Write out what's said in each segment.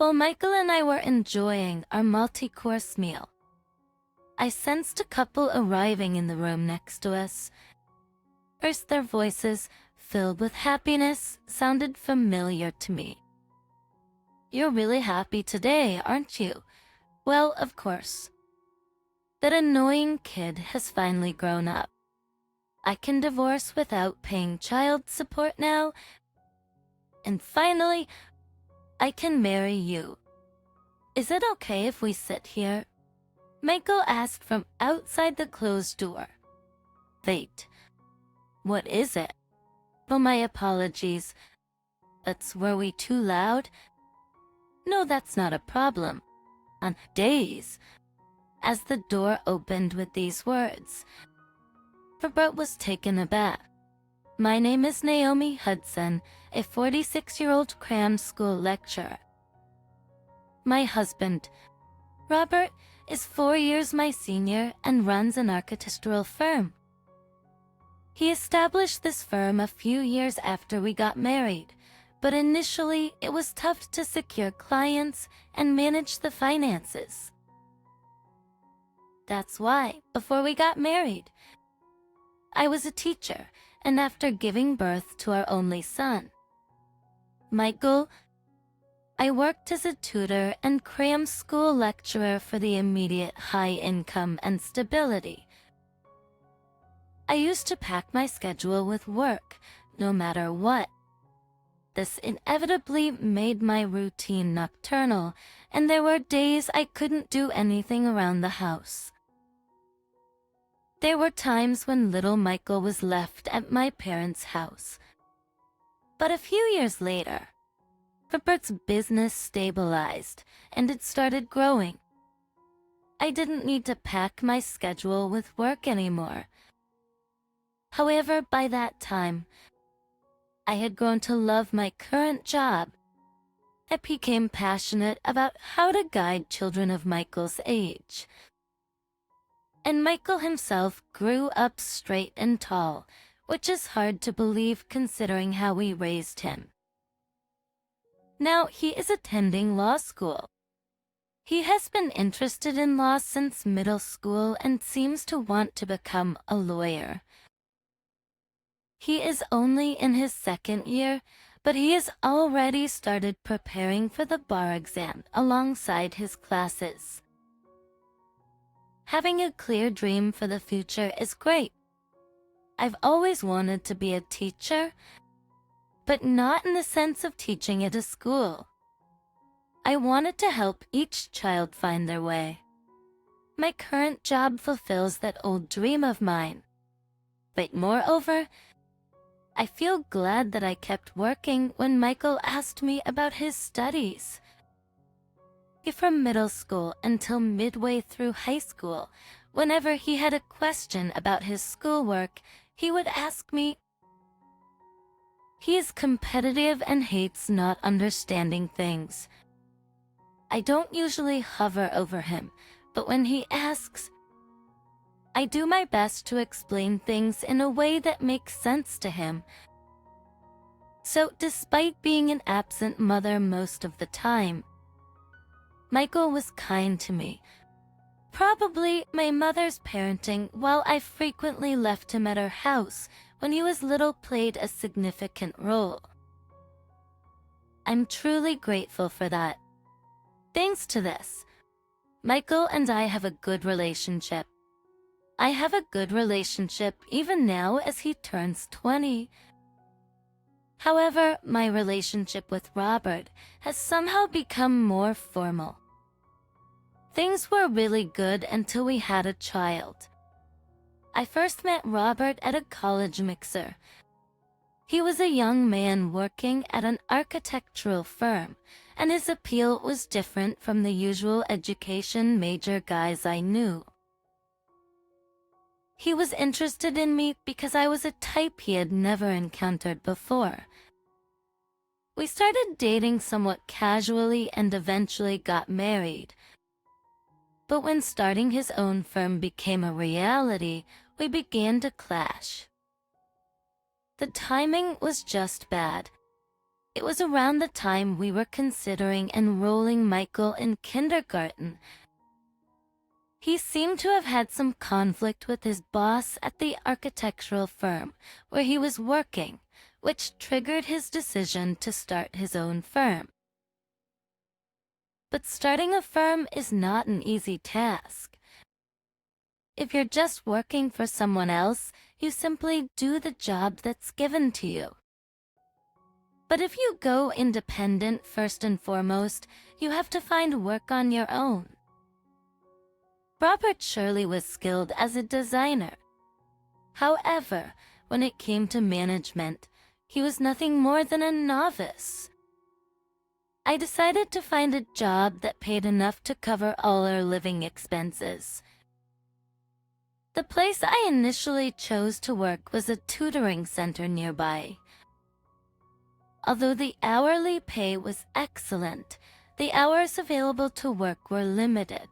While Michael and I were enjoying our multi-course meal, I sensed a couple arriving in the room next to us. First, their voices, filled with happiness, sounded familiar to me. "You're really happy today, aren't you?" "Well, of course. That annoying kid has finally grown up. I can divorce without paying child support now. And finally, I can marry you. Is it okay if we sit here?" Michael asked from outside the closed door. "Wait, what is it?" "Oh, my apologies. Were we too loud?" "No, that's not a problem. On days." As the door opened with these words, Robert was taken aback. "My name is Naomi Hudson, a 46-year-old cram school lecturer. My husband, Robert, is 4 years my senior and runs an architectural firm. He established this firm a few years after we got married, but initially it was tough to secure clients and manage the finances. That's why, before we got married, I was a teacher, and after giving birth to our only son, Michael, I worked as a tutor and cram school lecturer for the immediate high income and stability. I used to pack my schedule with work, no matter what. This inevitably made my routine nocturnal, and there were days I couldn't do anything around the house. There were times when little Michael was left at my parents' house. But a few years later, Robert's business stabilized, and it started growing. I didn't need to pack my schedule with work anymore. However, by that time, I had grown to love my current job. I became passionate about how to guide children of Michael's age. And Michael himself grew up straight and tall, which is hard to believe considering how we raised him. Now he is attending law school. He has been interested in law since middle school and seems to want to become a lawyer. He is only in his second year, but he has already started preparing for the bar exam alongside his classes. Having a clear dream for the future is great. I've always wanted to be a teacher, but not in the sense of teaching at a school. I wanted to help each child find their way. My current job fulfills that old dream of mine. But moreover, I feel glad that I kept working when Michael asked me about his studies. From middle school until midway through high school, whenever he had a question about his schoolwork, he would ask me. He is competitive and hates not understanding things. I don't usually hover over him, but when he asks, I do my best to explain things in a way that makes sense to him. So, despite being an absent mother most of the time, Michael was kind to me. Probably my mother's parenting, while I frequently left him at her house when he was little, played a significant role. I'm truly grateful for that. Thanks to this, Michael and I have a good relationship. I have a good relationship even now as he turns 20. However, my relationship with Robert has somehow become more formal. Things were really good until we had a child. I first met Robert at a college mixer. He was a young man working at an architectural firm, and his appeal was different from the usual education major guys I knew. He was interested in me because I was a type he had never encountered before. We started dating somewhat casually and eventually got married. But when starting his own firm became a reality, we began to clash. The timing was just bad. It was around the time we were considering enrolling Michael in kindergarten. He seemed to have had some conflict with his boss at the architectural firm where he was working, which triggered his decision to start his own firm. But starting a firm is not an easy task. If you're just working for someone else, you simply do the job that's given to you. But if you go independent first and foremost, you have to find work on your own. Robert surely was skilled as a designer. However, when it came to management, he was nothing more than a novice. I decided to find a job that paid enough to cover all our living expenses. The place I initially chose to work was a tutoring center nearby. Although the hourly pay was excellent, the hours available to work were limited.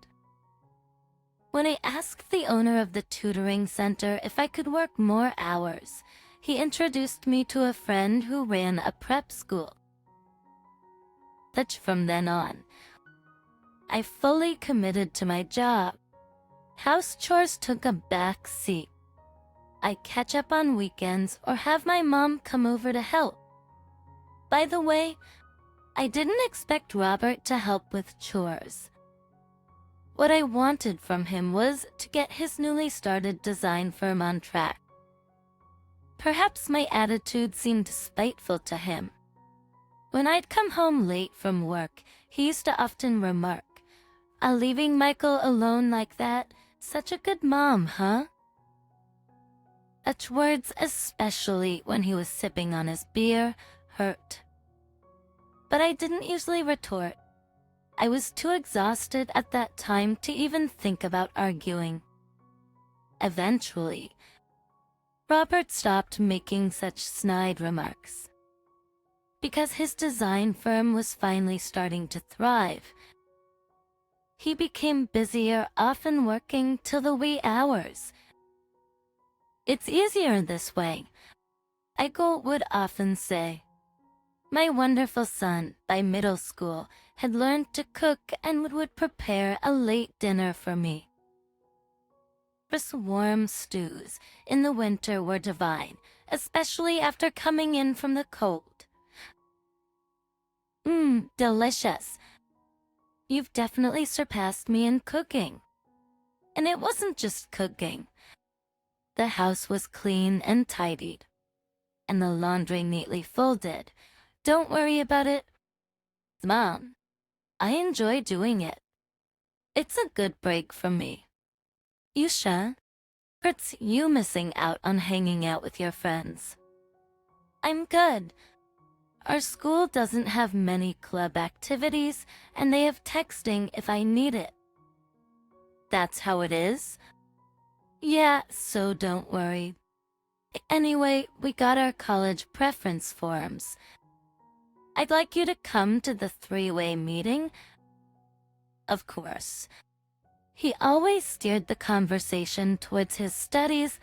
When I asked the owner of the tutoring center if I could work more hours, he introduced me to a friend who ran a prep school. From then on, I fully committed to my job. House chores took a back seat. I catch up on weekends or have my mom come over to help. By the way, I didn't expect Robert to help with chores. What I wanted from him was to get his newly started design firm on track. Perhaps my attitude seemed spiteful to him. When I'd come home late from work, he used to often remark, "Leaving Michael alone like that? Such a good mom, huh?" Such words, especially when he was sipping on his beer, hurt. But I didn't usually retort. I was too exhausted at that time to even think about arguing. Eventually, Robert stopped making such snide remarks. Because his design firm was finally starting to thrive, he became busier, often working till the wee hours. "It's easier this way," Michael would often say. My wonderful son, by middle school, had learned to cook and would prepare a late dinner for me. Crisp warm stews in the winter were divine, especially after coming in from the cold. Delicious. You've definitely surpassed me in cooking. And it wasn't just cooking. The house was clean and tidied, and the laundry neatly folded. Don't worry about it, Mom. I enjoy doing it. It's a good break from me. Yusha, hurts you missing out on hanging out with your friends. I'm good. Our school doesn't have many club activities, and they have texting if I need it. That's how it is? Yeah, so don't worry. Anyway, we got our college preference forms. I'd like you to come to the three-way meeting. Of course. He always steered the conversation towards his studies.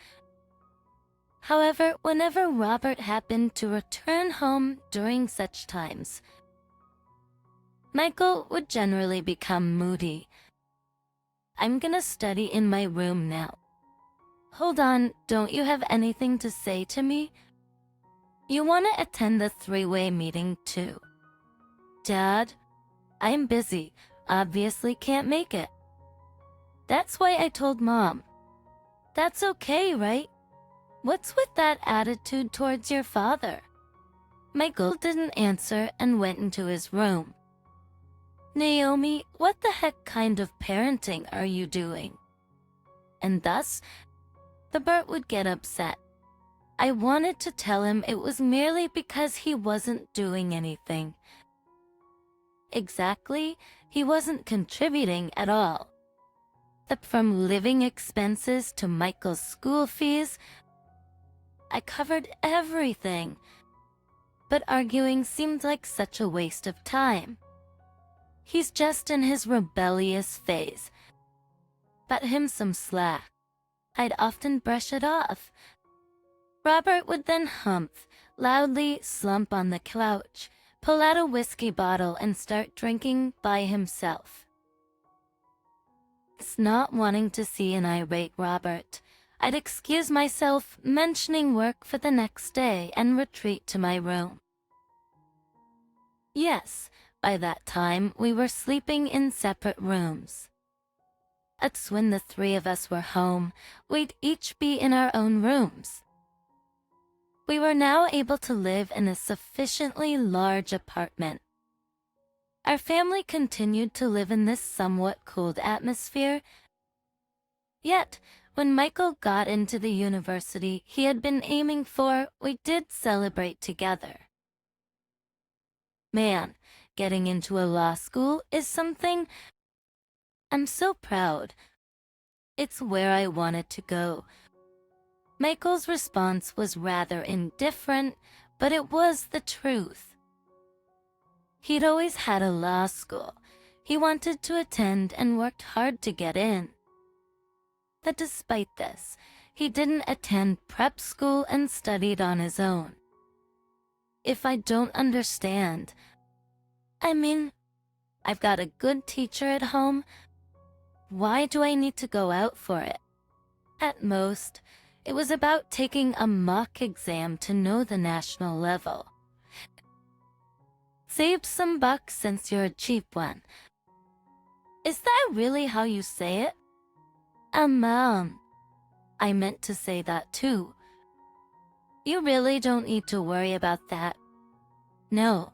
However, whenever Robert happened to return home during such times, Michael would generally become moody. I'm gonna study in my room now. Hold on, don't you have anything to say to me? You want to attend the three-way meeting too? Dad, I'm busy, obviously can't make it. That's why I told Mom. That's okay, right? What's with that attitude towards your father? Michael didn't answer and went into his room. Naomi, what the heck kind of parenting are you doing? And thus, the Bert would get upset. I wanted to tell him it was merely because he wasn't doing anything. Exactly, he wasn't contributing at all. From living expenses to Michael's school fees, I covered everything. But arguing seemed like such a waste of time. He's just in his rebellious phase. Cut him some slack. I'd often brush it off. Robert would then humph, loudly slump on the couch, pull out a whiskey bottle and start drinking by himself. Not wanting to see an irate Robert, I'd excuse myself, mentioning work for the next day, and retreat to my room. Yes, by that time we were sleeping in separate rooms. That's when the three of us were home. We'd each be in our own rooms. We were now able to live in a sufficiently large apartment. Our family continued to live in this somewhat cooled atmosphere. Yet, when Michael got into the university he had been aiming for, we did celebrate together. Man, getting into a law school is something I'm so proud. It's where I wanted to go. Michael's response was rather indifferent, but it was the truth. He'd always had a law school he wanted to attend and worked hard to get in. But despite this, he didn't attend prep school and studied on his own. If I don't understand, I mean, I've got a good teacher at home. Why do I need to go out for it? At most, it was about taking a mock exam to know the national level. Saved some bucks since you're a cheap one. Is that really how you say it? Mom. I meant to say that too. You really don't need to worry about that. No,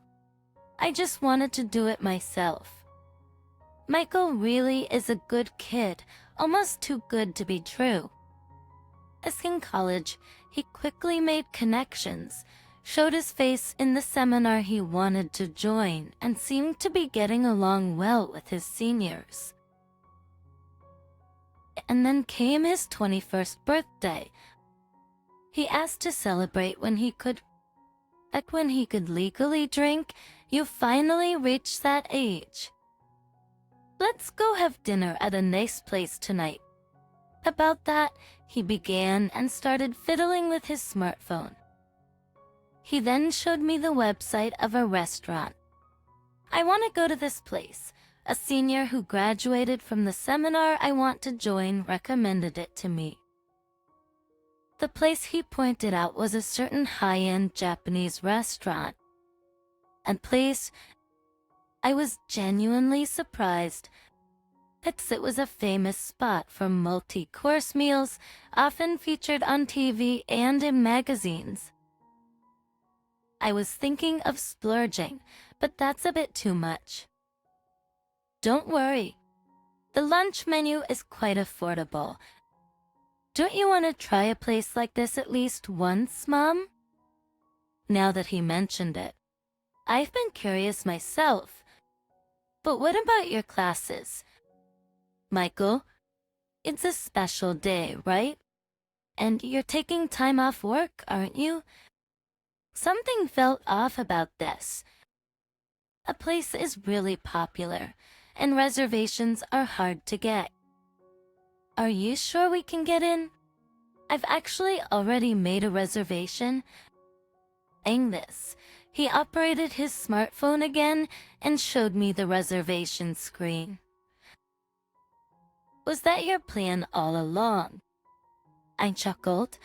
I just wanted to do it myself. Michael really is a good kid, almost too good to be true. As in college, he quickly made connections, showed his face in the seminar he wanted to join, and seemed to be getting along well with his seniors. And then came his 21st birthday. He asked to celebrate when he could. Like when he could legally drink. You finally reached that age. Let's go have dinner at a nice place tonight. About that, he began and started fiddling with his smartphone. He then showed me the website of a restaurant. I want to go to this place. A senior who graduated from the seminar I want to join recommended it to me. The place he pointed out was a certain high-end Japanese restaurant. A place I was genuinely surprised. It was a famous spot for multi-course meals, often featured on TV and in magazines. I was thinking of splurging, but that's a bit too much. Don't worry. The lunch menu is quite affordable. Don't you want to try a place like this at least once, Mom? Now that he mentioned it, I've been curious myself. But what about your classes? Michael, it's a special day, right? And you're taking time off work, aren't you? Something felt off about this. A place is really popular, and reservations are hard to get. Are you sure we can get in? I've actually already made a reservation. Saying this, he operated his smartphone again and showed me the reservation screen. Was that your plan all along? I chuckled.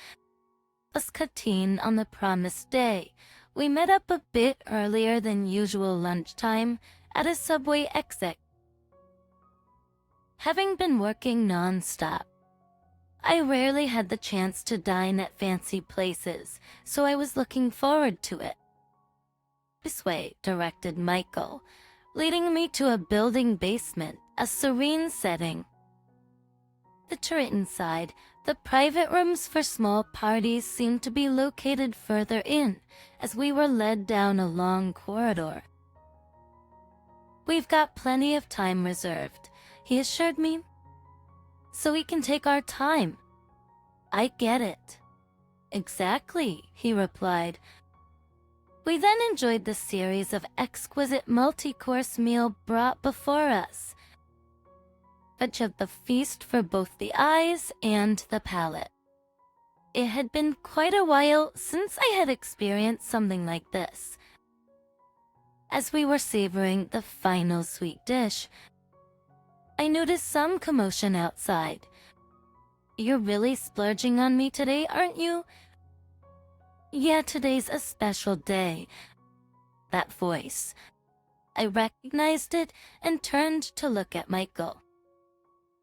Was Katine on the promised day. We met up a bit earlier than usual lunchtime at a subway exit. Having been working non-stop, I rarely had the chance to dine at fancy places, so I was looking forward to it. This way, directed Michael, leading me to a building basement, a serene setting. The turret inside, the private rooms for small parties seemed to be located further in, as we were led down a long corridor. We've got plenty of time reserved, he assured me. So we can take our time. I get it. Exactly, he replied. We then enjoyed the series of exquisite multi-course meal brought before us. Much of the feast for both the eyes and the palate. It had been quite a while since I had experienced something like this. As we were savoring the final sweet dish, I noticed some commotion outside. "You're really splurging on me today, aren't you?" "Yeah, today's a special day." That voice. I recognized it and turned to look at Michael.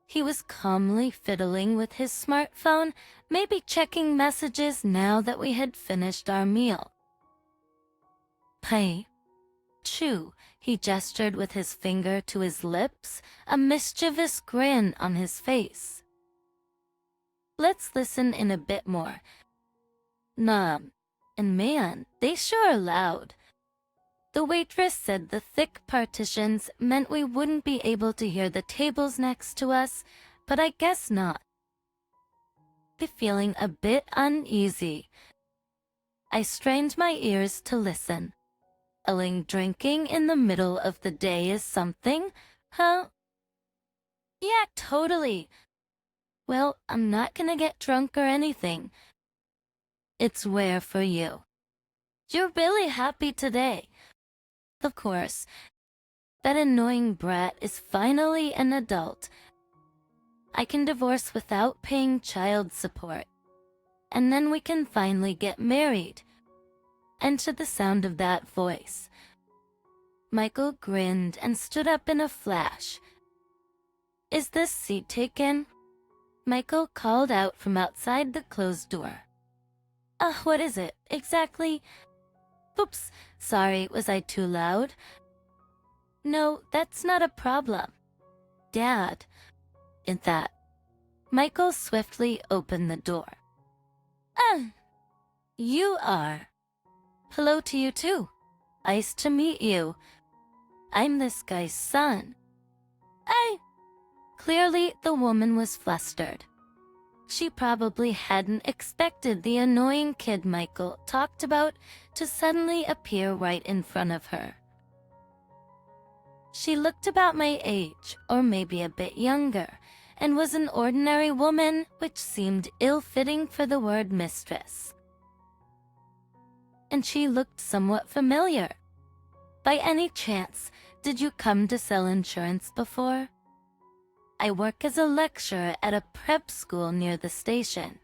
He was calmly fiddling with his smartphone, maybe checking messages now that we had finished our meal. "Hey, chew," he gestured with his finger to his lips, a mischievous grin on his face. "Let's listen in a bit more." Nah, and man, they sure are loud. The waitress said the thick partitions meant we wouldn't be able to hear the tables next to us, but I guess not. Feeling a bit uneasy, I strained my ears to listen. Drinking in the middle of the day is something, huh? Yeah, totally. Well, I'm not gonna get drunk or anything. It's rare for you. You're really happy today. Of course, that annoying brat is finally an adult. I can divorce without paying child support. And then we can finally get married. And to the sound of that voice, Michael grinned and stood up in a flash. "Is this seat taken?" Michael called out from outside the closed door. What is it, exactly?" "Oops, sorry, was I too loud?" "No, that's not a problem. Dad." In that, Michael swiftly opened the door. You are." "Hello to you too. Nice to meet you. I'm this guy's son." Clearly, the woman was flustered. She probably hadn't expected the annoying kid Michael talked about to suddenly appear right in front of her. She looked about my age, or maybe a bit younger, and was an ordinary woman, which seemed ill-fitting for the word mistress. And she looked somewhat familiar. "By any chance, did you come to sell insurance before?" "I work as a lecturer at a prep school near the station."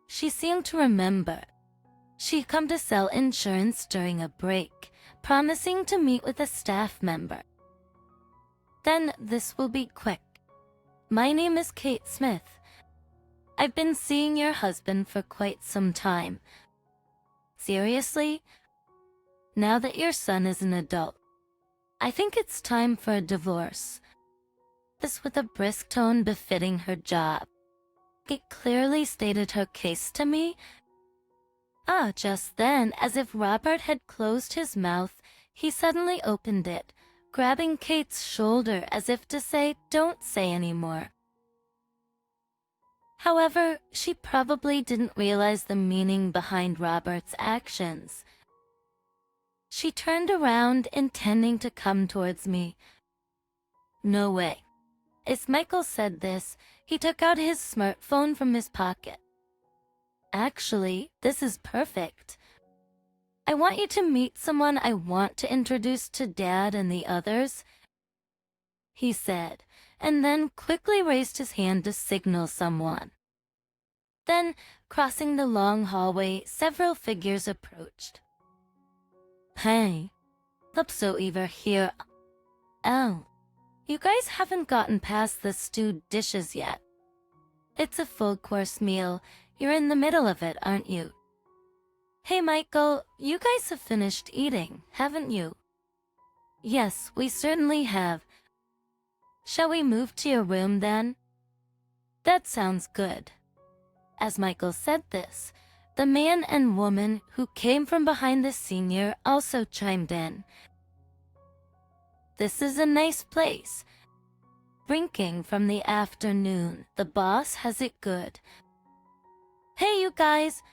She seemed to remember. She'd come to sell insurance during a break, promising to meet with a staff member. "Then this will be quick. My name is Kate Smith. I've been seeing your husband for quite some time. Seriously? Now that your son is an adult, I think it's time for a divorce." This with a brisk tone befitting her job. It clearly stated her case to me. Just then, as if Robert had closed his mouth, he suddenly opened it, grabbing Kate's shoulder as if to say, "Don't say any more." However, she probably didn't realize the meaning behind Robert's actions. She turned around, intending to come towards me. "No way." As Michael said this, he took out his smartphone from his pocket. "Actually, this is perfect. I want you to meet someone I want to introduce to Dad and the others," he said, and then quickly raised his hand to signal someone. Then, crossing the long hallway, several figures approached. "Hey, hope so over here. Oh, you guys haven't gotten past the stewed dishes yet. It's a full-course meal. You're in the middle of it, aren't you?" "Hey, Michael, you guys have finished eating, haven't you?" "Yes, we certainly have. Shall we move to your room then?" "That sounds good." As Michael said this, the man and woman who came from behind the senior also chimed in. "This is a nice place. Drinking from the afternoon, the boss has it good." "Hey, you guys!"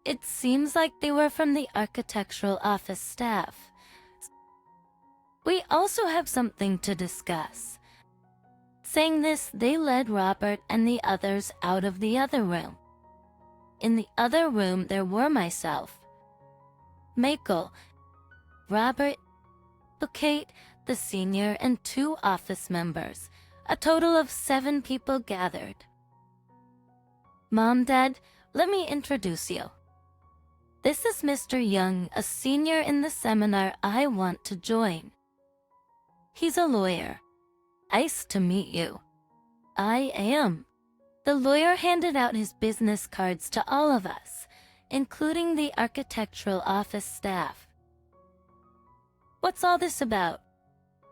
It seems like they were from the architectural office staff. "We also have something to discuss." Saying this, they led Robert and the others out of the other room. In the other room, there were myself, Michael, Robert, Kate, the senior, and 2 office members, a total of 7 people gathered. Mom, Dad, let me introduce you. This is Mr. Young, a senior in the seminar I want to join. He's a lawyer. Nice to meet you. I am. The lawyer handed out his business cards to all of us, including the architectural office staff. What's all this about?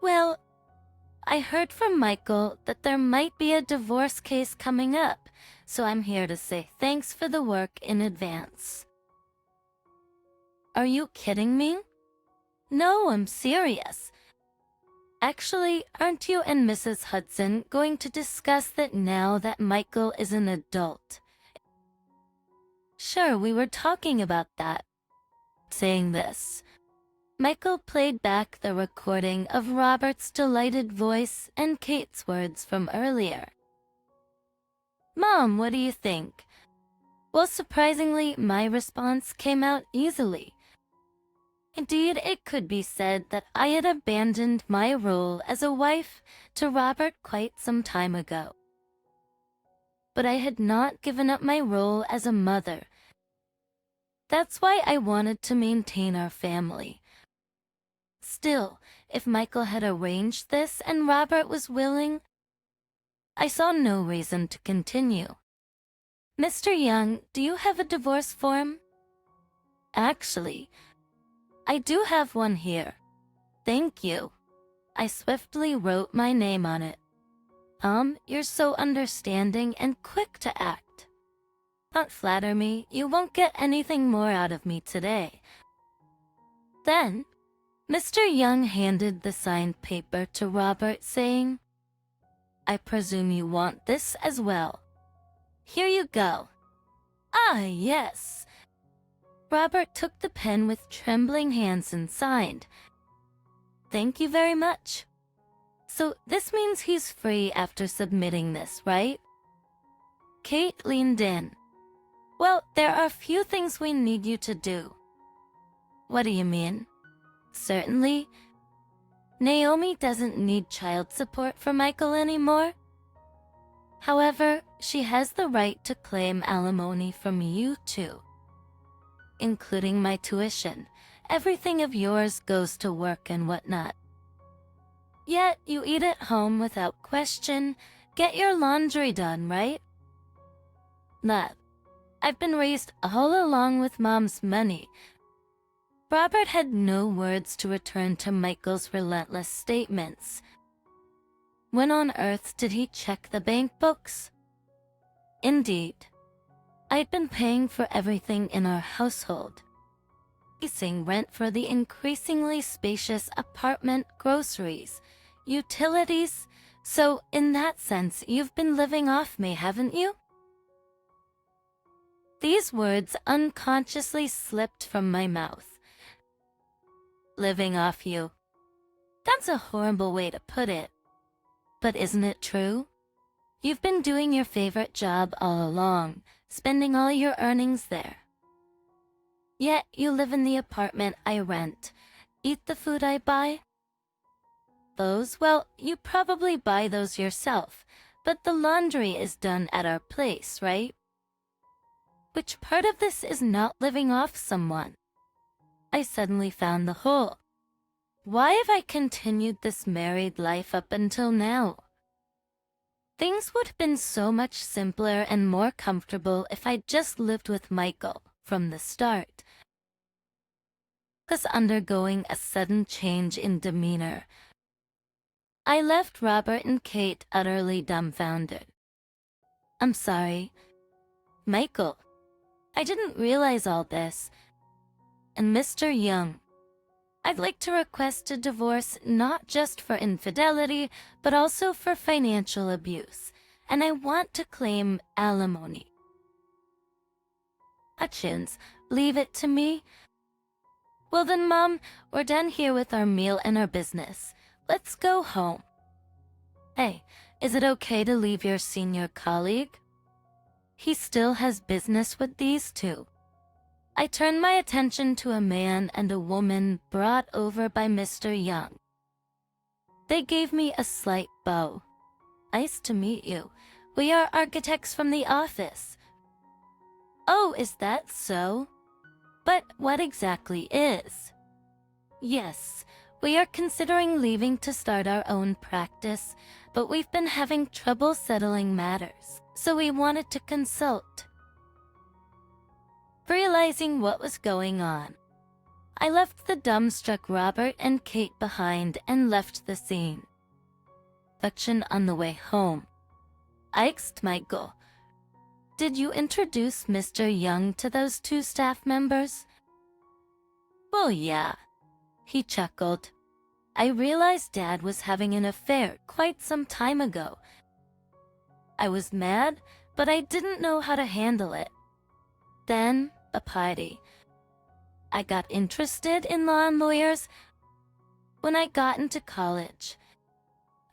Well, I heard from Michael that there might be a divorce case coming up, so I'm here to say thanks for the work in advance. Are you kidding me? No, I'm serious. Actually, aren't you and Mrs. Hudson going to discuss that now that Michael is an adult? Sure, we were talking about that. Saying this, Michael played back the recording of Robert's delighted voice and Kate's words from earlier. Mom, what do you think? Well, surprisingly, my response came out easily. Indeed, it could be said that I had abandoned my role as a wife to Robert quite some time ago. But I had not given up my role as a mother. That's why I wanted to maintain our family. Still, if Michael had arranged this and Robert was willing, I saw no reason to continue. Mr. Young, do you have a divorce form? Actually, I do have one here. Thank you. I swiftly wrote my name on it. You're so understanding and quick to act. Don't flatter me, you won't get anything more out of me today. Then, Mr. Young handed the signed paper to Robert, saying, I presume you want this as well. Here you go. Ah, yes. Robert took the pen with trembling hands and signed. Thank you very much. So this means he's free after submitting this, right? Kate leaned in. Well, there are a few things we need you to do. What do you mean? Certainly. Naomi doesn't need child support for Michael anymore. However, she has the right to claim alimony from you too. Including my tuition. Everything of yours goes to work and whatnot. Yet you eat at home without question, get your laundry done, right? Nah, I've been raised all along with Mom's money. Robert had no words to return to Michael's relentless statements. When on earth did he check the bank books? Indeed. I'd been paying for everything in our household. Leasing rent for the increasingly spacious apartment, groceries, utilities, so in that sense you've been living off me, haven't you? These words unconsciously slipped from my mouth. Living off you. That's a horrible way to put it. But isn't it true? You've been doing your favorite job all along, spending all your earnings there. Yet you live in the apartment I rent, eat the food I buy. Those, well, you probably buy those yourself, but the laundry is done at our place, right? Which part of this is not living off someone? I suddenly found the hole. Why have I continued this married life up until now? Things would have been so much simpler and more comfortable if I'd just lived with Michael from the start. I was undergoing a sudden change in demeanor. I left Robert and Kate utterly dumbfounded. I'm sorry. Michael, I didn't realize all this. And Mr. Young, I'd like to request a divorce not just for infidelity, but also for financial abuse, and I want to claim alimony. Hutchins, leave it to me. Well then, Mom, we're done here with our meal and our business. Let's go home. Hey, is it okay to leave your senior colleague? He still has business with these two. I turned my attention to a man and a woman brought over by Mr. Young. They gave me a slight bow. Nice to meet you. We are architects from the office. Oh, is that so? But what exactly is? Yes, we are considering leaving to start our own practice, but we've been having trouble settling matters, so we wanted to consult. Realizing what was going on, I left the dumbstruck Robert and Kate behind and left the scene. On the way home, I asked Michael, "Did you introduce Mr. Young to those two staff members?" "Well, yeah," he chuckled. "I realized Dad was having an affair quite some time ago. I was mad, but I didn't know how to handle it. Then, a party. I got interested in law and lawyers. When I got into college,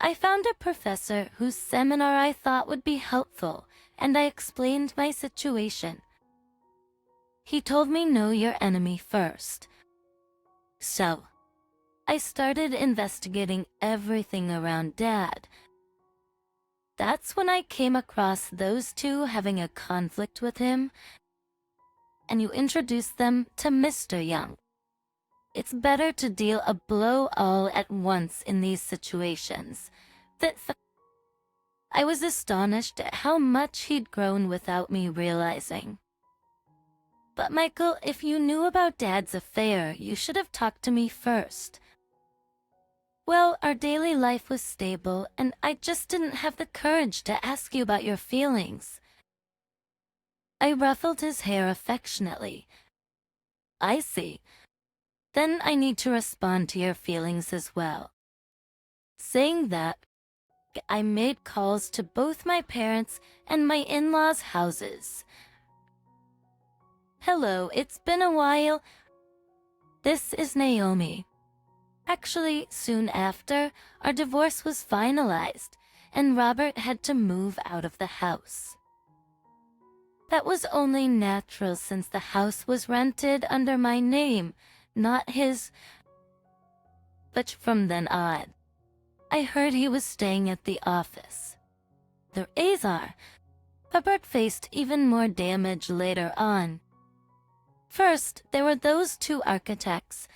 I found a professor whose seminar I thought would be helpful, and I explained my situation. He told me know your enemy first. So, I started investigating everything around Dad. That's when I came across those two having a conflict with him, and you introduced them to Mr. Young. It's better to deal a blow all at once in these situations. I was astonished at how much he'd grown without me realizing. But Michael, if you knew about Dad's affair, you should have talked to me first. Well, our daily life was stable, and I just didn't have the courage to ask you about your feelings." I ruffled his hair affectionately. "I see. Then I need to respond to your feelings as well." Saying that, I made calls to both my parents and my in-laws' houses. "Hello, it's been a while. This is Naomi. Actually, soon after, our divorce was finalized, and Robert had to move out of the house. That was only natural since the house was rented under my name, not his. But from then on, I heard he was staying at the office. The Azar. Robert faced even more damage later on. First, there were those two architects.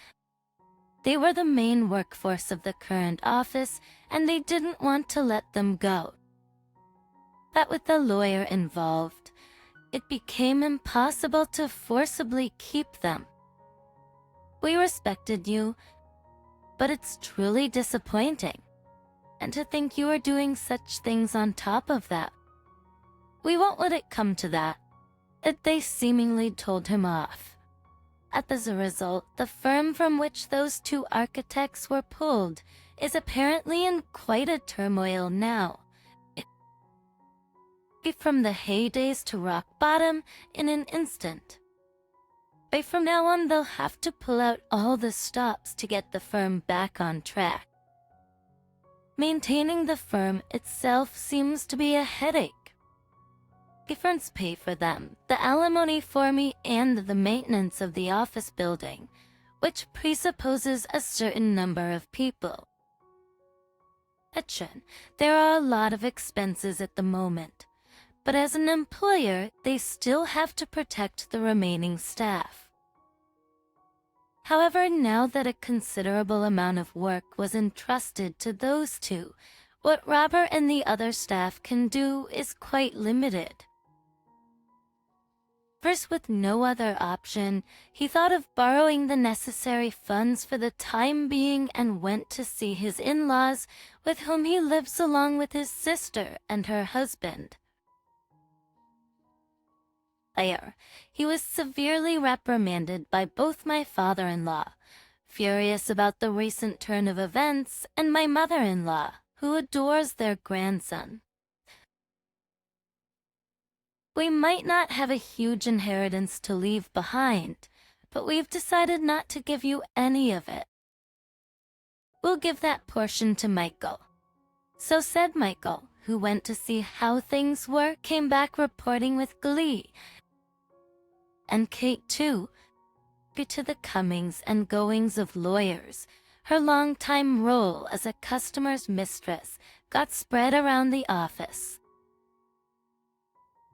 They were the main workforce of the current office, and they didn't want to let them go. But with the lawyer involved, it became impossible to forcibly keep them. We respected you, but it's truly disappointing. And to think you are doing such things on top of that. We won't let it come to that." They seemingly told him off. As a result, the firm from which those two architects were pulled is apparently in quite a turmoil now. From the heydays to rock bottom in an instant. From now on, they'll have to pull out all the stops to get the firm back on track. Maintaining the firm itself seems to be a headache. Difference pay for them, the alimony for me, and the maintenance of the office building, which presupposes a certain number of people. There are a lot of expenses at the moment, but as an employer, they still have to protect the remaining staff. However, now that a considerable amount of work was entrusted to those two, what Robert and the other staff can do is quite limited. First, with no other option, he thought of borrowing the necessary funds for the time being and went to see his in-laws, with whom he lives along with his sister and her husband. He was severely reprimanded by both my father-in-law, furious about the recent turn of events, and my mother-in-law, who adores their grandson. We might not have a huge inheritance to leave behind, but we've decided not to give you any of it. We'll give that portion to Michael." So said Michael, who went to see how things were, came back reporting with glee. And Kate, too, privy to the comings and goings of lawyers. Her long-time role as a customer's mistress got spread around the office.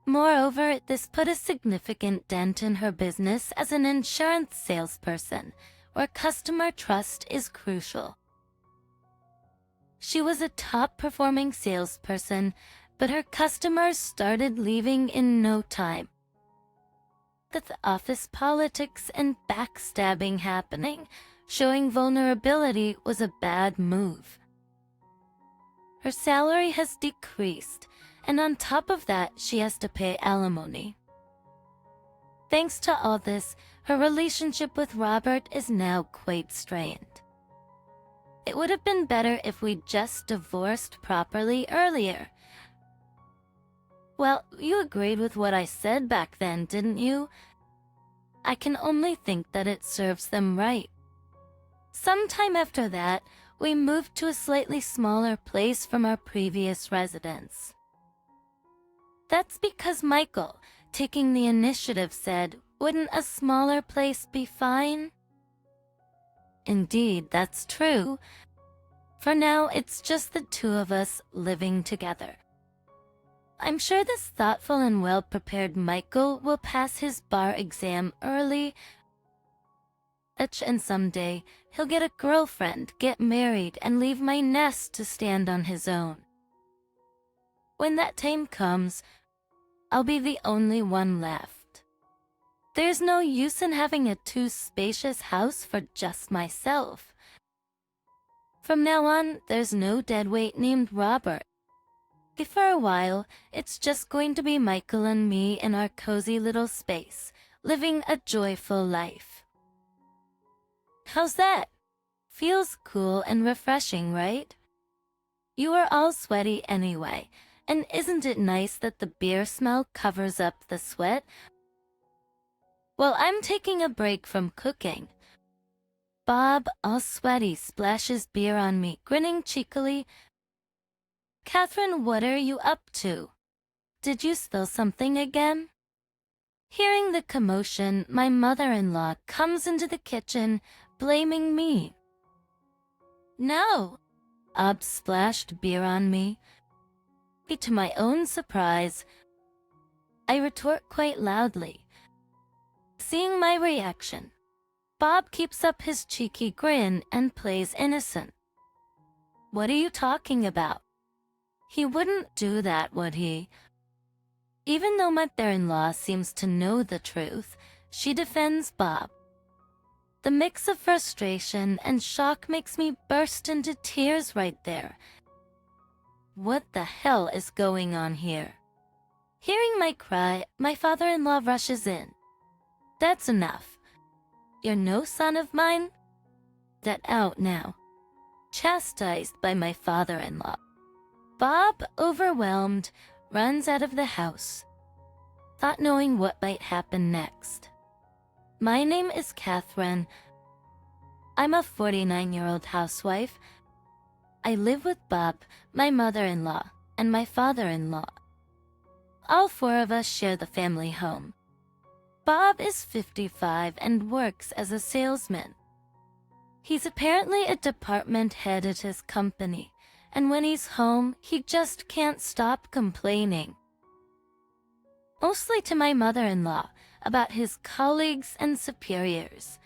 Moreover, this put a significant dent in her business as an insurance salesperson, where customer trust is crucial. She was a top-performing salesperson, but her customers started leaving in no time. With office politics and backstabbing happening, showing vulnerability was a bad move. Her salary has decreased, and on top of that, she has to pay alimony. Thanks to all this, her relationship with Robert is now quite strained. It would have been better if we'd just divorced properly earlier. Well, you agreed with what I said back then, didn't you? I can only think that it serves them right. Sometime after that, we moved to a slightly smaller place from our previous residence. That's because Michael, taking the initiative, said, "Wouldn't a smaller place be fine?" Indeed, that's true. For now, it's just the two of us living together. I'm sure this thoughtful and well-prepared Michael will pass his bar exam early, and someday he'll get a girlfriend, get married, and leave my nest to stand on his own. When that time comes, I'll be the only one left. There's no use in having a too spacious house for just myself. From now on, there's no deadweight named Robert. For a while, it's just going to be Michael and me in our cozy little space, living a joyful life. How's that? Feels cool and refreshing, right? You are all sweaty anyway, and isn't it nice that the beer smell covers up the sweat? Well, I'm taking a break from cooking. Bob, all sweaty, splashes beer on me, grinning cheekily. "Catherine, what are you up to? Did you spill something again?" Hearing the commotion, my mother-in-law comes into the kitchen, blaming me. "No," Bob splashed beer on me. To my own surprise, I retort quite loudly. Seeing my reaction, Bob keeps up his cheeky grin and plays innocent. "What are you talking about? He wouldn't do that, would he?" Even though my mother-in-law seems to know the truth, she defends Bob. The mix of frustration and shock makes me burst into tears right there. What the hell is going on here? Hearing my cry, my father-in-law rushes in. "That's enough. You're no son of mine? Get out now." Chastised by my father-in-law, Bob, overwhelmed, runs out of the house, not knowing what might happen next. My name is Catherine. I'm a 49-year-old housewife. I live with Bob, my mother-in-law, and my father-in-law. All four of us share the family home. Bob is 55 and works as a salesman. He's apparently a department head at his company, and when he's home, he just can't stop complaining. Mostly to my mother-in-law about his colleagues and superiors.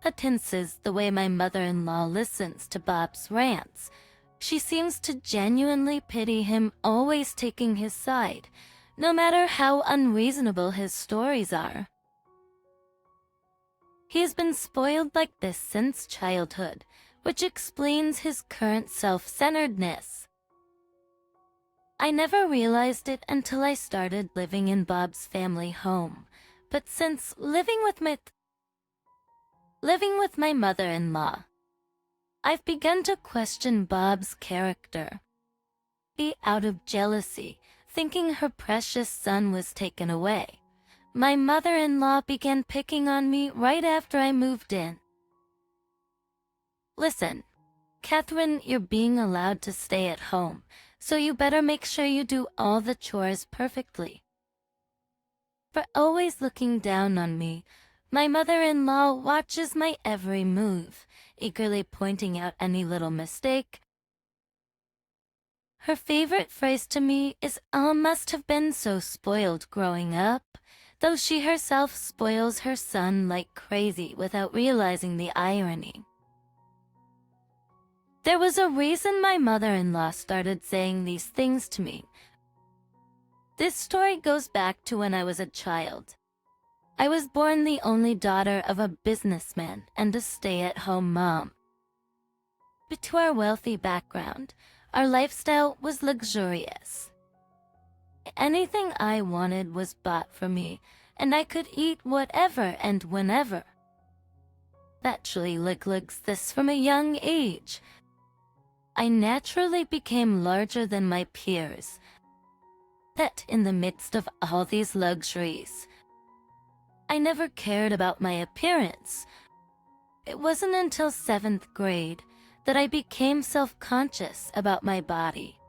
That tenses the way my mother-in-law listens to Bob's rants. She seems to genuinely pity him, always taking his side, no matter how unreasonable his stories are. He has been spoiled like this since childhood, which explains his current self-centeredness. I never realized it until I started living in Bob's family home, but since living with my mother-in-law, I've begun to question Bob's character. Out of jealousy, thinking her precious son was taken away, my mother-in-law began picking on me right after I moved in. "Listen, Catherine, you're being allowed to stay at home, so you better make sure you do all the chores perfectly." For always looking down on me, My mother-in-law watches my every move, eagerly pointing out any little mistake. Her favorite phrase to me is, "Oh, must have been so spoiled growing up," though she herself spoils her son like crazy without realizing the irony. There was a reason my mother-in-law started saying these things to me. This story goes back to when I was a child. I was born the only daughter of a businessman and a stay-at-home mom. But to our wealthy background, our lifestyle was luxurious. Anything I wanted was bought for me, and I could eat whatever and whenever. Naturally, like this from a young age. I naturally became larger than my peers. That in the midst of all these luxuries, I never cared about my appearance. It wasn't until 7th grade that I became self-conscious about my body.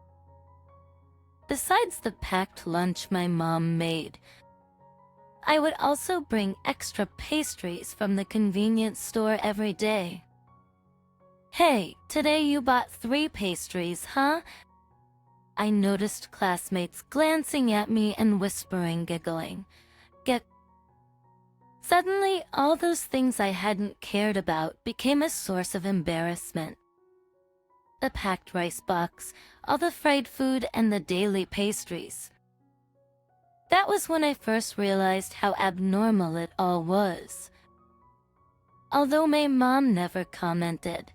Besides the packed lunch my mom made, I would also bring extra pastries from the convenience store every day. "Hey, today you bought 3 pastries, huh?" I noticed classmates glancing at me and whispering, giggling. Suddenly, all those things I hadn't cared about became a source of embarrassment. The packed rice box, all the fried food, and the daily pastries. That was when I first realized how abnormal it all was. Although my mom never commented,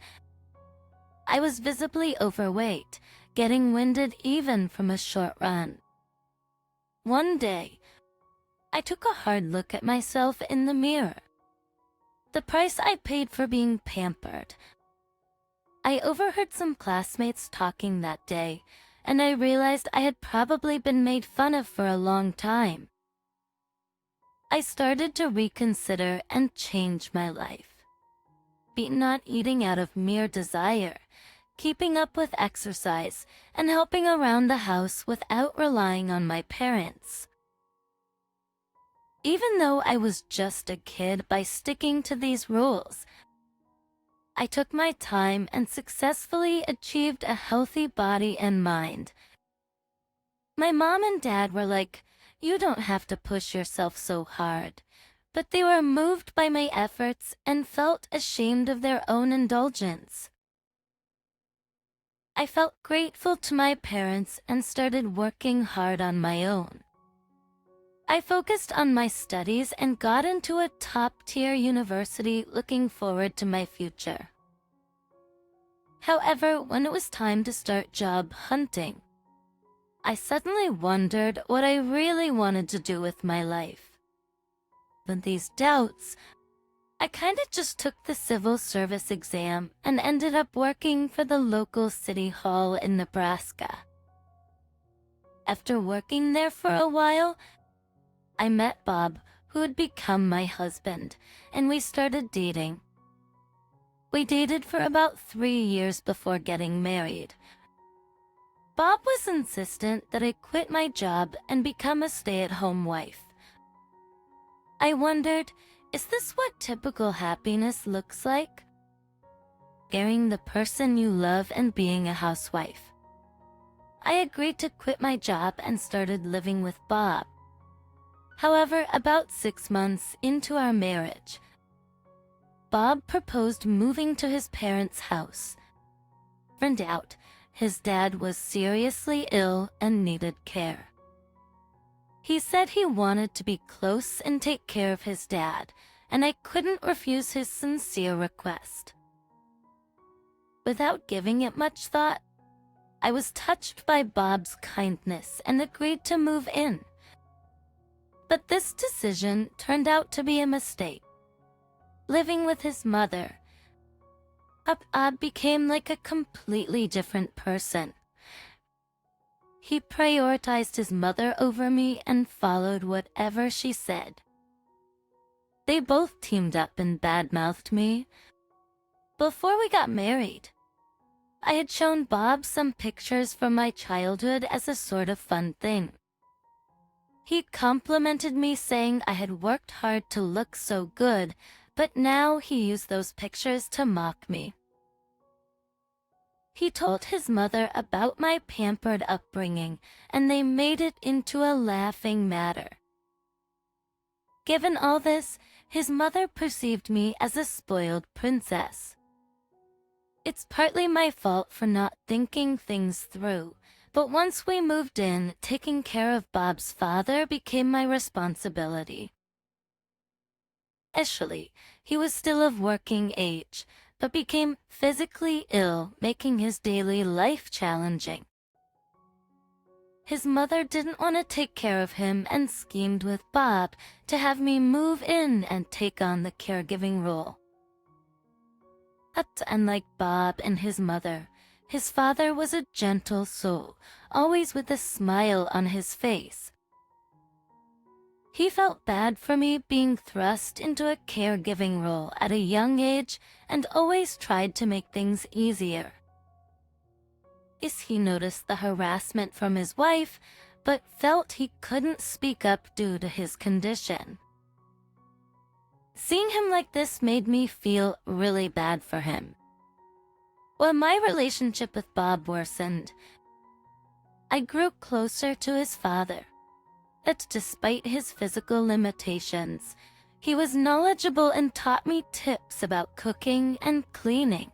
I was visibly overweight, getting winded even from a short run. One day, I took a hard look at myself in the mirror. The price I paid for being pampered. I overheard some classmates talking that day, and I realized I had probably been made fun of for a long time. I started to reconsider and change my life. Be not eating out of mere desire, keeping up with exercise, and helping around the house without relying on my parents. Even though I was just a kid, by sticking to these rules, I took my time and successfully achieved a healthy body and mind. My mom and dad were like, "You don't have to push yourself so hard," but they were moved by my efforts and felt ashamed of their own indulgence. I felt grateful to my parents and started working hard on my own. I focused on my studies and got into a top-tier university, looking forward to my future. However, when it was time to start job hunting, I suddenly wondered what I really wanted to do with my life. With these doubts, I kinda just took the civil service exam and ended up working for the local city hall in Nebraska. After working there for a while, I met Bob, who would become my husband, and we started dating. We dated for about 3 years before getting married. Bob was insistent that I quit my job and become a stay-at-home wife. I wondered, is this what typical happiness looks like? Marrying the person you love and being a housewife. I agreed to quit my job and started living with Bob. However, about 6 months into our marriage, Bob proposed moving to his parents' house. Turned out, his dad was seriously ill and needed care. He said he wanted to be close and take care of his dad, and I couldn't refuse his sincere request. Without giving it much thought, I was touched by Bob's kindness and agreed to move in. But this decision turned out to be a mistake. Living with his mother, Bob became like a completely different person. He prioritized his mother over me and followed whatever she said. They both teamed up and badmouthed me. Before we got married, I had shown Bob some pictures from my childhood as a sort of fun thing. He complimented me, saying I had worked hard to look so good, but now he used those pictures to mock me. He told his mother about my pampered upbringing, and they made it into a laughing matter. Given all this, his mother perceived me as a spoiled princess. It's partly my fault for not thinking things through, but once we moved in, taking care of Bob's father became my responsibility. Initially, he was still of working age, but became physically ill, making his daily life challenging. His mother didn't want to take care of him and schemed with Bob to have me move in and take on the caregiving role. Unlike Bob and his mother, his father was a gentle soul, always with a smile on his face. He felt bad for me being thrust into a caregiving role at a young age and always tried to make things easier. He noticed the harassment from his wife, but felt he couldn't speak up due to his condition. Seeing him like this made me feel really bad for him. When my relationship with Bob worsened, I grew closer to his father. That despite his physical limitations, he was knowledgeable and taught me tips about cooking and cleaning.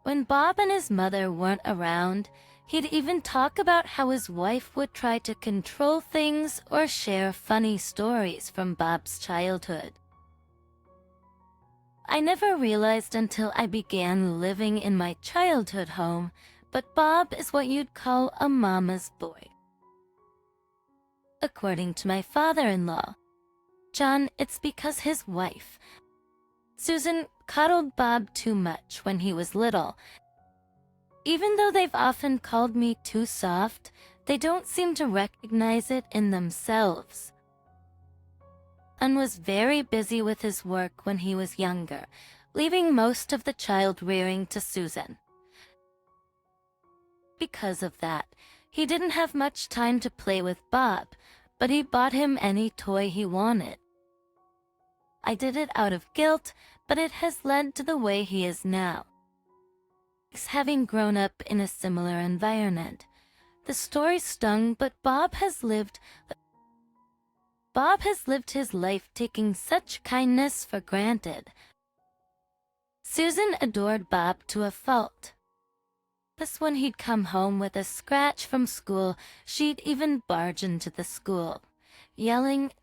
When Bob and his mother weren't around, he'd even talk about how his wife would try to control things or share funny stories from Bob's childhood. I never realized until I began living in my childhood home, but Bob is what you'd call a mama's boy. According to my father-in-law, John, it's because his wife, Susan, cuddled Bob too much when he was little. Even though they've often called me too soft, they don't seem to recognize it in themselves. John was very busy with his work when he was younger, leaving most of the child rearing to Susan. Because of that, he didn't have much time to play with Bob, but he bought him any toy he wanted. I did it out of guilt, but it has led to the way he is now. Having grown up in a similar environment, the story stung, but Bob has lived his life taking such kindness for granted. Susan adored Bob to a fault. Thus, when he'd come home with a scratch from school, she'd even barge into the school, yelling.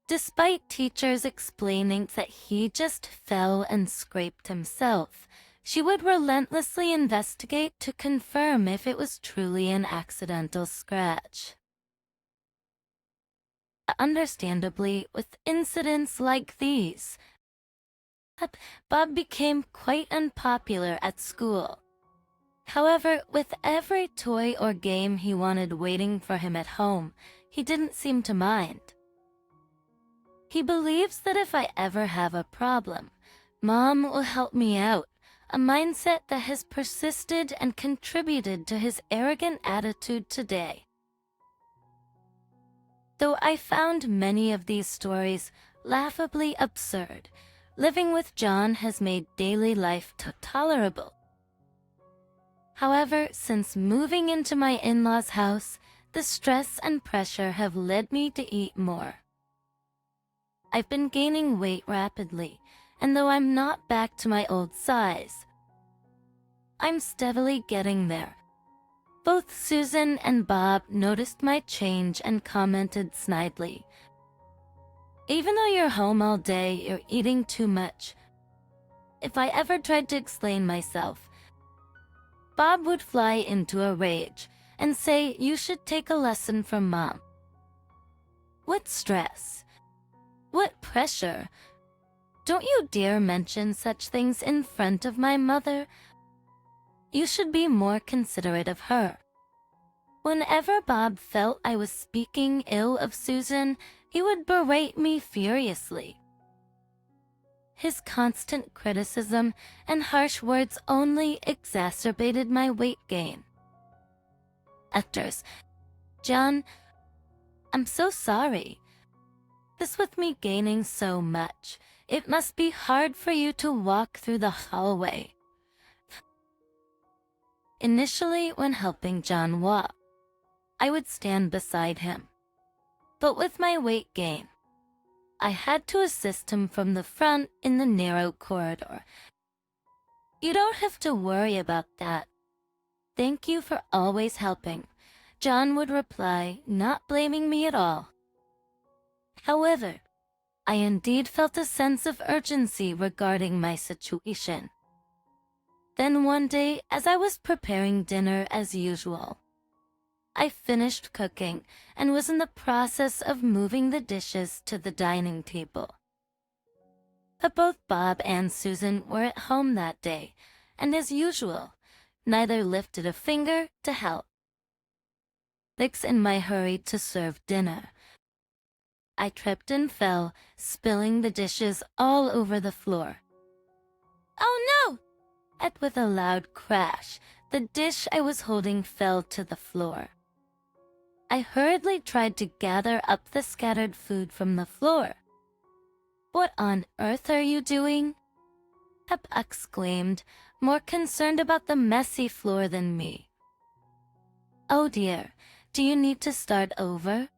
Despite teachers explaining that he just fell and scraped himself, she would relentlessly investigate to confirm if it was truly an accidental scratch. Understandably, with incidents like these, Bob became quite unpopular at school. However, with every toy or game he wanted waiting for him at home, he didn't seem to mind. He believes that if I ever have a problem, Mom will help me out, a mindset that has persisted and contributed to his arrogant attitude today. Though I found many of these stories laughably absurd, living with John has made daily life tolerable. However, since moving into my in-laws' house, the stress and pressure have led me to eat more. I've been gaining weight rapidly, and though I'm not back to my old size, I'm steadily getting there. Both Susan and Bob noticed my change and commented snidely, "Even though you're home all day, you're eating too much." If I ever tried to explain myself, Bob would fly into a rage and say, "You should take a lesson from Mom." What stress? What pressure? Don't you dare mention such things in front of my mother. You should be more considerate of her. Whenever Bob felt I was speaking ill of Susan, he would berate me furiously. His constant criticism and harsh words only exacerbated my weight gain. Actors, John, I'm so sorry. This with me gaining so much, it must be hard for you to walk through the hallway. Initially, when helping John walk, I would stand beside him. But with my weight gain, I had to assist him from the front in the narrow corridor. You don't have to worry about that. Thank you for always helping, John would reply, not blaming me at all. However, I indeed felt a sense of urgency regarding my situation. Then one day, as I was preparing dinner as usual, I finished cooking and was in the process of moving the dishes to the dining table. But both Bob and Susan were at home that day, and as usual, neither lifted a finger to help. Thanks in my hurry to serve dinner, I tripped and fell, spilling the dishes all over the floor. Oh no! And with a loud crash, the dish I was holding fell to the floor. I hurriedly tried to gather up the scattered food from the floor. What on earth are you doing? Pep exclaimed, more concerned about the messy floor than me. Oh dear, do you need to start over?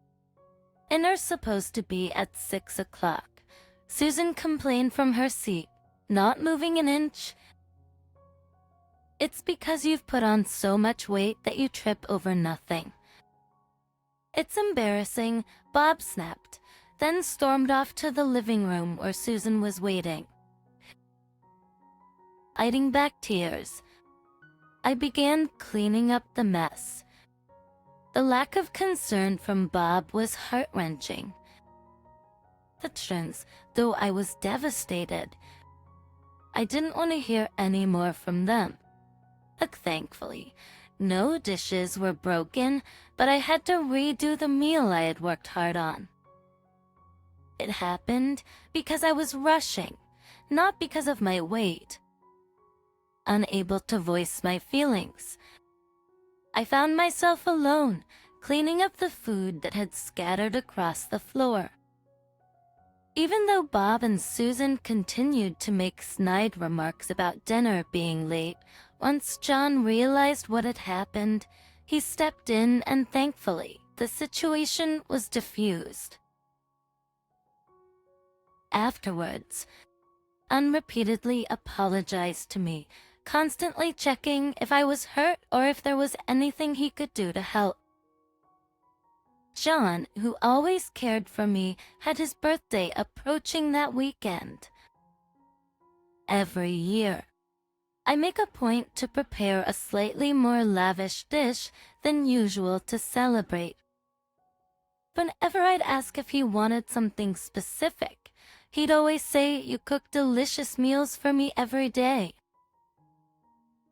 Dinner's supposed to be at 6 o'clock. Susan complained from her seat, not moving an inch. It's because you've put on so much weight that you trip over nothing. It's embarrassing, Bob snapped, then stormed off to the living room where Susan was waiting. Hiding back tears, I began cleaning up the mess. The lack of concern from Bob was heart-wrenching. Though I was devastated, I didn't want to hear any more from them. Thankfully, no dishes were broken, but I had to redo the meal I had worked hard on. It happened because I was rushing, not because of my weight. Unable to voice my feelings, I found myself alone, cleaning up the food that had scattered across the floor. Even though Bob and Susan continued to make snide remarks about dinner being late, once John realized what had happened, he stepped in and thankfully, the situation was diffused. Afterwards, repeatedly apologized to me, constantly checking if I was hurt or if there was anything he could do to help. John, who always cared for me, had his birthday approaching that weekend. Every year, I make a point to prepare a slightly more lavish dish than usual to celebrate. Whenever I'd ask if he wanted something specific, he'd always say, "You cook delicious meals for me every day."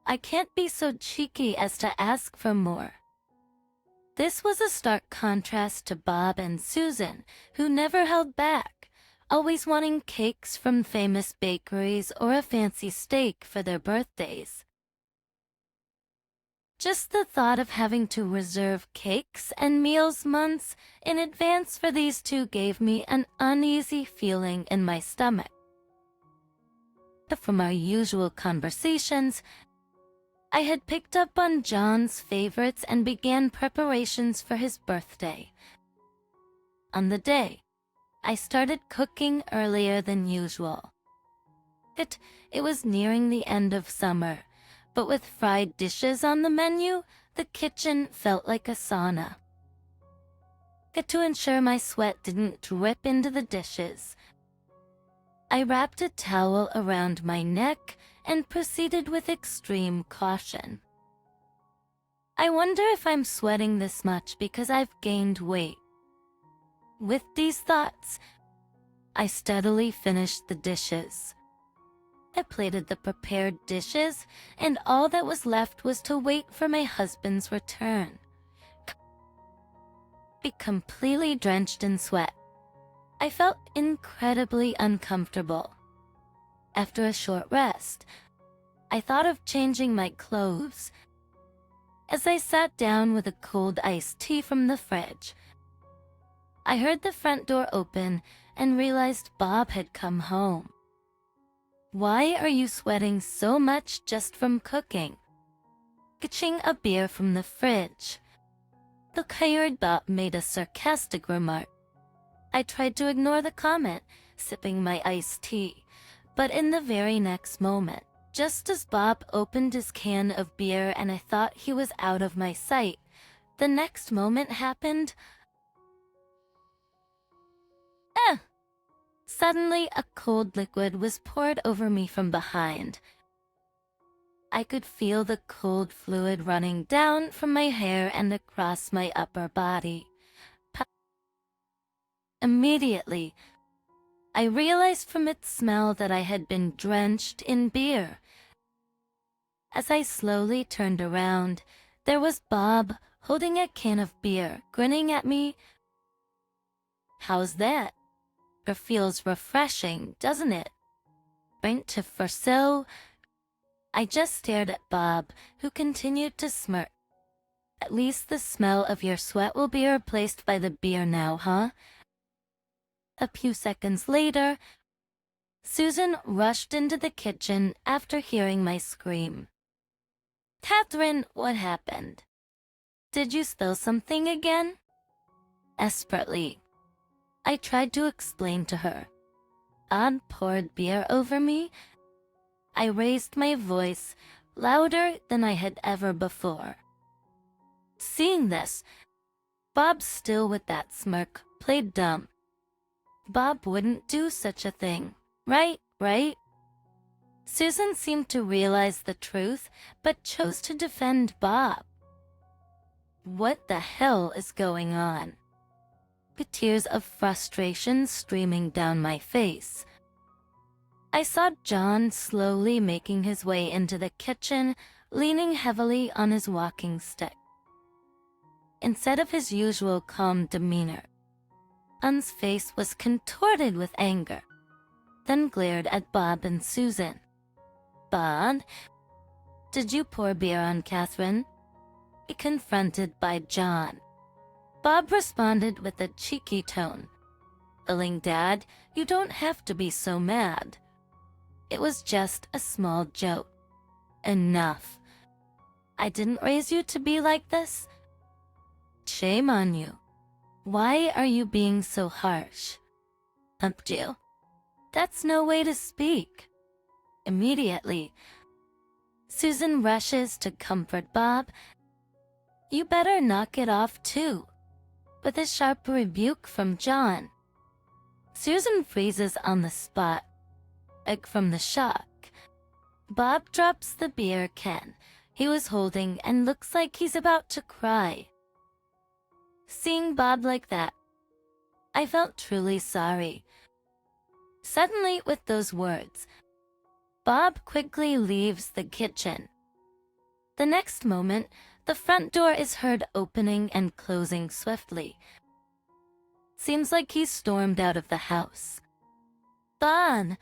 I can't be so cheeky as to ask for more. This was a stark contrast to Bob and Susan, who never held back, always wanting cakes from famous bakeries or a fancy steak for their birthdays. Just the thought of having to reserve cakes and meals months in advance for these two gave me an uneasy feeling in my stomach. From our usual conversations, I had picked up on John's favorites and began preparations for his birthday. On the day, I started cooking earlier than usual. It was nearing the end of summer, but with fried dishes on the menu, the kitchen felt like a sauna. To ensure my sweat didn't drip into the dishes, I wrapped a towel around my neck and proceeded with extreme caution. I wonder if I'm sweating this much because I've gained weight. With these thoughts, I steadily finished the dishes. I plated the prepared dishes, and all that was left was to wait for my husband's return. Be completely drenched in sweat, I felt incredibly uncomfortable. After a short rest, I thought of changing my clothes. As I sat down with a cold iced tea from the fridge, I heard the front door open and realized Bob had come home. "Why are you sweating so much just from cooking?" Fetching a beer from the fridge. The tired Bob made a sarcastic remark. I tried to ignore the comment, sipping my iced tea, but in the very next moment, just as Bob opened his can of beer and I thought he was out of my sight, the next moment happened. Suddenly, a cold liquid was poured over me from behind. I could feel the cold fluid running down from my hair and across my upper body. Immediately, I realized from its smell that I had been drenched in beer. As I slowly turned around, there was Bob holding a can of beer, grinning at me. "How's that? It feels refreshing, doesn't it? Ain't to for so?" I just stared at Bob, who continued to smirk. "At least the smell of your sweat will be replaced by the beer now, huh?" A few seconds later, Susan rushed into the kitchen after hearing my scream. "Catherine, what happened? Did you spill something again?" Desperately, I tried to explain to her. Aunt poured beer over me. I raised my voice louder than I had ever before. Seeing this, Bob, still with that smirk, played dumb. Bob wouldn't do such a thing, right? Susan seemed to realize the truth, but chose to defend Bob. What the hell is going on? With tears of frustration streaming down my face, I saw John slowly making his way into the kitchen, leaning heavily on his walking stick. Instead of his usual calm demeanor, John's face was contorted with anger, then glared at Bob and Susan. "Bob, did you pour beer on Catherine?" He confronted by John. Bob responded with a cheeky tone. "Illing, Dad, you don't have to be so mad. It was just a small joke. Enough. I didn't raise you to be like this. Shame on you. Why are you being so harsh?" "You. That's no way to speak." Immediately, Susan rushes to comfort Bob. "You better knock it off too," with a sharp rebuke from John. Susan freezes on the spot, like from the shock. Bob drops the beer can he was holding and looks like he's about to cry. Seeing Bob like that, I felt truly sorry. Suddenly, with those words, Bob quickly leaves the kitchen. The next moment, the front door is heard opening and closing swiftly. Seems like he stormed out of the house. "Bon,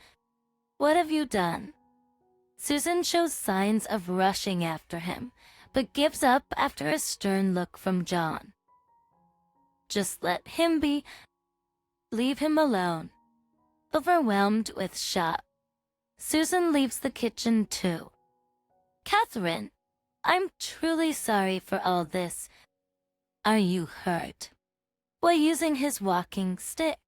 what have you done?" Susan shows signs of rushing after him, but gives up after a stern look from John. "Just let him be. Leave him alone." Overwhelmed with shock, Susan leaves the kitchen too. "Catherine, I'm truly sorry for all this. Are you hurt?" While using his walking stick,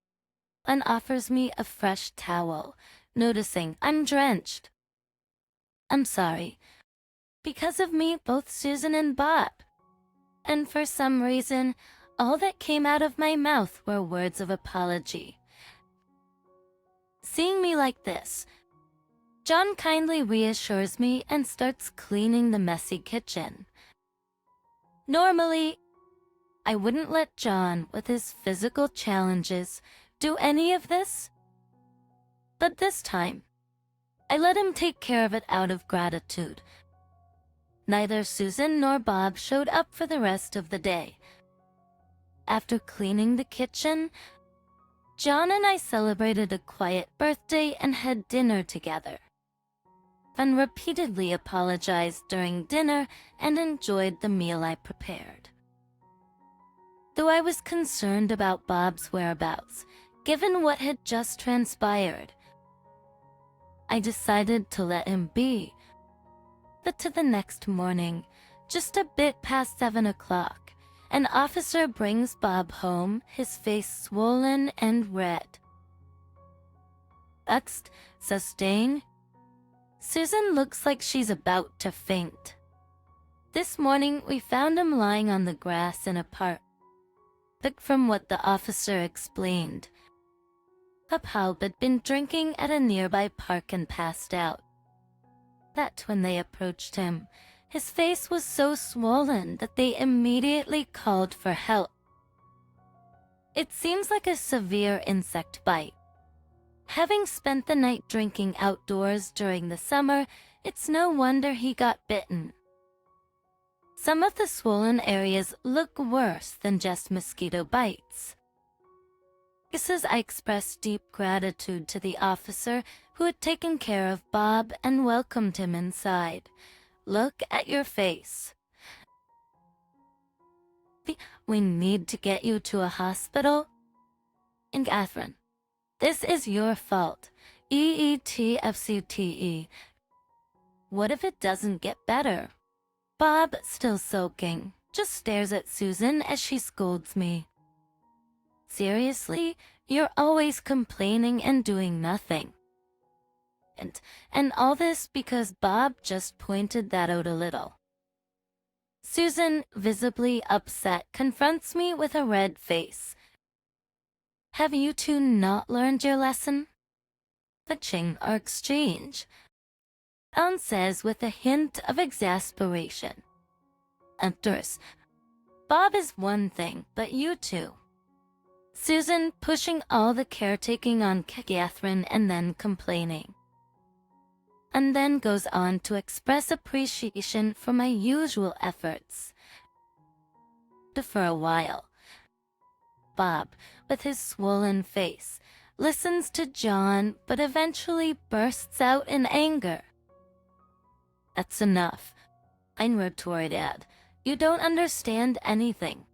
and offers me a fresh towel, noticing I'm drenched. "I'm sorry. Because of me, both Susan and Bob." And for some reason, all that came out of my mouth were words of apology. Seeing me like this, John kindly reassures me and starts cleaning the messy kitchen. Normally, I wouldn't let John, with his physical challenges, do any of this. But this time, I let him take care of it out of gratitude. Neither Susan nor Bob showed up for the rest of the day. After cleaning the kitchen, John and I celebrated a quiet birthday and had dinner together. And repeatedly apologized during dinner and enjoyed the meal I prepared. though I was concerned about Bob's whereabouts, given what had just transpired. I decided to let him be. But to the next morning, just a bit past 7 o'clock, an officer brings Bob home, his face swollen and red. Next, sustain. Susan looks like she's about to faint. This morning, we found him lying on the grass in a park. But from what the officer explained, Bob had been drinking at a nearby park and passed out. That when they approached him, his face was so swollen that they immediately called for help. It seems like a severe insect bite. Having spent the night drinking outdoors during the summer, it's no wonder he got bitten. Some of the swollen areas look worse than just mosquito bites. As I expressed deep gratitude to the officer who had taken care of Bob and welcomed him inside. Look at your face. We need to get you to a hospital. And Catherine, this is your fault. EETFCTE. What if it doesn't get better? Bob, still soaking, just stares at Susan as she scolds me. Seriously, you're always complaining and doing nothing. And all this because Bob just pointed that out a little. Susan, visibly upset, confronts me with a red face. Have you two not learned your lesson? Touching our exchange, Anne says with a hint of exasperation. Enters. Bob is one thing, but you two. Susan pushing all the caretaking on Catherine and then complaining. And then goes on to express appreciation for my usual efforts. For a while, Bob, with his swollen face, listens to John but eventually bursts out in anger. That's enough, I retorted. You don't understand anything.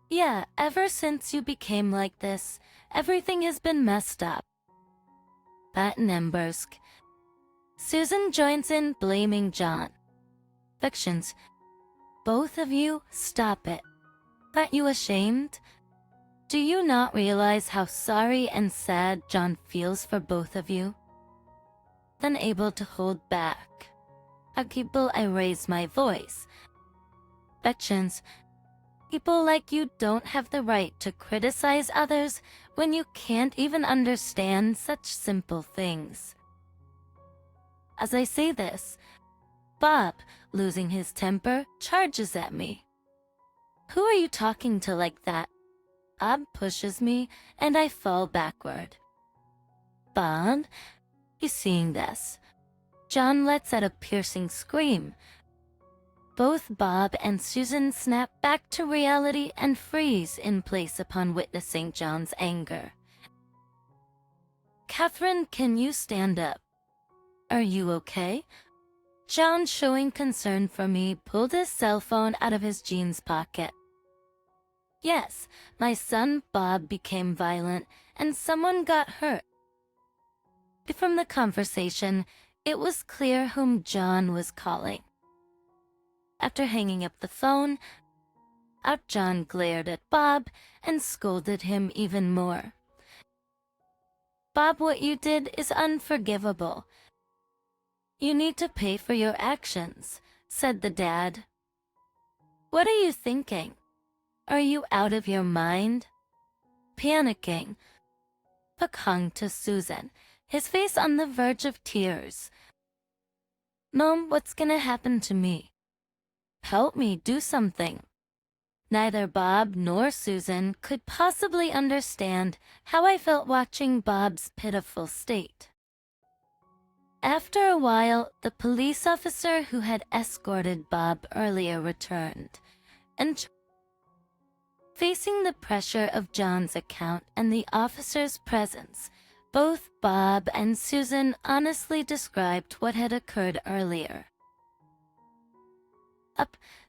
Yeah, ever since you became like this, everything has been messed up. Pat Nembersk. Susan joins in, blaming John. Fictions. Both of you, stop it. Aren't you ashamed? Do you not realize how sorry and sad John feels for both of you? Then able to hold back. People, I raise my voice. Fictions. People like you don't have the right to criticize others when you can't even understand such simple things. As I say this, Bob, losing his temper, charges at me. Who are you talking to like that? Bob pushes me, and I fall backward. Bob, you seeing this? John lets out a piercing scream. Both Bob and Susan snap back to reality and freeze in place upon witnessing John's anger. Catherine, can you stand up? Are you okay? John, showing concern for me, pulled his cell phone out of his jeans pocket. Yes, my son Bob became violent and someone got hurt. From the conversation, it was clear whom John was calling. After hanging up the phone, John glared at Bob and scolded him even more. Bob, what you did is unforgivable. You need to pay for your actions, said the dad. What are you thinking? Are you out of your mind? Panicking, Puck hung to Susan, his face on the verge of tears. Mom, what's gonna happen to me? Help me, do something. Neither Bob nor Susan could possibly understand how I felt watching Bob's pitiful state. After a while, the police officer who had escorted Bob earlier returned, and facing the pressure of John's account and the officer's presence, both Bob and Susan honestly described what had occurred earlier.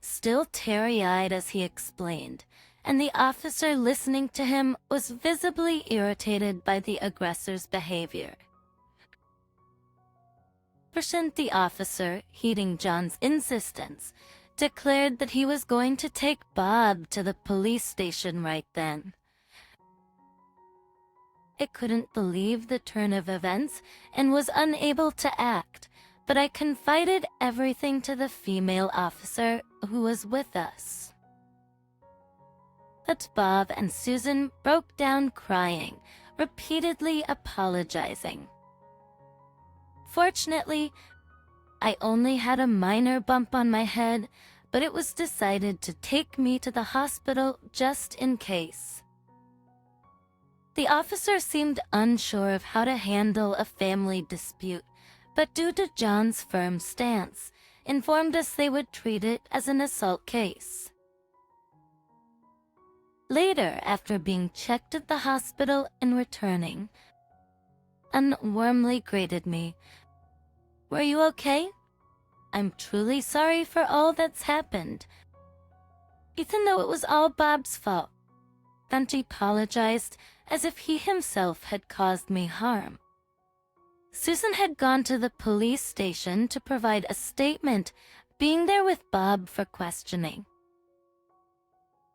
Still teary-eyed as he explained, and the officer listening to him was visibly irritated by the aggressor's behavior. The officer, heeding John's insistence, declared that he was going to take Bob to the police station right then. I couldn't believe the turn of events and was unable to act, but I confided everything to the female officer who was with us. But Bob and Susan broke down crying, repeatedly apologizing. Fortunately, I only had a minor bump on my head, but it was decided to take me to the hospital just in case. The officer seemed unsure of how to handle a family dispute, but due to John's firm stance, informed us they would treat it as an assault case. Later, after being checked at the hospital and returning, Anne warmly greeted me. "Were you okay? I'm truly sorry for all that's happened. Even though it was all Bob's fault." He apologized as if he himself had caused me harm. Susan had gone to the police station to provide a statement, being there with Bob for questioning.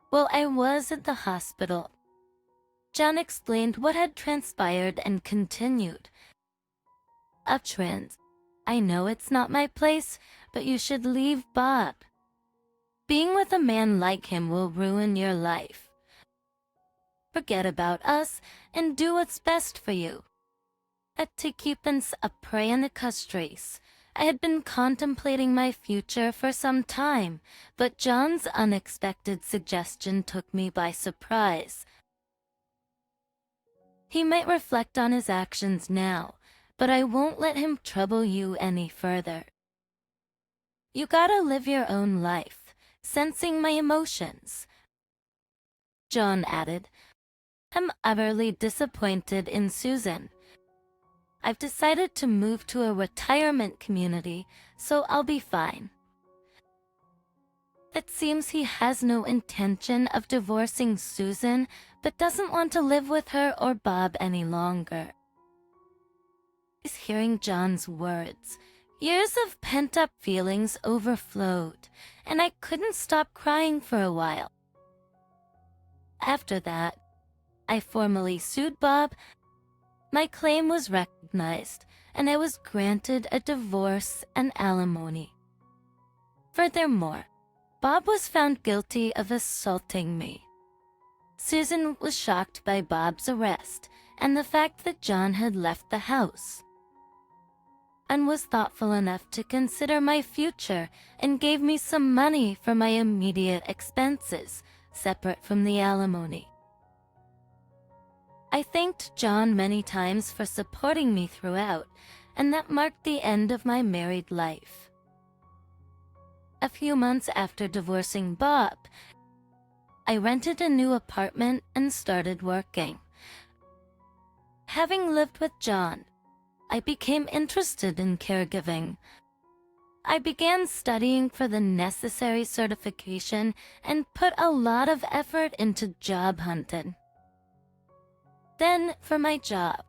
While I was at the hospital, John explained what had transpired and continued. "Uptrend, I know it's not my place, but you should leave Bob. Being with a man like him will ruin your life. Forget about us and do what's best for you." At Tikipans a prey in the castries, I had been contemplating my future for some time, but John's unexpected suggestion took me by surprise. He might reflect on his actions now, but I won't let him trouble you any further. You gotta live your own life, sensing my emotions. John added, "I'm utterly disappointed in Susan. I've decided to move to a retirement community, so I'll be fine." It seems he has no intention of divorcing Susan, but doesn't want to live with her or Bob any longer. Hearing John's words, years of pent-up feelings overflowed, and I couldn't stop crying for a while. After that, I formally sued Bob. My claim was recognized, and I was granted a divorce and alimony. Furthermore, Bob was found guilty of assaulting me. Susan was shocked by Bob's arrest and the fact that John had left the house, and was thoughtful enough to consider my future and gave me some money for my immediate expenses, separate from the alimony. I thanked John many times for supporting me throughout, and that marked the end of my married life. A few months after divorcing Bob, I rented a new apartment and started working. Having lived with John, I became interested in caregiving. I began studying for the necessary certification and put a lot of effort into job hunting. Then, for my job,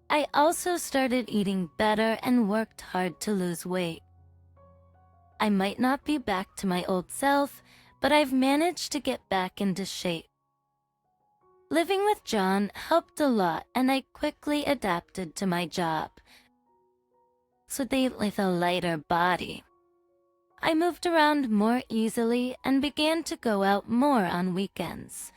I also started eating better and worked hard to lose weight. I might not be back to my old self, but I've managed to get back into shape. Living with John helped a lot, and I quickly adapted to my job. So with a lighter body, I moved around more easily and began to go out more on weekends.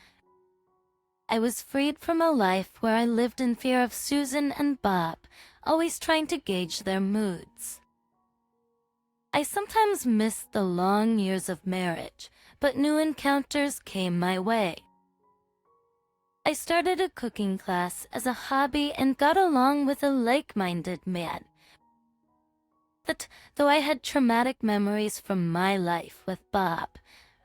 I was freed from a life where I lived in fear of Susan and Bob, always trying to gauge their moods. I sometimes missed the long years of marriage, but new encounters came my way. I started a cooking class as a hobby and got along with a like-minded man. But though I had traumatic memories from my life with Bob,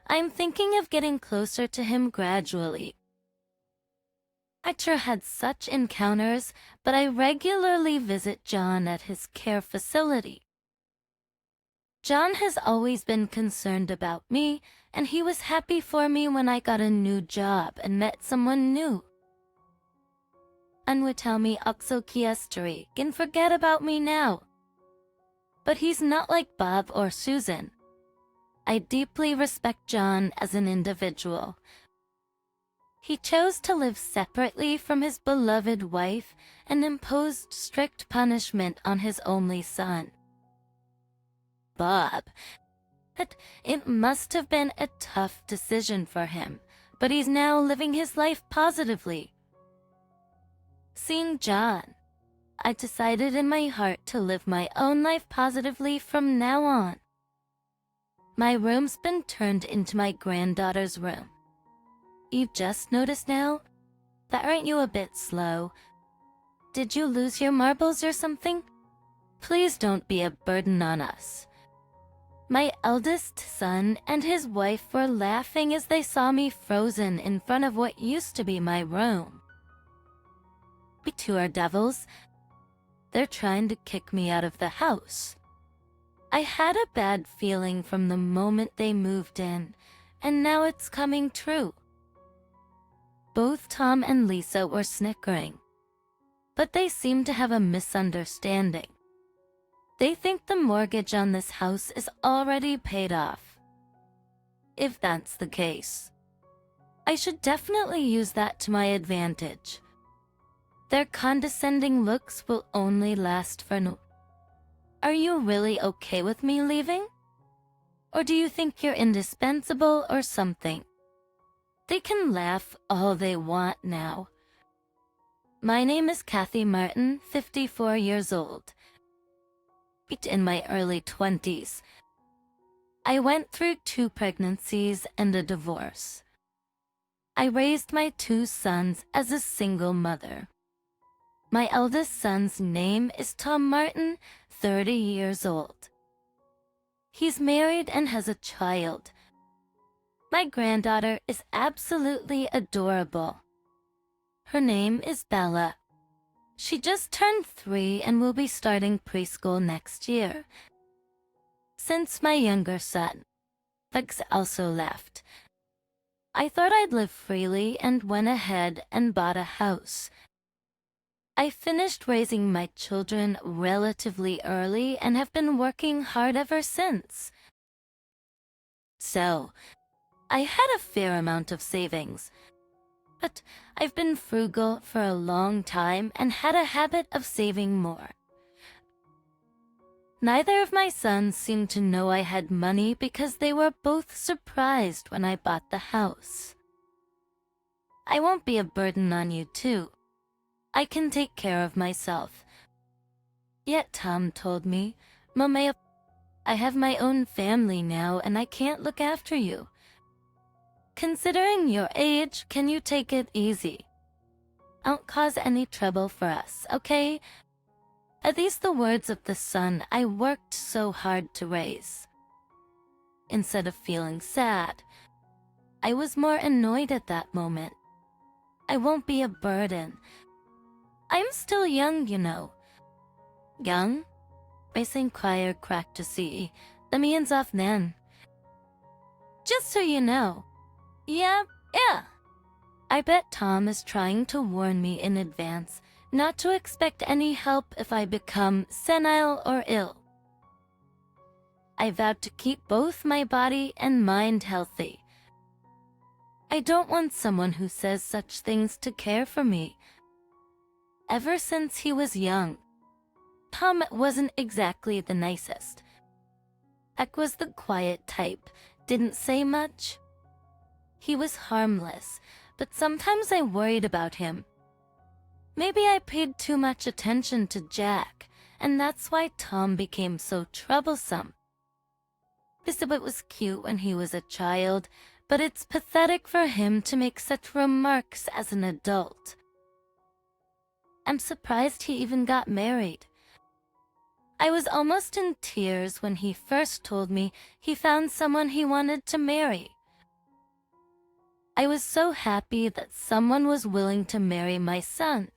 I'm thinking of getting closer to him gradually. I sure had such encounters, but I regularly visit John at his care facility. John has always been concerned about me, and he was happy for me when I got a new job and met someone new. And would tell me också history can forget about me now. But he's not like Bob or Susan. I deeply respect John as an individual. He chose to live separately from his beloved wife and imposed strict punishment on his only son. Bob. It must have been a tough decision for him, but he's now living his life positively. Seeing John, I decided in my heart to live my own life positively from now on. My room's been turned into my granddaughter's room. You've just noticed now? That aren't you a bit slow? Did you lose your marbles or something? Please don't be a burden on us. My eldest son and his wife were laughing as they saw me frozen in front of what used to be my room. We two are devils. They're trying to kick me out of the house. I had a bad feeling from the moment they moved in, and now it's coming true. Both Tom and Lisa were snickering, but they seem to have a misunderstanding. They think the mortgage on this house is already paid off. If that's the case, I should definitely use that to my advantage. Their condescending looks will only last for no. Are you really okay with me leaving? Or do you think you're indispensable or something? They can laugh all they want now. My name is Kathy Martin, 54 years old. In my early 20s. I went through 2 pregnancies and a divorce. I raised my 2 sons as a single mother. My eldest son's name is Tom Martin, 30 years old. He's married and has a child. My granddaughter is absolutely adorable. Her name is Bella. She just turned 3 and will be starting preschool next year. Since my younger son, Lex, also left, I thought I'd live freely and went ahead and bought a house. I finished raising my children relatively early and have been working hard ever since. So, I had a fair amount of savings, but I've been frugal for a long time and had a habit of saving more. Neither of my sons seemed to know I had money because they were both surprised when I bought the house. I won't be a burden on you too. I can take care of myself. Yet Tom told me, Mama, I have my own family now and I can't look after you. Considering your age, can you take it easy? Don't cause any trouble for us, okay? Are these the words of the son I worked so hard to raise? Instead of feeling sad, I was more annoyed at that moment. I won't be a burden. I'm still young, you know. Young? Race inquire cracked to see. The means off then. Just so you know. Yeah. I bet Tom is trying to warn me in advance not to expect any help if I become senile or ill. I vowed to keep both my body and mind healthy. I don't want someone who says such things to care for me. Ever since he was young, Tom wasn't exactly the nicest. Eck was the quiet type, didn't say much. He was harmless, but sometimes I worried about him. Maybe I paid too much attention to Jack, and that's why Tom became so troublesome. Elizabeth was cute when he was a child, but it's pathetic for him to make such remarks as an adult. I'm surprised he even got married. I was almost in tears when he first told me he found someone he wanted to marry. I was so happy that someone was willing to marry my son.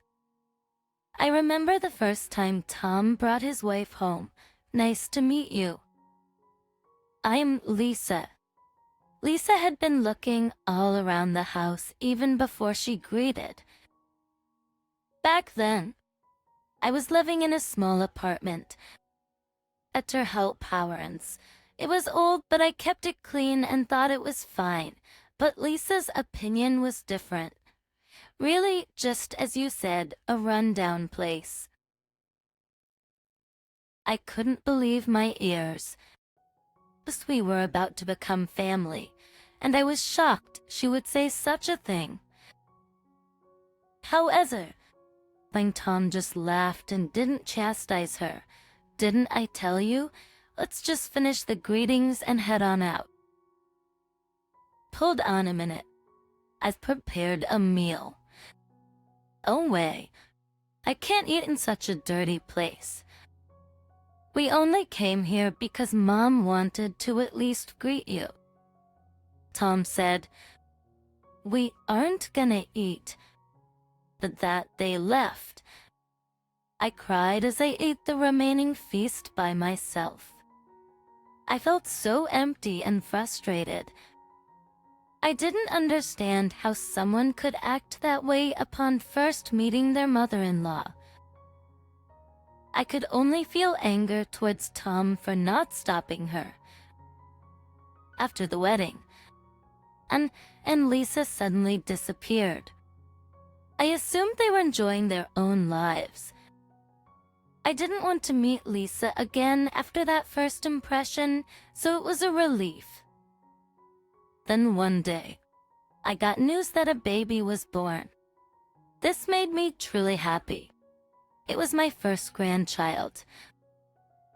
I remember the first time Tom brought his wife home. Nice to meet you. I'm Lisa." Lisa had been looking all around the house even before she greeted. Back then, I was living in a small apartment at her parents. It was old, but I kept it clean and thought it was fine. But Lisa's opinion was different. Really, just as you said, a rundown place. I couldn't believe my ears. We were about to become family, and I was shocked she would say such a thing. However, Tom just laughed and didn't chastise her. "Didn't I tell you? Let's just finish the greetings and head on out." Hold on a minute. I've prepared a meal. Oh wait, I can't eat in such a dirty place. We only came here because Mom wanted to at least greet you. Tom said, "We aren't gonna eat," but that they left. I cried as I ate the remaining feast by myself. I felt so empty and frustrated. I didn't understand how someone could act that way upon first meeting their mother-in-law. I could only feel anger towards Tom for not stopping her. After the wedding, and Lisa suddenly disappeared. I assumed they were enjoying their own lives. I didn't want to meet Lisa again after that first impression, so it was a relief. Then one day, I got news that a baby was born. This made me truly happy. It was my first grandchild.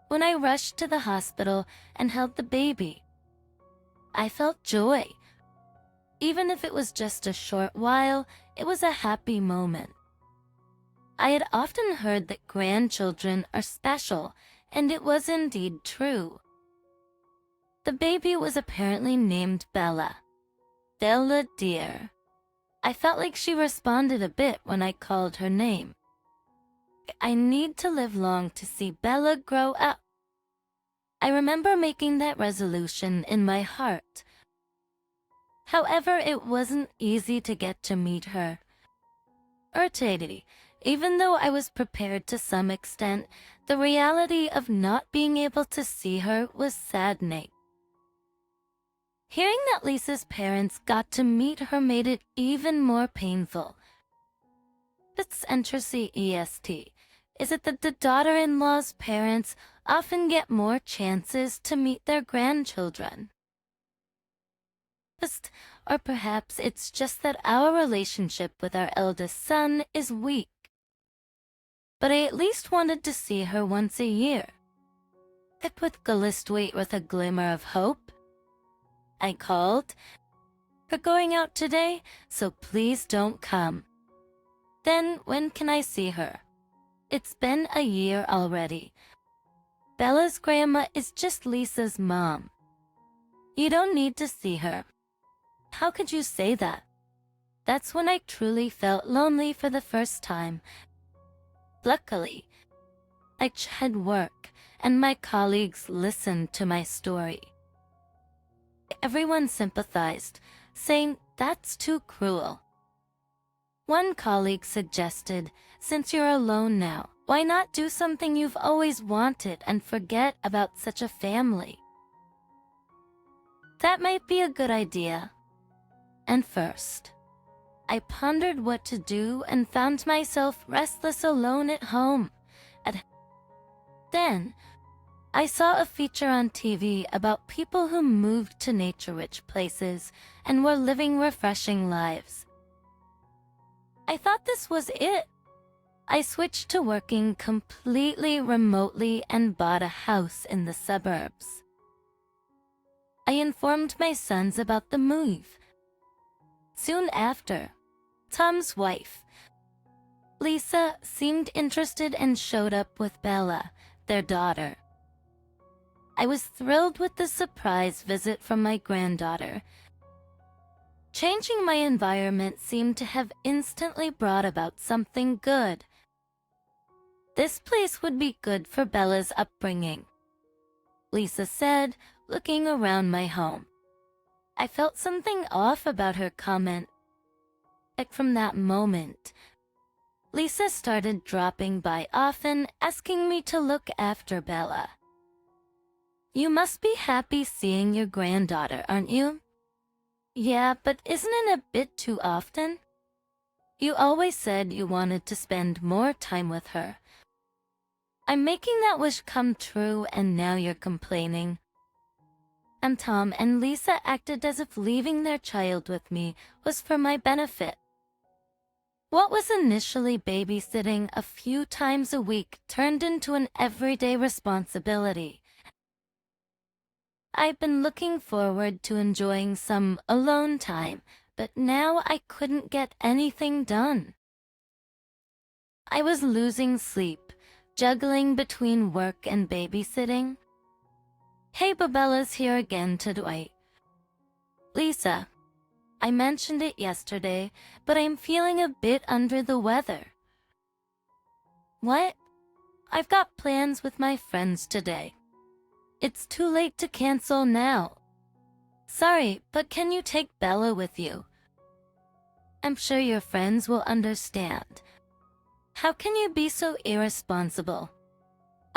When I rushed to the hospital and held the baby, I felt joy. Even if it was just a short while, it was a happy moment. I had often heard that grandchildren are special, and it was indeed true. The baby was apparently named Bella. Bella dear. I felt like she responded a bit when I called her name. I need to live long to see Bella grow up. I remember making that resolution in my heart. However, it wasn't easy to get to meet her. Even though I was prepared to some extent, the reality of not being able to see her was saddening. Hearing that Lisa's parents got to meet her made it even more painful. It's interesting, is it that the daughter-in-law's parents often get more chances to meet their grandchildren? Or perhaps it's just that our relationship with our eldest son is weak. But I at least wanted to see her once a year. With a glimmer of hope. I called. "We're going out today, so please don't come." "Then when can I see her?" "It's been a year already. Bella's grandma is just Lisa's mom. You don't need to see her." "How could you say that?" That's when I truly felt lonely for the first time. Luckily, I had work, and my colleagues listened to my story. Everyone sympathized, saying that's too cruel. One colleague suggested, "Since you're alone now, why not do something you've always wanted and forget about such a family?" That might be a good idea. And first, I pondered what to do and found myself restless alone at home. Then, I saw a feature on TV about people who moved to nature-rich places and were living refreshing lives. I thought this was it. I switched to working completely remotely and bought a house in the suburbs. I informed my sons about the move. Soon after, Tom's wife, Lisa, seemed interested and showed up with Bella, their daughter. I was thrilled with the surprise visit from my granddaughter. Changing my environment seemed to have instantly brought about something good. This place would be good for Bella's upbringing. Lisa said, looking around my home. I felt something off about her comment. But from that moment, Lisa started dropping by often, asking me to look after Bella. You must be happy seeing your granddaughter, aren't you? Yeah, but isn't it a bit too often? You always said you wanted to spend more time with her. I'm making that wish come true, and now you're complaining. And Tom and Lisa acted as if leaving their child with me was for my benefit. What was initially babysitting a few times a week turned into an everyday responsibility. I've been looking forward to enjoying some alone time, but now I couldn't get anything done. I was losing sleep, juggling between work and babysitting. Hey, Babella's here again today. Lisa, I mentioned it yesterday, but I'm feeling a bit under the weather. What? I've got plans with my friends today. It's too late to cancel now. Sorry, but can you take Bella with you? I'm sure your friends will understand. How can you be so irresponsible?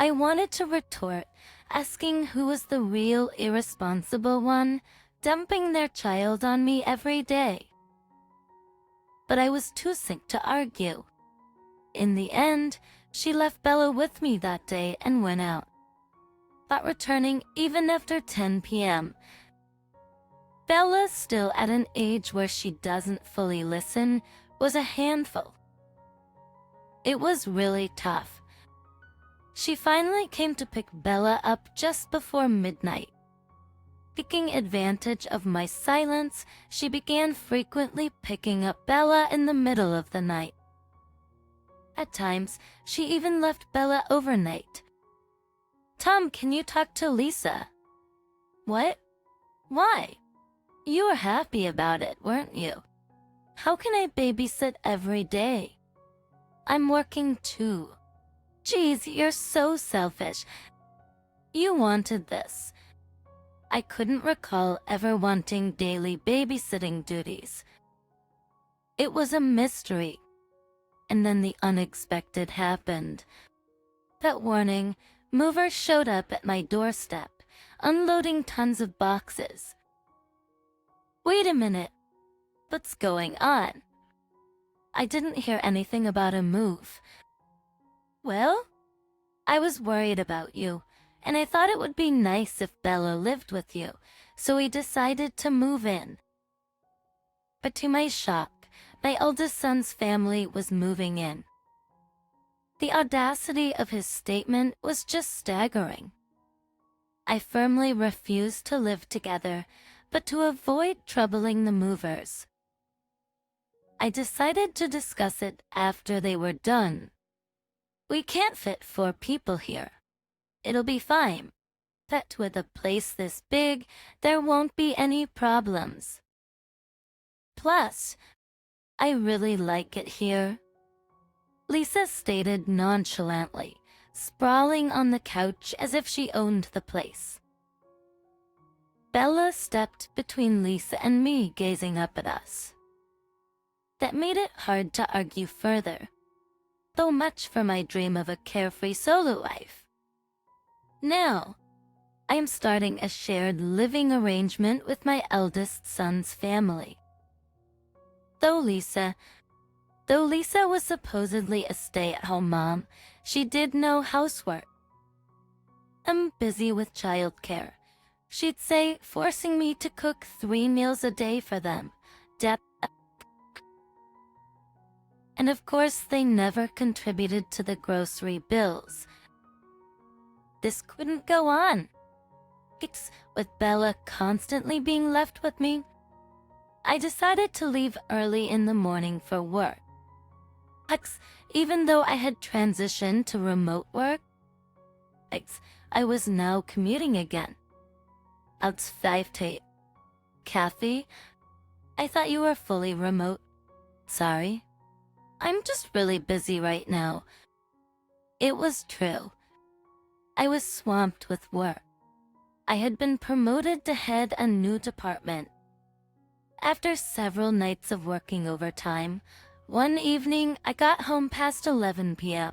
I wanted to retort, asking who was the real irresponsible one, dumping their child on me every day. But I was too sick to argue. In the end, she left Bella with me that day and went out, not returning even after 10 p.m. Bella, still at an age where she doesn't fully listen, was a handful. It was really tough. She finally came to pick Bella up just before midnight. Taking advantage of my silence, she began frequently picking up Bella in the middle of the night. At times, she even left Bella overnight. Tom, can you talk to Lisa? What? Why? You were happy about it, weren't you? How can I babysit every day? I'm working too. Geez, you're so selfish. You wanted this. I couldn't recall ever wanting daily babysitting duties. It was a mystery. And then the unexpected happened. That morning, movers showed up at my doorstep, unloading tons of boxes. Wait a minute. What's going on? I didn't hear anything about a move. Well, I was worried about you, and I thought it would be nice if Bella lived with you, so we decided to move in. But to my shock, my eldest son's family was moving in. The audacity of his statement was just staggering. I firmly refused to live together, but to avoid troubling the movers, I decided to discuss it after they were done. We can't fit 4 people here. It'll be fine. But with a place this big, there won't be any problems. Plus, I really like it here, Lisa stated nonchalantly, sprawling on the couch as if she owned the place. Bella stepped between Lisa and me, gazing up at us. That made it hard to argue further, though much for my dream of a carefree solo life. Now, I am starting a shared living arrangement with my eldest son's family. Though Lisa was supposedly a stay-at-home mom, she did no housework. I'm busy with childcare, she'd say, forcing me to cook 3 meals a day for them. And of course, they never contributed to the grocery bills. This couldn't go on. With Bella constantly being left with me, I decided to leave early in the morning for work. Even though I had transitioned to remote work, I was now commuting again. It's 5 to 8. Kathy, I thought you were fully remote. Sorry. I'm just really busy right now. It was true. I was swamped with work. I had been promoted to head a new department. After several nights of working overtime, one evening I got home past 11 p.m.,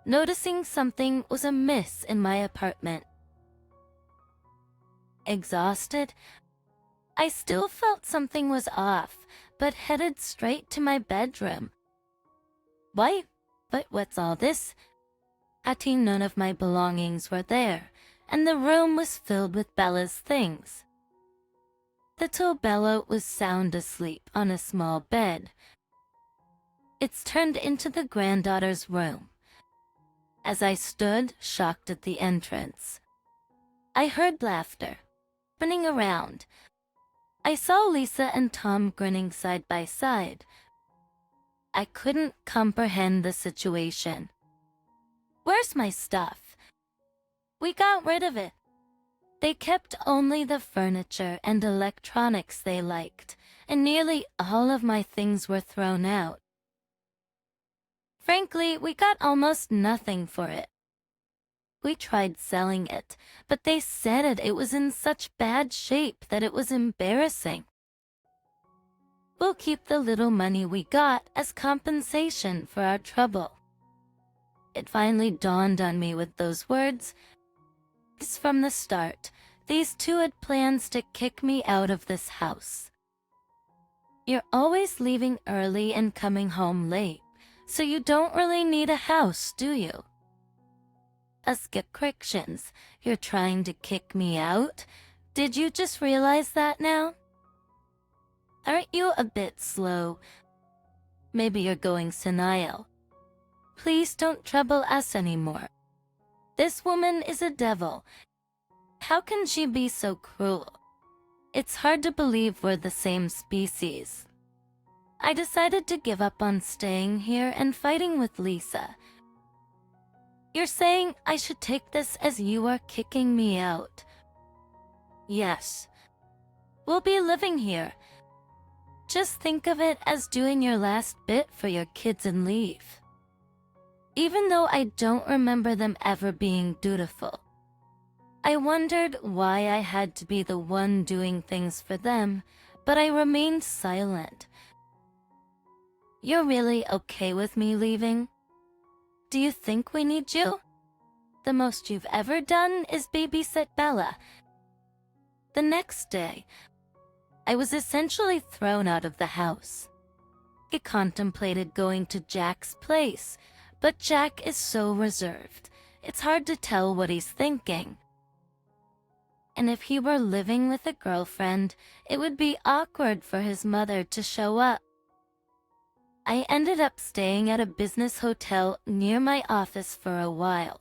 noticing something was amiss in my apartment. Exhausted, I still felt something was off, but headed straight to my bedroom. Why? But what's all this? None of my belongings were there, and the room was filled with Bella's things. Little Bella was sound asleep on a small bed. It's turned into the granddaughter's room. As I stood, shocked at the entrance, I heard laughter, spinning around. I saw Lisa and Tom grinning side by side. I couldn't comprehend the situation. Where's my stuff? We got rid of it. They kept only the furniture and electronics they liked, and nearly all of my things were thrown out. Frankly, we got almost nothing for it. We tried selling it, but they said it was in such bad shape that it was embarrassing. We'll keep the little money we got as compensation for our trouble. It finally dawned on me with those words. From the start, these two had plans to kick me out of this house. You're always leaving early and coming home late, so you don't really need a house, do you? Skip corrections, you're trying to kick me out? Did you just realize that now? Aren't you a bit slow? Maybe you're going senile. Please don't trouble us anymore. This woman is a devil. How can she be so cruel? It's hard to believe we're the same species. I decided to give up on staying here and fighting with Lisa. You're saying I should take this as you are kicking me out? Yes. We'll be living here. Just think of it as doing your last bit for your kids and leave. Even though I don't remember them ever being dutiful, I wondered why I had to be the one doing things for them, but I remained silent. You're really okay with me leaving? Do you think we need you? The most you've ever done is babysit Bella. The next day, I was essentially thrown out of the house. I contemplated going to Jack's place, but Jack is so reserved, it's hard to tell what he's thinking. And if he were living with a girlfriend, it would be awkward for his mother to show up. I ended up staying at a business hotel near my office for a while.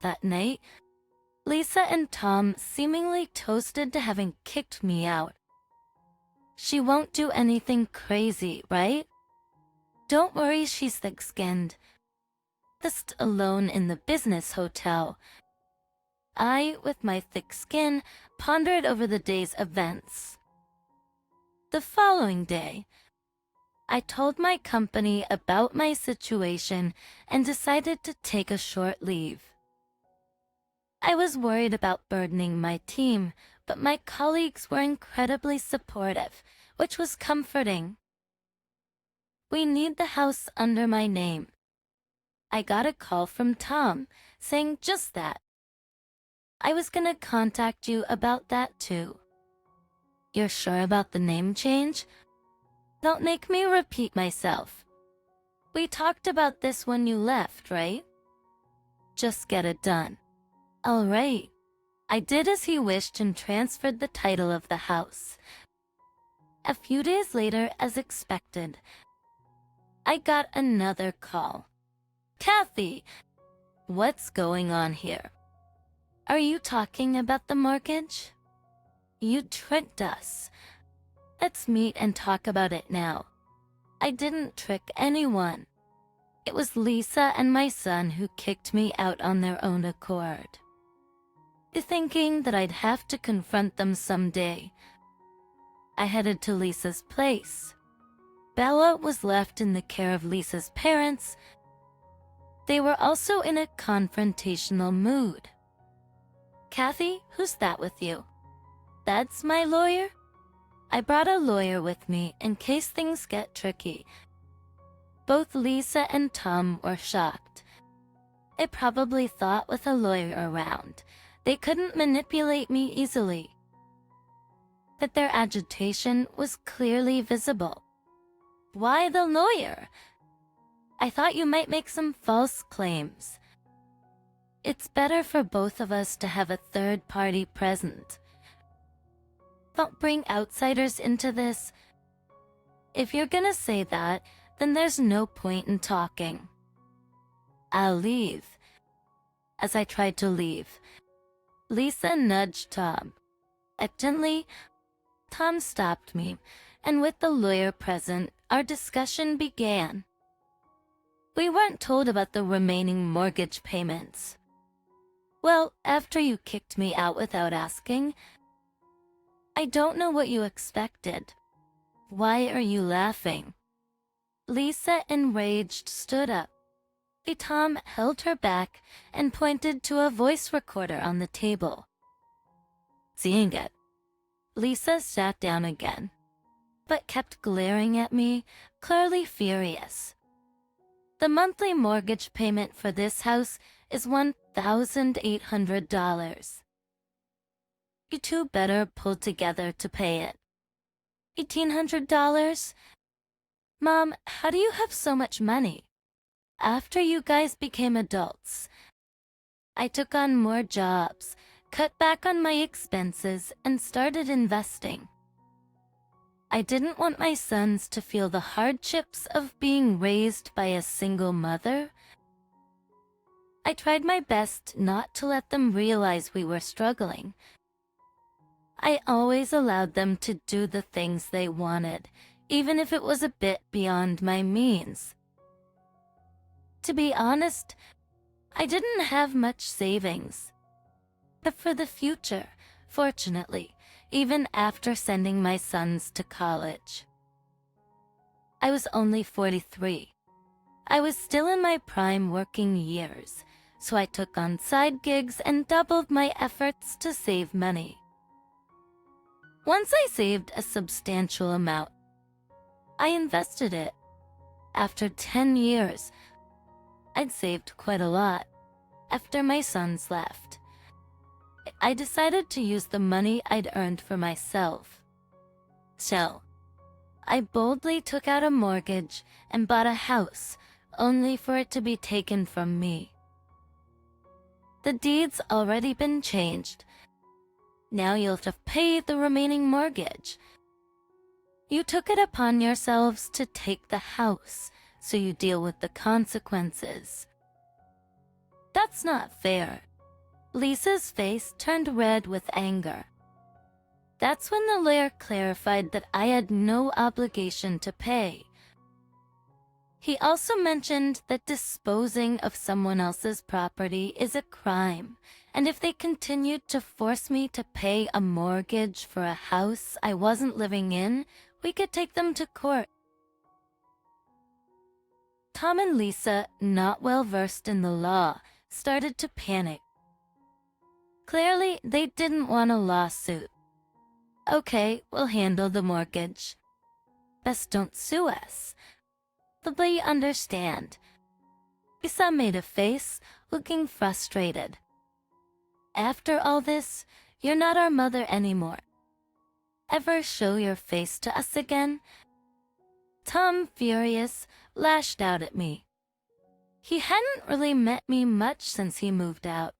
That night, Lisa and Tom seemingly toasted to having kicked me out. She won't do anything crazy, right? Don't worry, she's thick-skinned. Just alone in the business hotel. I, with my thick skin, pondered over the day's events. The following day, I told my company about my situation and decided to take a short leave. I was worried about burdening my team, but my colleagues were incredibly supportive, which was comforting. We need the house under my name. I got a call from Tom saying just that. I was gonna contact you about that too. You're sure about the name change? Don't make me repeat myself. We talked about this when you left, right? Just get it done. All right. I did as he wished and transferred the title of the house. A few days later, as expected, I got another call. Kathy, what's going on here? Are you talking about the mortgage? You tricked us. Let's meet and talk about it now. I didn't trick anyone. It was Lisa and my son who kicked me out on their own accord. Thinking that I'd have to confront them someday, I headed to Lisa's place. Bella was left in the care of Lisa's parents. They were also in a confrontational mood. Kathy, who's that with you? That's my lawyer? I brought a lawyer with me in case things get tricky. Both Lisa and Tom were shocked. They probably thought with a lawyer around, they couldn't manipulate me easily. But their agitation was clearly visible. Why the lawyer? I thought you might make some false claims. It's better for both of us to have a third party present. Don't bring outsiders into this. If you're gonna say that, then there's no point in talking. I'll leave. As I tried to leave, Lisa nudged Tom. Gently, Tom stopped me, and with the lawyer present, our discussion began. We weren't told about the remaining mortgage payments. Well, after you kicked me out without asking, I don't know what you expected. Why are you laughing? Lisa, enraged, stood up. Tom held her back and pointed to a voice recorder on the table. Seeing it, Lisa sat down again, but kept glaring at me, clearly furious. The monthly mortgage payment for this house is $1,800. You two better pull together to pay it. $1,800? Mom, how do you have so much money? After you guys became adults, I took on more jobs, cut back on my expenses, and started investing. I didn't want my sons to feel the hardships of being raised by a single mother. I tried my best not to let them realize we were struggling. I always allowed them to do the things they wanted, even if it was a bit beyond my means. To be honest, I didn't have much savings. But for the future, fortunately, even after sending my sons to college. I was only 43. I was still in my prime working years, so I took on side gigs and doubled my efforts to save money. Once I saved a substantial amount, I invested it. After 10 years, I'd saved quite a lot. After my sons left, I decided to use the money I'd earned for myself. So, I boldly took out a mortgage and bought a house, only for it to be taken from me. The deed's already been changed. Now you'll have to pay the remaining mortgage. You took it upon yourselves to take the house, so you deal with the consequences. That's not fair. Lisa's face turned red with anger. That's when the lawyer clarified that I had no obligation to pay. He also mentioned that disposing of someone else's property is a crime, and if they continued to force me to pay a mortgage for a house I wasn't living in, we could take them to court. Tom and Lisa, not well versed in the law, started to panic. Clearly, they didn't want a lawsuit. Okay, we'll handle the mortgage. Best don't sue us. They understand. Lisa made a face, looking frustrated. After all this, you're not our mother anymore. Ever show your face to us again? Tom, furious, lashed out at me. He hadn't really met me much since he moved out.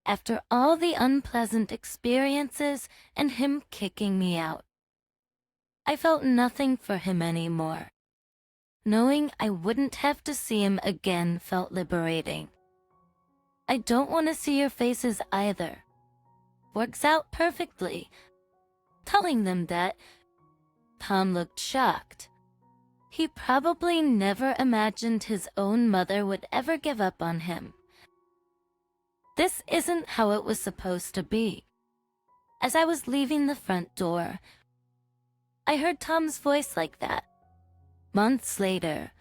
After all the unpleasant experiences and him kicking me out, I felt nothing for him anymore. Knowing I wouldn't have to see him again felt liberating. I don't want to see your faces either. Works out perfectly. Telling them that, Tom looked shocked. He probably never imagined his own mother would ever give up on him. This isn't how it was supposed to be. As I was leaving the front door, I heard Tom's voice like that. Months later,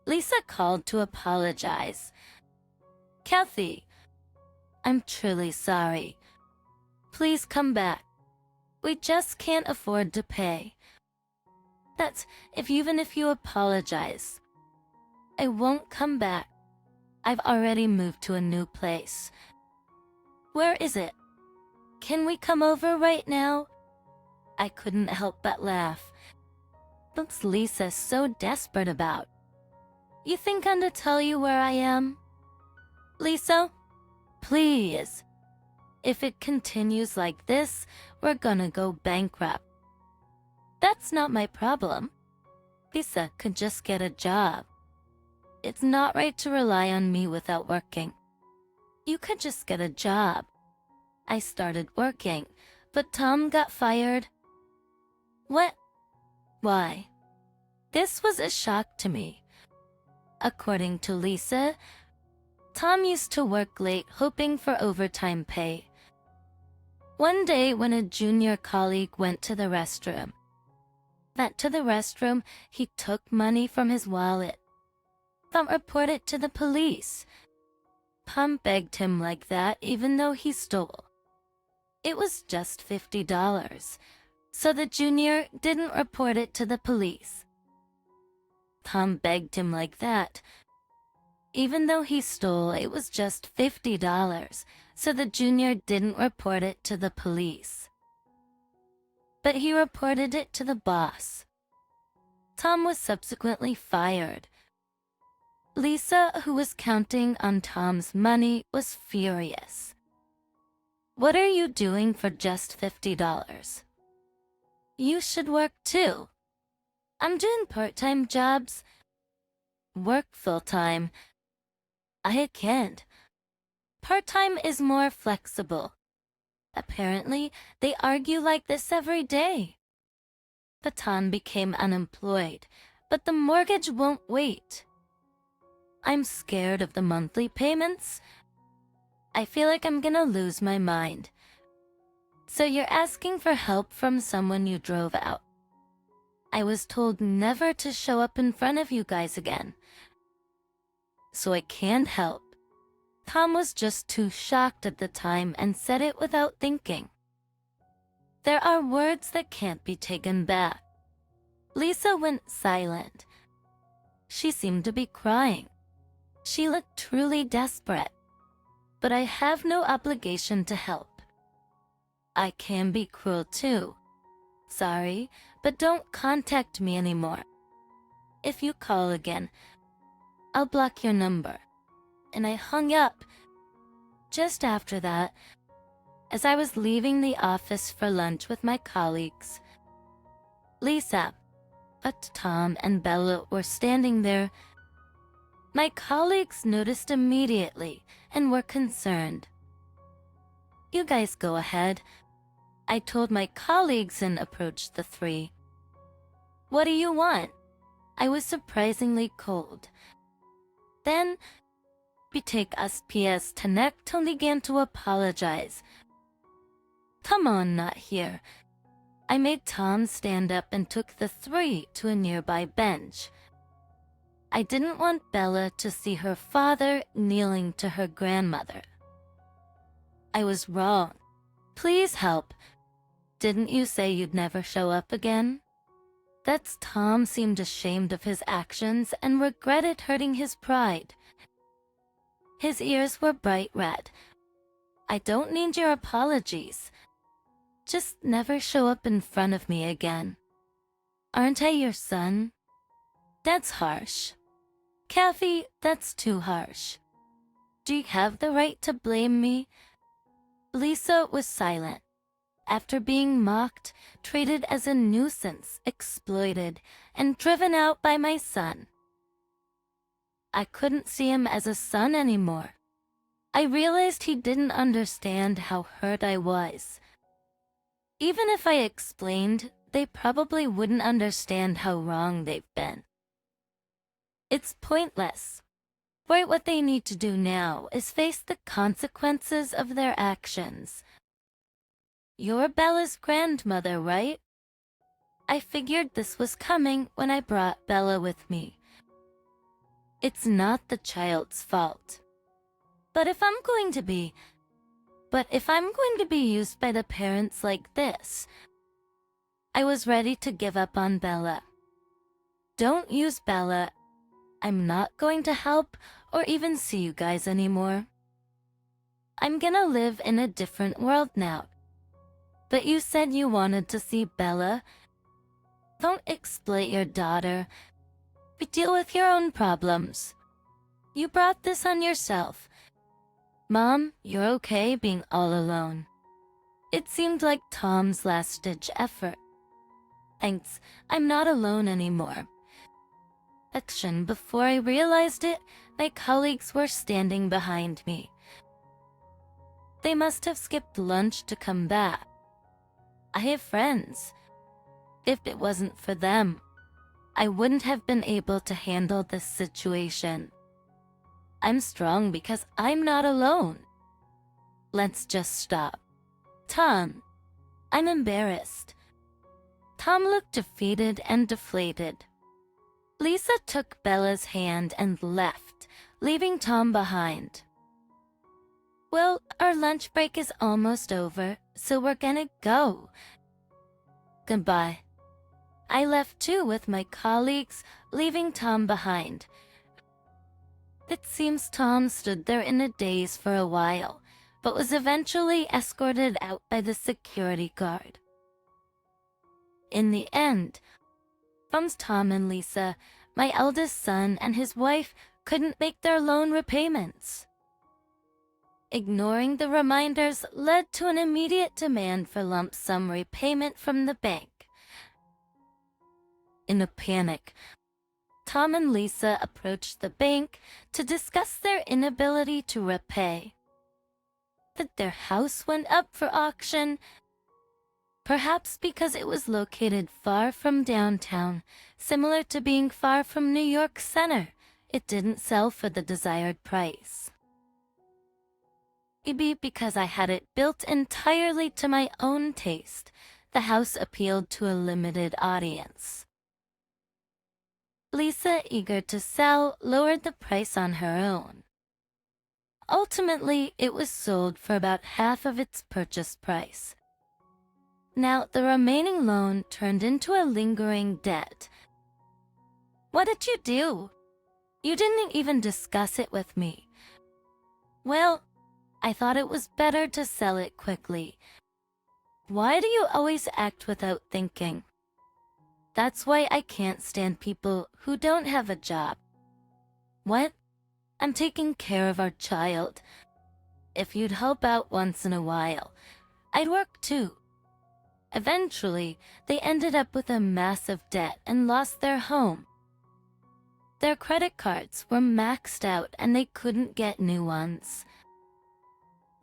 Lisa called to apologize. Kathy, I'm truly sorry. Please come back. We just can't afford to pay. That's even if you apologize. I won't come back. I've already moved to a new place. Where is it? Can we come over right now? I couldn't help but laugh. What's Lisa so desperate about? You think I'm to tell you where I am? Lisa, please. If it continues like this, we're gonna go bankrupt. That's not my problem. Lisa could just get a job. It's not right to rely on me without working. You could just get a job. I started working, but Tom got fired. What? Why? This was a shock to me. According to Lisa, Tom used to work late hoping for overtime pay. One day when a junior colleague went to the restroom, he took money from his wallet. Tom reported it to the police. Tom begged him like that even though he stole. It was just $50, so the junior didn't report it to the police. Tom begged him like that. Even though he stole, it was just $50, so the junior didn't report it to the police. But he reported it to the boss. Tom was subsequently fired. Lisa, who was counting on Tom's money, was furious. What are you doing for just $50? You should work too. I'm doing part-time jobs. Work full-time. I can't. Part-time is more flexible. Apparently, they argue like this every day. Tom became unemployed, but the mortgage won't wait. I'm scared of the monthly payments. I feel like I'm gonna lose my mind. So you're asking for help from someone you drove out. I was told never to show up in front of you guys again. So I can't help. Tom was just too shocked at the time and said it without thinking. There are words that can't be taken back. Lisa went silent. She seemed to be crying. She looked truly desperate. But I have no obligation to help. I can be cruel too. Sorry, but don't contact me anymore. If you call again, I'll block your number. And I hung up. Just after that, as I was leaving the office for lunch with my colleagues, Lisa, but Tom and Bella were standing there. My colleagues noticed immediately and were concerned. You guys go ahead, I told my colleagues and approached the three. What do you want? I was surprisingly cold. Then, we take us PS Connect and began to apologize. Come on, not here. I made Tom stand up and took the three to a nearby bench. I didn't want Bella to see her father kneeling to her grandmother. I was wrong. Please help. Didn't you say you'd never show up again? That's Tom seemed ashamed of his actions and regretted hurting his pride. His ears were bright red. I don't need your apologies. Just never show up in front of me again. Aren't I your son? That's harsh. Kathy, that's too harsh. Do you have the right to blame me? Lisa was silent. After being mocked, treated as a nuisance, exploited, and driven out by my son. I couldn't see him as a son anymore. I realized he didn't understand how hurt I was. Even if I explained, they probably wouldn't understand how wrong they've been. It's pointless. What they need to do now is face the consequences of their actions. You're Bella's grandmother, right? I figured this was coming when I brought Bella with me. It's not the child's fault. But if I'm going to be, But if I'm going to be used by the parents like this, I was ready to give up on Bella. Don't use Bella. I'm not going to help or even see you guys anymore. I'm gonna live in a different world now. But you said you wanted to see Bella. Don't exploit your daughter, but deal with your own problems. You brought this on yourself. Mom, you're okay being all alone. It seemed like Tom's last-ditch effort. Thanks, I'm not alone anymore. Action. Before I realized it, my colleagues were standing behind me. They must have skipped lunch to come back. I have friends. If it wasn't for them, I wouldn't have been able to handle this situation. I'm strong because I'm not alone. Let's just stop. Tom, I'm embarrassed. Tom looked defeated and deflated. Lisa took Bella's hand and left, leaving Tom behind. Well, our lunch break is almost over, so we're gonna go. Goodbye. I left too with my colleagues, leaving Tom behind. It seems Tom stood there in a daze for a while, but was eventually escorted out by the security guard. In the end, Tom and Lisa, my eldest son and his wife, couldn't make their loan repayments. Ignoring the reminders led to an immediate demand for lump sum repayment from the bank. In a panic, Tom and Lisa approached the bank to discuss their inability to repay. That their house went up for auction, perhaps because it was located far from downtown, similar to being far from New York Center. It didn't sell for the desired price. Maybe because I had it built entirely to my own taste, the house appealed to a limited audience. Lisa, eager to sell, lowered the price on her own. Ultimately, it was sold for about half of its purchase price. Now, the remaining loan turned into a lingering debt. What did you do? You didn't even discuss it with me. Well, I thought it was better to sell it quickly. Why do you always act without thinking? That's why I can't stand people who don't have a job. What? I'm taking care of our child. If you'd help out once in a while, I'd work too. Eventually, they ended up with a massive debt and lost their home. Their credit cards were maxed out and they couldn't get new ones.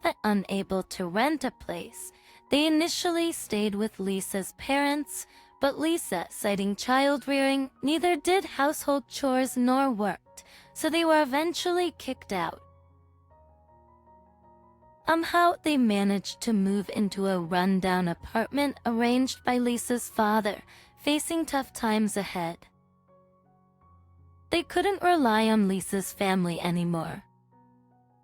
But unable to rent a place, they initially stayed with Lisa's parents, but Lisa, citing child rearing, neither did household chores nor worked, so they were eventually kicked out. Somehow, they managed to move into a rundown apartment arranged by Lisa's father, facing tough times ahead. They couldn't rely on Lisa's family anymore.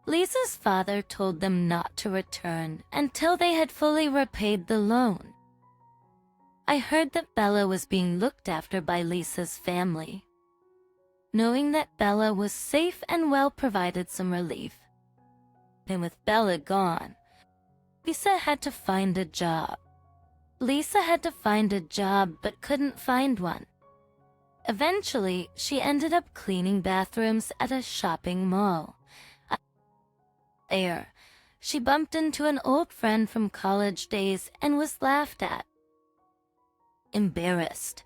Lisa's father told them not to return until they had fully repaid the loan. I heard that Bella was being looked after by Lisa's family. Knowing that Bella was safe and well provided some relief. And with Bella gone, Lisa had to find a job. Lisa had to find a job but couldn't find one. Eventually, she ended up cleaning bathrooms at a shopping mall. There, she bumped into an old friend from college days and was laughed at. Embarrassed,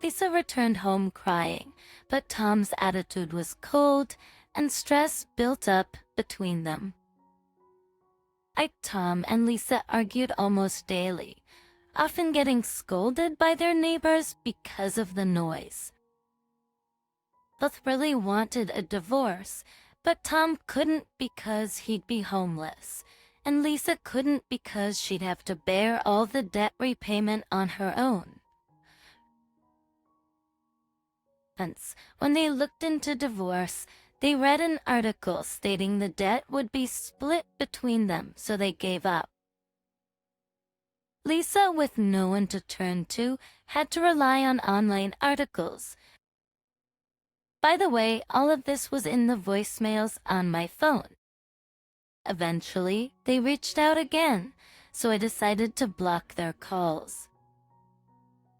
Lisa returned home crying, but Tom's attitude was cold and stress built up between them. Tom and Lisa argued almost daily, often getting scolded by their neighbors because of the noise. Both really wanted a divorce, but Tom couldn't because he'd be homeless, and Lisa couldn't because she'd have to bear all the debt repayment on her own. Hence, when they looked into divorce, They read an article stating the debt would be split between them, so they gave up. Lisa, with no one to turn to, had to rely on online articles. By the way, all of this was in the voicemails on my phone. Eventually, they reached out again, so I decided to block their calls.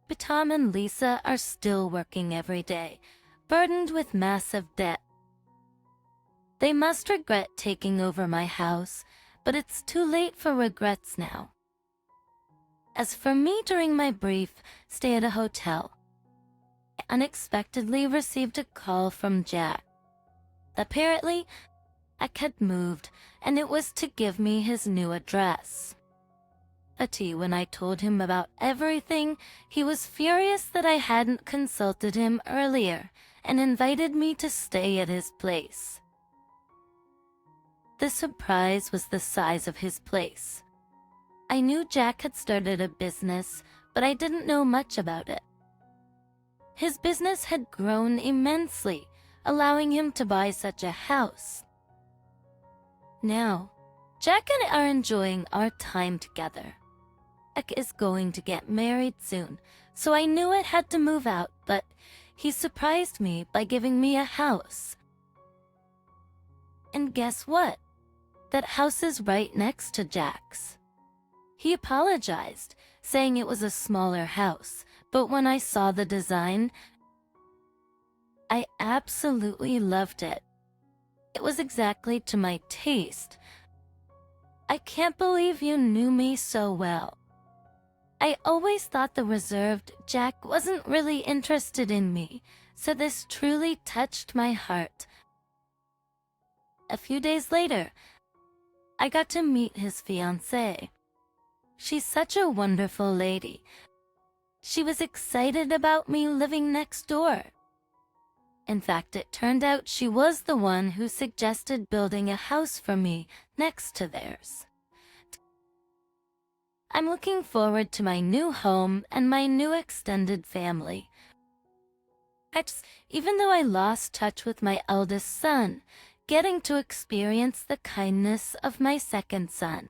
But Tom and Lisa are still working every day, burdened with massive debt. They must regret taking over my house, but it's too late for regrets now. As for me, during my brief stay at a hotel, I unexpectedly received a call from Jack. Apparently, I had moved, and it was to give me his new address. When I told him about everything, he was furious that I hadn't consulted him earlier and invited me to stay at his place. The surprise was the size of his place. I knew Jack had started a business, but I didn't know much about it. His business had grown immensely, allowing him to buy such a house. Now, Jack and I are enjoying our time together. Jack is going to get married soon, so I knew I had to move out, but he surprised me by giving me a house. And guess what? That house is right next to Jack's. He apologized, saying it was a smaller house, but when I saw the design, I absolutely loved it. It was exactly to my taste. I can't believe you knew me so well. I always thought the reserved Jack wasn't really interested in me, so this truly touched my heart. A few days later, I got to meet his fiancée. She's such a wonderful lady. She was excited about me living next door. In fact, it turned out she was the one who suggested building a house for me next to theirs. I'm looking forward to my new home and my new extended family. Even though I lost touch with my eldest son, getting to experience the kindness of my second son.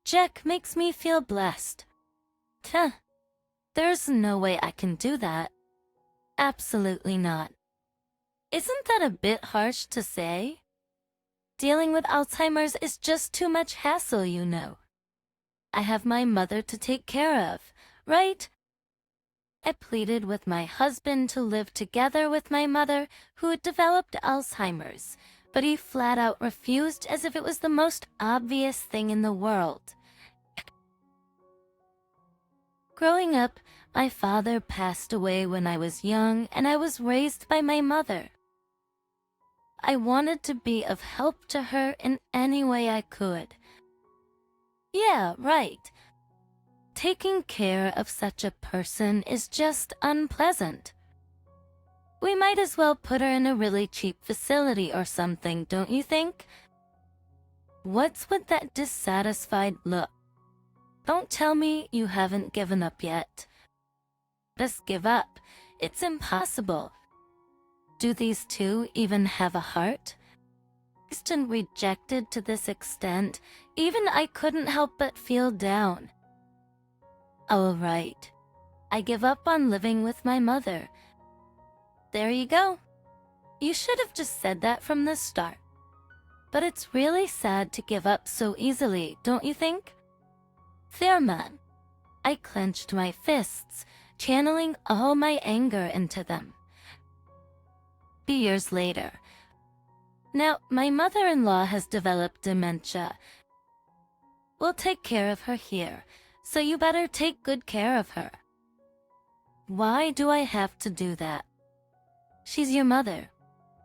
Jack makes me feel blessed. There's no way I can do that. Absolutely not. Isn't that a bit harsh to say? Dealing with Alzheimer's is just too much hassle, you know. I have my mother to take care of, right? I pleaded with my husband to live together with my mother, who had developed Alzheimer's, but he flat out refused as if it was the most obvious thing in the world. Growing up, my father passed away when I was young, and I was raised by my mother. I wanted to be of help to her in any way I could. Yeah, right. Taking care of such a person is just unpleasant. We might as well put her in a really cheap facility or something, don't you think? What's with that dissatisfied look? Don't tell me you haven't given up yet. Just give up. It's impossible. Do these two even have a heart? And rejected to this extent, even I couldn't help but feel down. All right. I give up on living with my mother. There you go. You should have just said that from the start. But it's really sad to give up so easily, don't you think? There, man. I clenched my fists, channeling all my anger into them. Years later. Now, my mother-in-law has developed dementia. We'll take care of her here, so you better take good care of her. Why do I have to do that? She's your mother.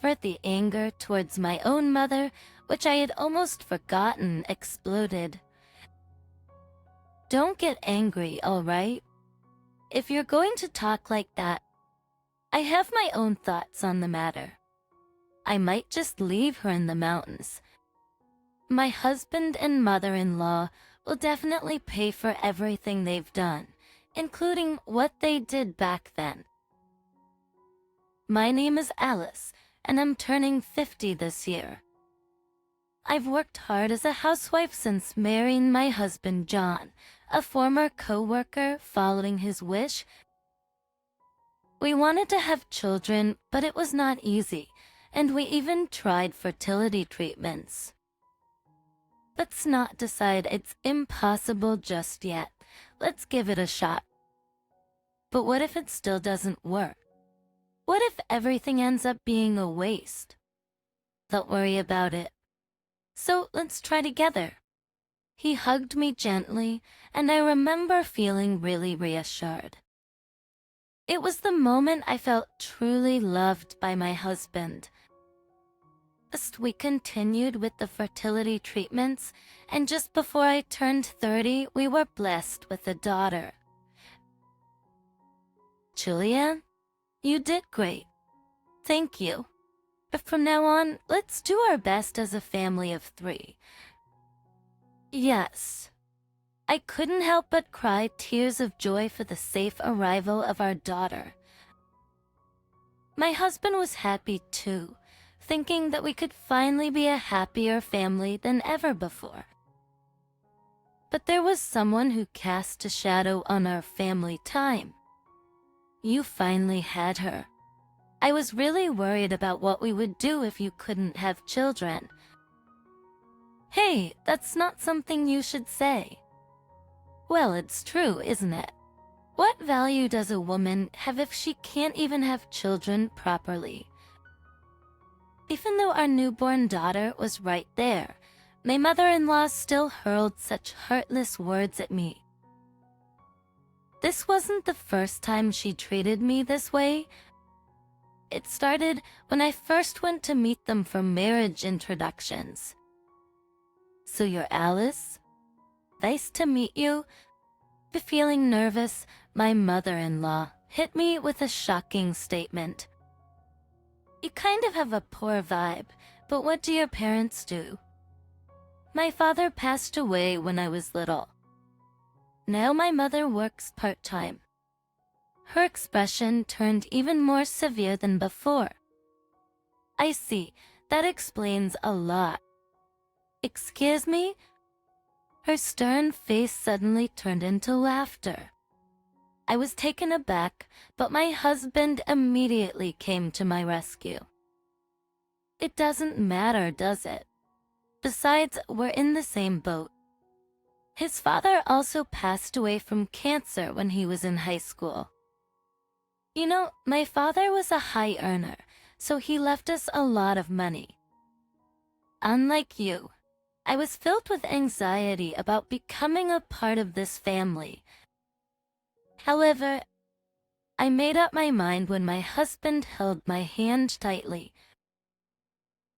For the anger towards my own mother, which I had almost forgotten, exploded. Don't get angry, all right? If you're going to talk like that, I have my own thoughts on the matter. I might just leave her in the mountains. My husband and mother-in-law will definitely pay for everything they've done, including what they did back then. My name is Alice, and I'm turning 50 this year. I've worked hard as a housewife since marrying my husband John, a former coworker, following his wish. We wanted to have children, but it was not easy, and we even tried fertility treatments. Let's not decide it's impossible just yet. Let's give it a shot. But what if it still doesn't work? What if everything ends up being a waste? Don't worry about it. So let's try together. He hugged me gently, and I remember feeling really reassured. It was the moment I felt truly loved by my husband. First, we continued with the fertility treatments, and just before I turned 30, we were blessed with a daughter. Julia, you did great. Thank you. From now on, let's do our best as a family of 3. Yes. I couldn't help but cry tears of joy for the safe arrival of our daughter. My husband was happy too, thinking that we could finally be a happier family than ever before. But there was someone who cast a shadow on our family time. You finally had her. I was really worried about what we would do if you couldn't have children. Hey, that's not something you should say. Well, it's true, isn't it? What value does a woman have if she can't even have children properly? Even though our newborn daughter was right there, my mother-in-law still hurled such heartless words at me. This wasn't the first time she treated me this way. It started when I first went to meet them for marriage introductions. So you're Alice? Nice to meet you. Feeling nervous, my mother-in-law hit me with a shocking statement. You kind of have a poor vibe, but what do your parents do? My father passed away when I was little. Now my mother works part-time. Her expression turned even more severe than before. I see, that explains a lot. Excuse me? Her stern face suddenly turned into laughter. I was taken aback, but my husband immediately came to my rescue. It doesn't matter, does it? Besides, we're in the same boat. His father also passed away from cancer when he was in high school. You know, my father was a high earner, so he left us a lot of money. Unlike you, I was filled with anxiety about becoming a part of this family. However, I made up my mind when my husband held my hand tightly.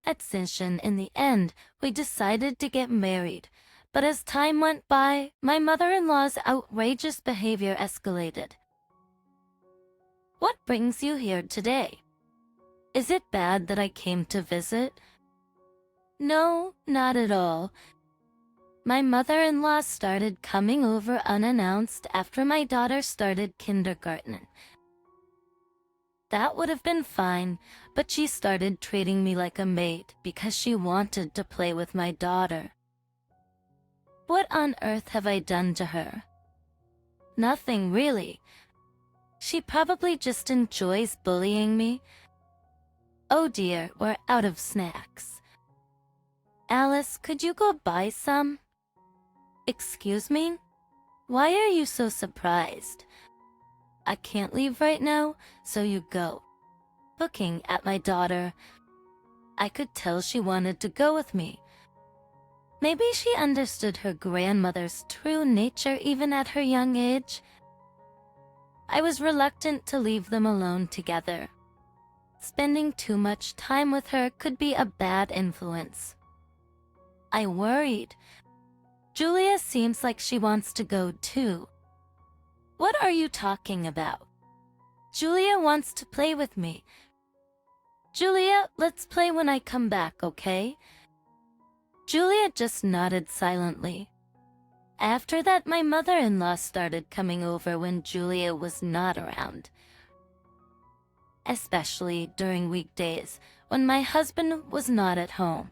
At Sinshin, in the end, we decided to get married, but as time went by, my mother-in-law's outrageous behavior escalated. What brings you here today? Is it bad that I came to visit? No, not at all. My mother-in-law started coming over unannounced after my daughter started kindergarten. That would have been fine, but she started treating me like a maid because she wanted to play with my daughter. What on earth have I done to her? Nothing really. She probably just enjoys bullying me. Oh dear, we're out of snacks. Alice, could you go buy some? Excuse me? Why are you so surprised? I can't leave right now, so you go. Looking at my daughter, I could tell she wanted to go with me. Maybe she understood her grandmother's true nature even at her young age. I was reluctant to leave them alone together. Spending too much time with her could be a bad influence. I worried. Julia seems like she wants to go too. What are you talking about? Julia wants to play with me. Julia, let's play when I come back, okay? Julia just nodded silently. After that, my mother-in-law started coming over when Julia was not around. Especially during weekdays, when my husband was not at home.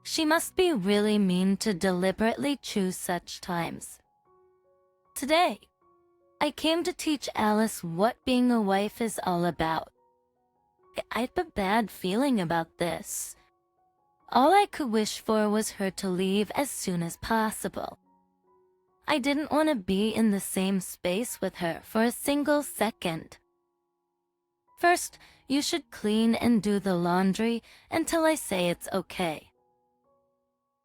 She must be really mean to deliberately choose such times. Today, I came to teach Alice what being a wife is all about. I had a bad feeling about this. All I could wish for was her to leave as soon as possible. I didn't want to be in the same space with her for a single second. First, you should clean and do the laundry until I say it's okay.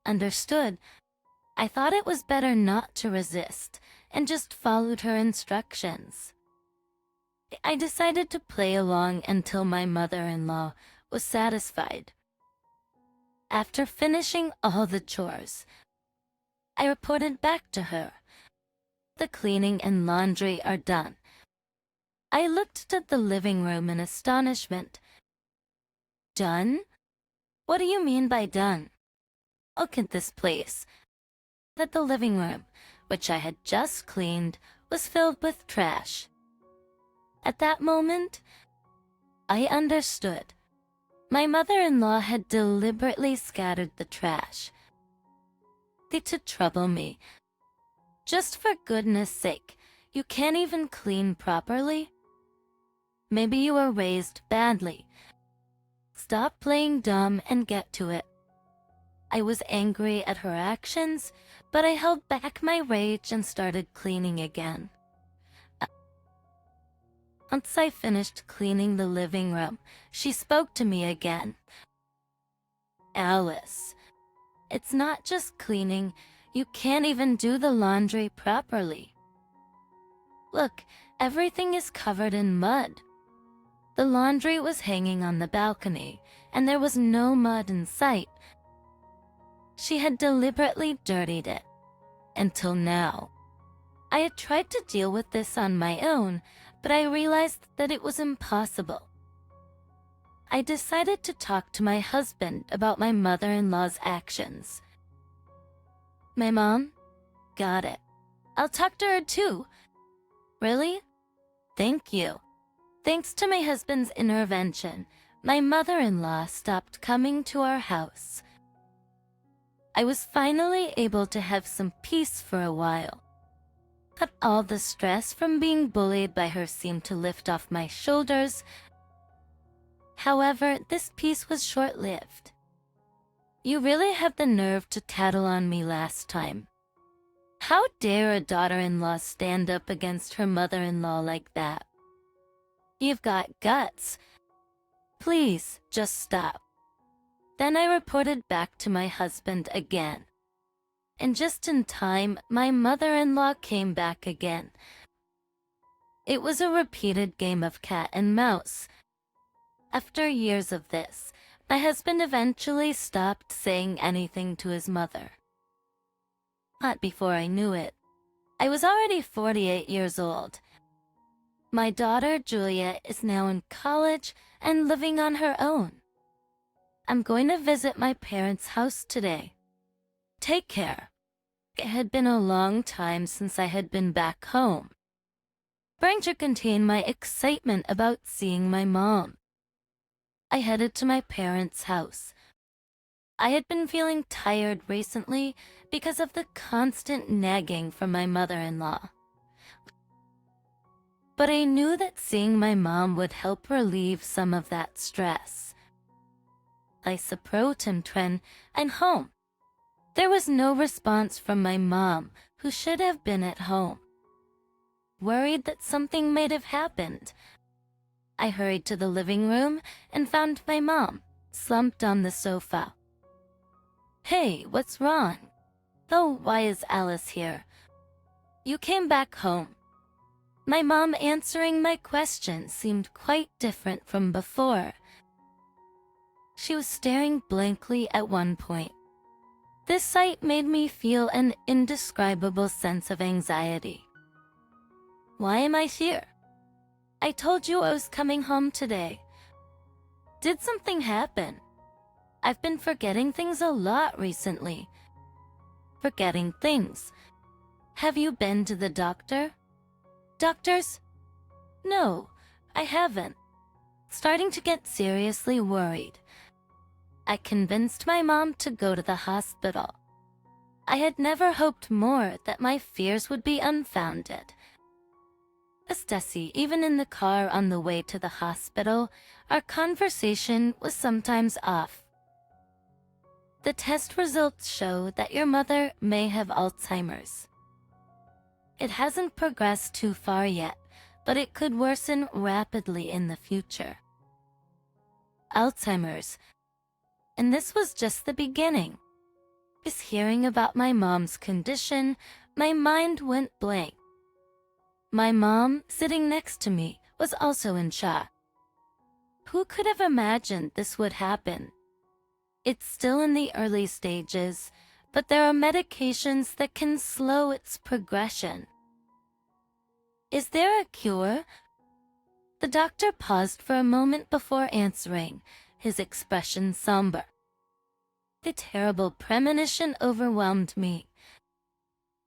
Understood. I thought it was better not to resist and just followed her instructions. I decided to play along until my mother-in-law was satisfied. After finishing all the chores, I reported back to her. The cleaning and laundry are done. I looked at the living room in astonishment. Done? What do you mean by done? Look at this place. That the living room, which I had just cleaned, was filled with trash. At that moment, I understood. My mother-in-law had deliberately scattered the trash. To trouble me. Just for goodness sake, you can't even clean properly? Maybe you were raised badly. Stop playing dumb and get to it. I was angry at her actions, but I held back my rage and started cleaning again. Once I finished cleaning the living room, she spoke to me again. Alice, it's not just cleaning, you can't even do the laundry properly. Look, everything is covered in mud. The laundry was hanging on the balcony, and there was no mud in sight. She had deliberately dirtied it. Until now. I had tried to deal with this on my own, but I realized that it was impossible. I decided to talk to my husband about my mother-in-law's actions. My mom? Got it. I'll talk to her too. Really? Thank you. Thanks to my husband's intervention, my mother-in-law stopped coming to our house. I was finally able to have some peace for a while. But all the stress from being bullied by her seemed to lift off my shoulders. However, this peace was short-lived. You really had the nerve to tattle on me last time. How dare a daughter-in-law stand up against her mother-in-law like that? You've got guts. Please, just stop. Then I reported back to my husband again. And just in time, my mother-in-law came back again. It was a repeated game of cat and mouse. After years of this, my husband eventually stopped saying anything to his mother. Not before I knew it. I was already 48 years old. My daughter, Julia, is now in college and living on her own. I'm going to visit my parents' house today. Take care. It had been a long time since I had been back home. Trying to contain my excitement about seeing my mom. I headed to my parents' house. I had been feeling tired recently because of the constant nagging from my mother-in-law. But I knew that seeing my mom would help relieve some of that stress. I approached him and home. There was no response from my mom, who should have been at home. Worried that something might have happened, I hurried to the living room and found my mom, slumped on the sofa. Hey, what's wrong? Oh, why is Alice here? You came back home. My mom answering my question seemed quite different from before. She was staring blankly at one point. This sight made me feel an indescribable sense of anxiety. Why am I here? I told you I was coming home today. Did something happen? I've been forgetting things a lot recently. Forgetting things. Have you been to the doctor? Doctors? No, I haven't. starting to get seriously worried. I convinced my mom to go to the hospital. I had never hoped more that my fears would be unfounded. Stacy, even in the car on the way to the hospital, our conversation was sometimes off. The test results show that your mother may have Alzheimer's. It hasn't progressed too far yet, but it could worsen rapidly in the future. Alzheimer's. And this was just the beginning. Just hearing about my mom's condition, my mind went blank. My mom, sitting next to me, was also in shock. Who could have imagined this would happen? It's still in the early stages, but there are medications that can slow its progression. Is there a cure? The doctor paused for a moment before answering, his expression somber. The terrible premonition overwhelmed me.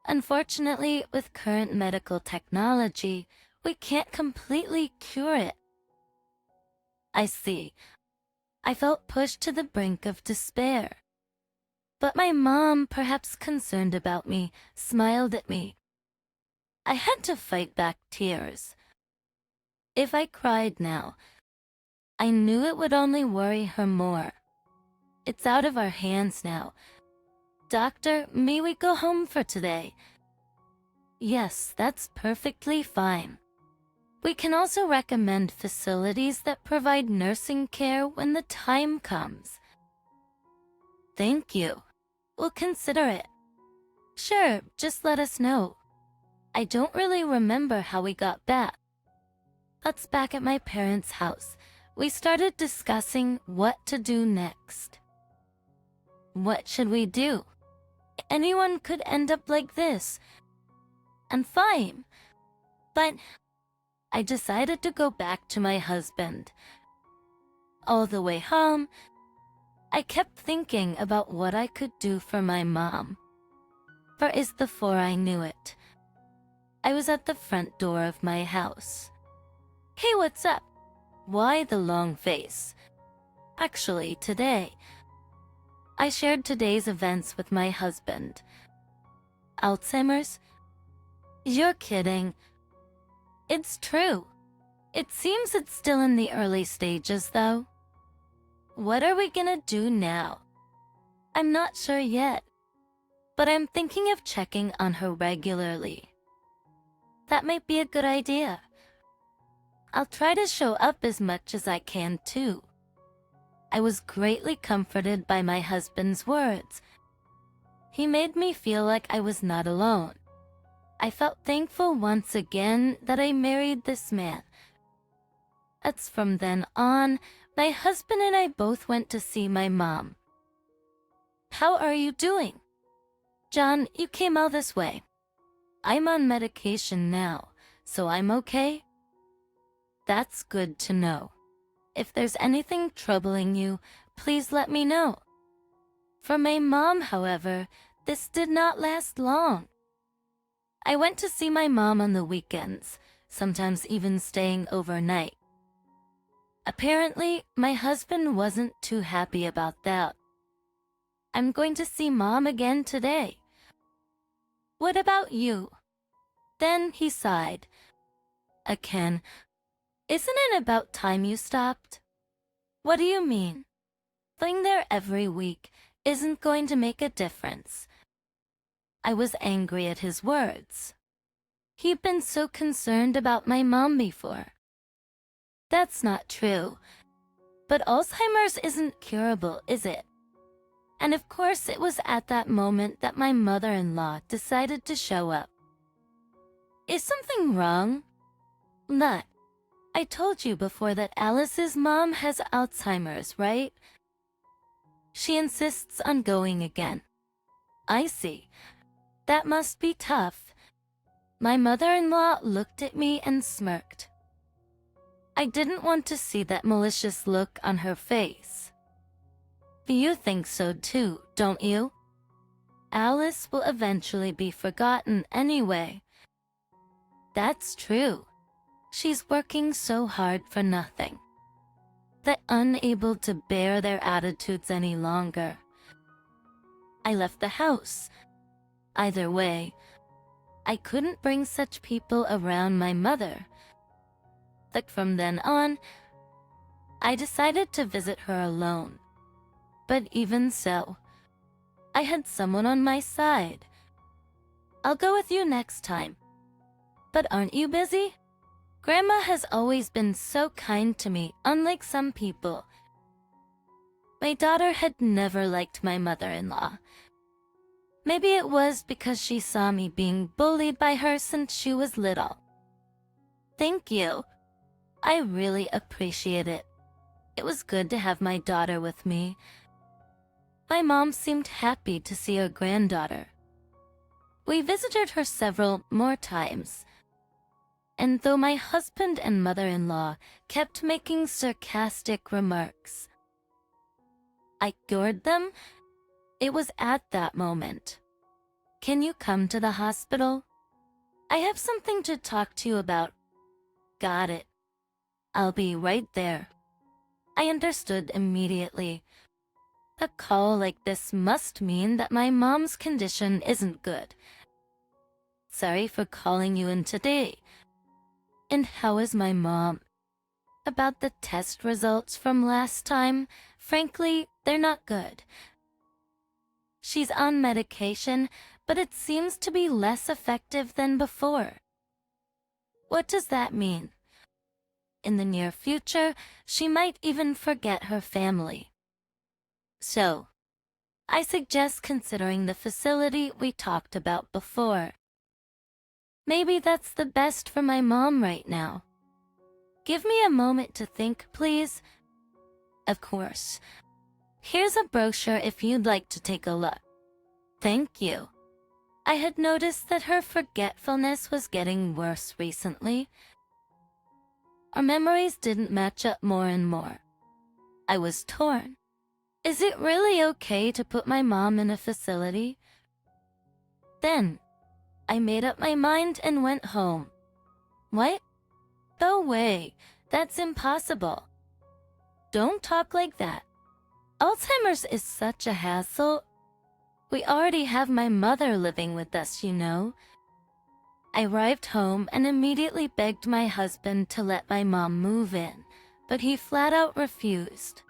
Unfortunately, with current medical technology, we can't completely cure it. I see. I felt pushed to the brink of despair. But my mom, perhaps concerned about me, smiled at me. I had to fight back tears. If I cried now, I knew it would only worry her more. It's out of our hands now. Doctor, may we go home for today? Yes, that's perfectly fine. We can also recommend facilities that provide nursing care when the time comes. Thank you. We'll consider it. Sure, just let us know. I don't really remember how we got back. That's back at my parents' house. We started discussing what to do next. What should we do? Anyone could end up like this. And fine. But I decided to go back to my husband. All the way home, I kept thinking about what I could do for my mom. Before I knew it, I was at the front door of my house. Hey, what's up? Why the long face? Actually, today, I shared today's events with my husband. Alzheimer's? You're kidding. It's true. It seems it's still in the early stages, though. What are we gonna do now? I'm not sure yet, but I'm thinking of checking on her regularly. That might be a good idea. I'll try to show up as much as I can, too. I was greatly comforted by my husband's words. He made me feel like I was not alone. I felt thankful once again that I married this man. That's from then on, my husband and I both went to see my mom. How are you doing? John, you came all this way. I'm on medication now, so I'm okay. That's good to know. If there's anything troubling you, please let me know. For my mom, however, this did not last long. I went to see my mom on the weekends, sometimes even staying overnight. Apparently, my husband wasn't too happy about that. I'm going to see Mom again today. What about you? Then he sighed. Again, isn't it about time you stopped? What do you mean? Being there every week isn't going to make a difference. I was angry at his words. He'd been so concerned about my mom before. That's not true. But Alzheimer's isn't curable, is it? And of course it was at that moment that my mother-in-law decided to show up. Is something wrong? Not. I told you before that Alice's mom has Alzheimer's, right? She insists on going again. I see. That must be tough. My mother-in-law looked at me and smirked. I didn't want to see that malicious look on her face. You think so too, don't you? Alice will eventually be forgotten anyway. That's true. She's working so hard for nothing. that unable to bear their attitudes any longer, I left the house. Either way, I couldn't bring such people around my mother. But from then on, I decided to visit her alone. But even so, I had someone on my side. I'll go with you next time. But aren't you busy? Grandma has always been so kind to me, unlike some people. My daughter had never liked my mother-in-law. Maybe it was because she saw me being bullied by her since she was little. Thank you. I really appreciate it. It was good to have my daughter with me. My mom seemed happy to see her granddaughter. We visited her several more times. And though my husband and mother-in-law kept making sarcastic remarks, I ignored them. It was at that moment. Can you come to the hospital? I have something to talk to you about. Got it. I'll be right there. I understood immediately. A call like this must mean that my mom's condition isn't good. Sorry for calling you in today. And how is my mom? About the test results from last time, frankly, they're not good. She's on medication, but it seems to be less effective than before. What does that mean? In the near future, she might even forget her family. So, I suggest considering the facility we talked about before. Maybe that's the best for my mom right now. Give me a moment to think, please. Of course. Here's a brochure if you'd like to take a look. Thank you. I had noticed that her forgetfulness was getting worse recently. Our memories didn't match up more and more. I was torn. Is it really okay to put my mom in a facility? Then, I made up my mind and went home. What? No way. That's impossible. Don't talk like that. Alzheimer's is such a hassle. We already have my mother living with us, you know. I arrived home and immediately begged my husband to let my mom move in, but he flat out refused.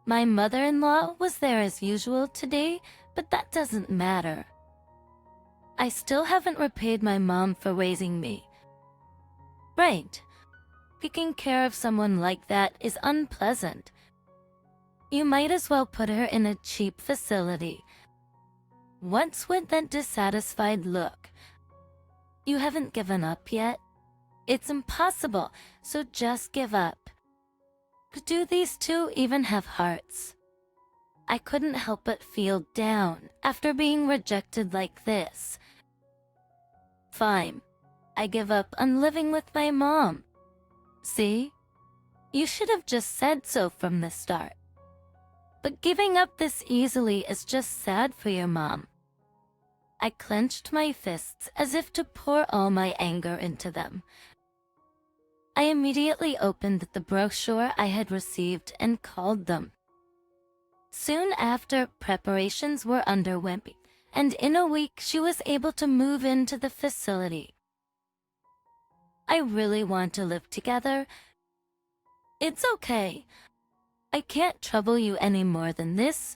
My mother-in-law was there as usual today, but that doesn't matter. I still haven't repaid my mom for raising me. Right. Taking care of someone like that is unpleasant. You might as well put her in a cheap facility. What's with that dissatisfied look? You haven't given up yet? It's impossible, so just give up. Do these two even have hearts? I couldn't help but feel down after being rejected like this. Fine. I give up on living with my mom. See? You should have just said so from the start. But giving up this easily is just sad for your mom. I clenched my fists as if to pour all my anger into them. I immediately opened the brochure I had received and called them. Soon after, preparations were underway, and in a week she was able to move into the facility. I really want to live together. It's okay. I can't trouble you any more than this.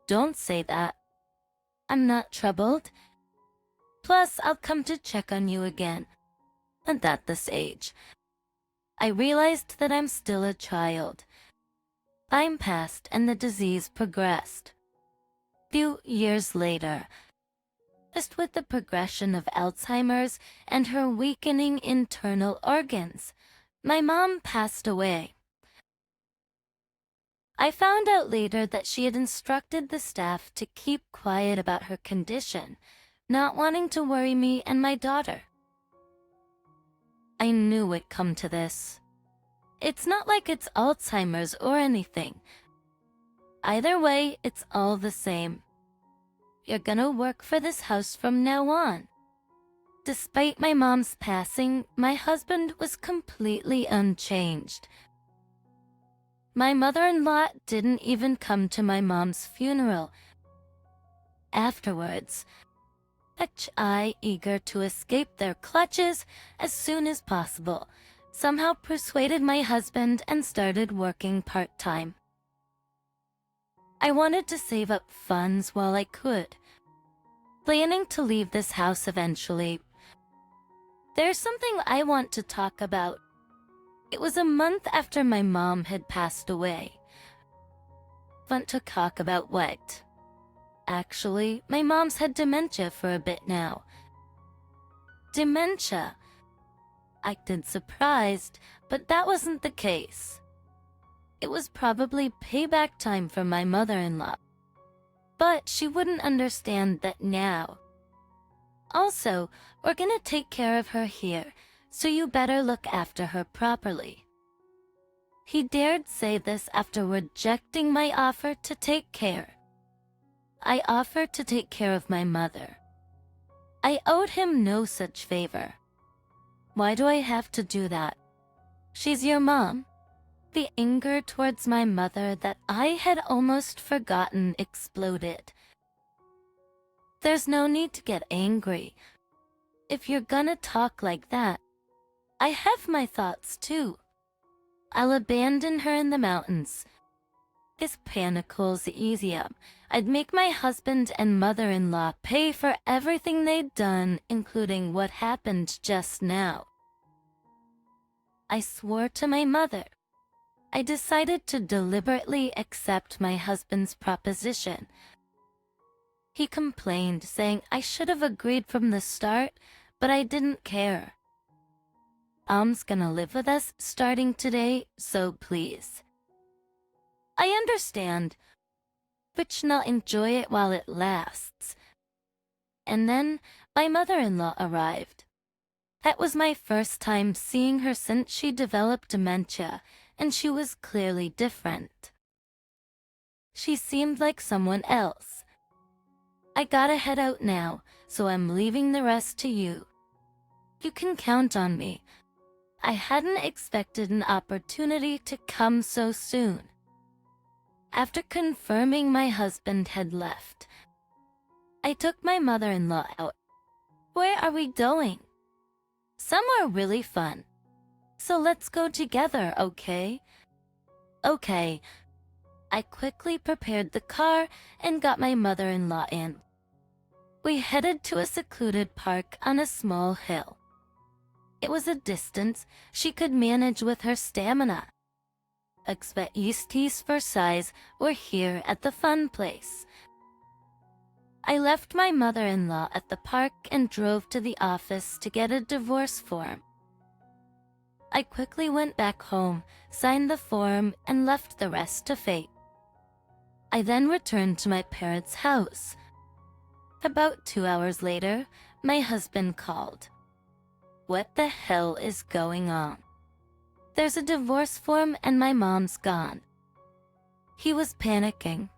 Don't say that. I'm not troubled. Plus, I'll come to check on you again. And at this age, I realized that I'm still a child. Time passed and the disease progressed. Few years later, just with the progression of Alzheimer's and her weakening internal organs, my mom passed away. I found out later that she had instructed the staff to keep quiet about her condition, not wanting to worry me and my daughter. I knew it'd come to this. It's not like it's Alzheimer's or anything. Either way, it's all the same. You're gonna work for this house from now on. Despite my mom's passing, my husband was completely unchanged. My mother-in-law didn't even come to my mom's funeral. Afterwards, I, eager to escape their clutches as soon as possible, somehow persuaded my husband and started working part-time. I wanted to save up funds while I could, planning to leave this house eventually. There's something I want to talk about. It was a month after my mom had passed away. Want to talk about what? Actually, my mom's had dementia for a bit now. Dementia? I acted surprised, but that wasn't the case. It was probably payback time for my mother-in-law. But she wouldn't understand that now. Also, we're gonna take care of her here, so you better look after her properly. He dared say this after rejecting my offer to take care. I offered to take care of my mother. I owed him no such favor. Why do I have to do that? She's your mom. The anger towards my mother that I had almost forgotten exploded. There's no need to get angry. If you're gonna talk like that, I have my thoughts too. I'll abandon her in the mountains. This panicle's easier. I'd make my husband and mother-in-law pay for everything they'd done, including what happened just now. I swore to my mother. I decided to deliberately accept my husband's proposition. He complained, saying I should have agreed from the start, but I didn't care. Mom's gonna live with us starting today, so please. I understand, but not enjoy it while it lasts. And then my mother-in-law arrived. That was my first time seeing her since she developed dementia, and she was clearly different. She seemed like someone else. I gotta head out now, so I'm leaving the rest to you. You can count on me. I hadn't expected an opportunity to come so soon. After confirming my husband had left, I took my mother-in-law out. Where are we going? Somewhere really fun. So let's go together, okay? Okay. I quickly prepared the car and got my mother-in-law in. We headed to a secluded park on a small hill. It was a distance she could manage with her stamina. Expectations for size were here at the fun place. I left my mother-in-law at the park and drove to the office to get a divorce form. I quickly went back home, signed the form, and left the rest to fate. I then returned to my parents' house. About 2 hours later, my husband called. What the hell is going on? There's a divorce form and my mom's gone. He was panicking.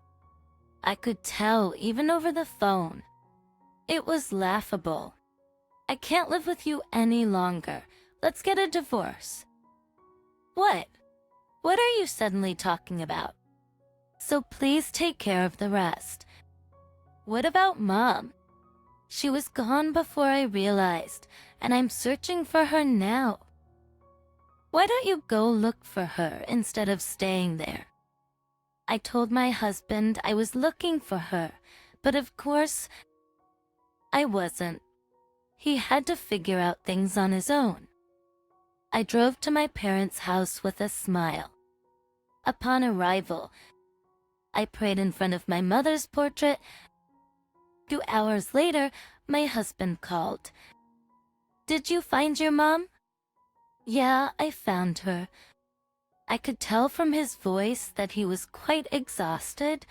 I could tell even over the phone. It was laughable. I can't live with you any longer. Let's get a divorce. What? What are you suddenly talking about? So please take care of the rest. What about Mom? She was gone before I realized, and I'm searching for her now. Why don't you go look for her instead of staying there? I told my husband I was looking for her, but of course, I wasn't. He had to figure out things on his own. I drove to my parents' house with a smile. Upon arrival, I prayed in front of my mother's portrait. 2 hours later, my husband called. Did you find your mom? Yeah, I found her. I could tell from his voice that he was quite exhausted.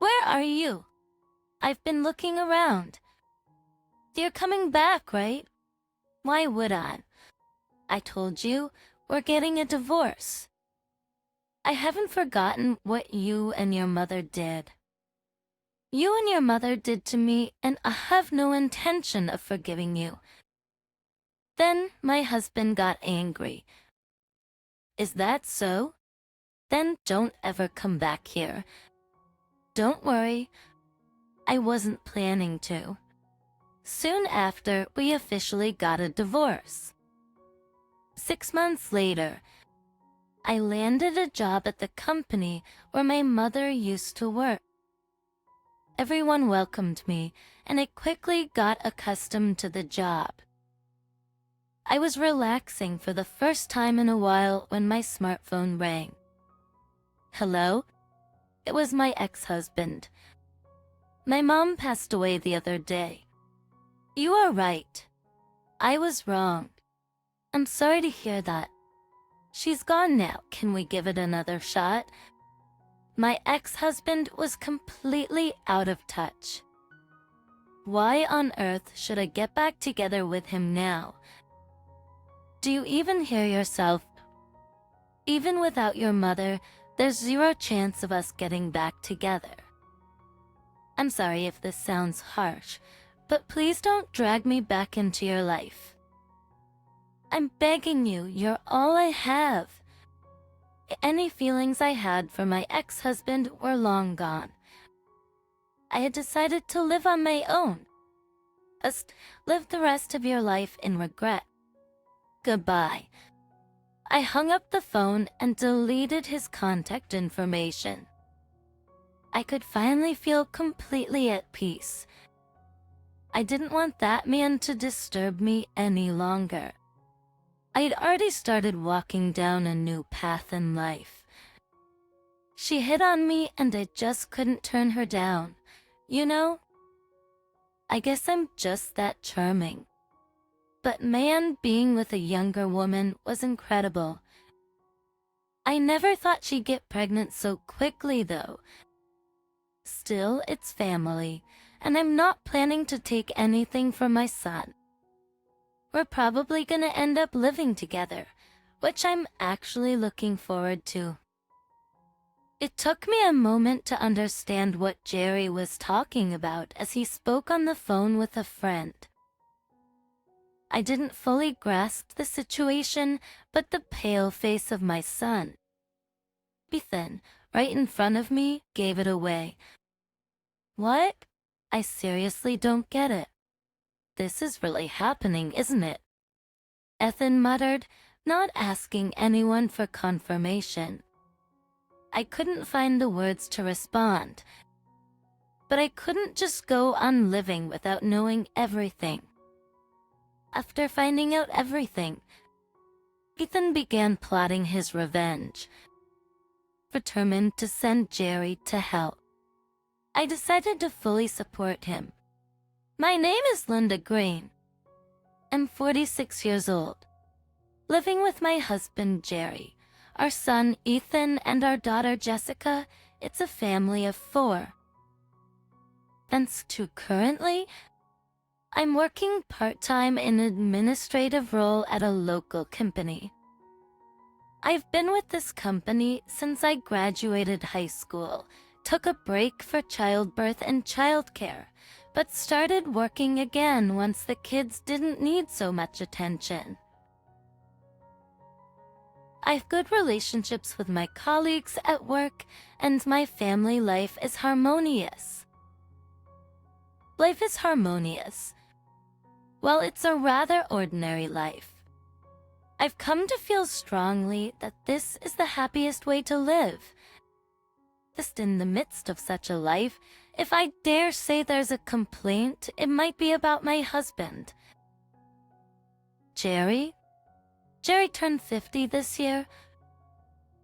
Where are you? I've been looking around. You're coming back, right? Why would I? I told you, we're getting a divorce. I haven't forgotten what you and your mother did. You and your mother did to me, and I have no intention of forgiving you. Then my husband got angry. Is that so? Then don't ever come back here. Don't worry, I wasn't planning to. Soon after, we officially got a divorce. 6 months later, I landed a job at the company where my mother used to work. Everyone welcomed me, and I quickly got accustomed to the job. I was relaxing for the first time in a while when my smartphone rang. Hello? It was my ex-husband. My mom passed away the other day. You are right. I was wrong. I'm sorry to hear that. She's gone now. Can we give it another shot? My ex-husband was completely out of touch. Why on earth should I get back together with him now? Do you even hear yourself? Even without your mother, there's zero chance of us getting back together. I'm sorry if this sounds harsh, but please don't drag me back into your life. I'm begging you, you're all I have. Any feelings I had for my ex-husband were long gone. I had decided to live on my own. Just live the rest of your life in regret. Goodbye. I hung up the phone and deleted his contact information. I could finally feel completely at peace. I didn't want that man to disturb me any longer. I had already started walking down a new path in life. She hit on me and I just couldn't turn her down. You know, I guess I'm just that charming. But man, being with a younger woman was incredible. I never thought she'd get pregnant so quickly though. Still, it's family, and I'm not planning to take anything from my son. We're probably gonna end up living together, which I'm actually looking forward to. It took me a moment to understand what Jerry was talking about as he spoke on the phone with a friend. I didn't fully grasp the situation, but the pale face of my son, Ethan, right in front of me, gave it away. What? I seriously don't get it. This is really happening, isn't it? Ethan muttered, not asking anyone for confirmation. I couldn't find the words to respond, but I couldn't just go on living without knowing everything. After finding out everything, Ethan began plotting his revenge, determined to send Jerry to hell. I decided to fully support him. My name is Linda Green. I'm 46 years old, living with my husband Jerry, our son Ethan, and our daughter Jessica. It's a family of 4. Thanks to currently, I'm working part-time in an administrative role at a local company. I've been with this company since I graduated high school, took a break for childbirth and childcare, but started working again once the kids didn't need so much attention. I've good relationships with my colleagues at work, and my family life is harmonious. Life is harmonious. Well, it's a rather ordinary life. I've come to feel strongly that this is the happiest way to live. Just in the midst of such a life, if I dare say there's a complaint, it might be about my husband. Jerry? Jerry turned 50 this year.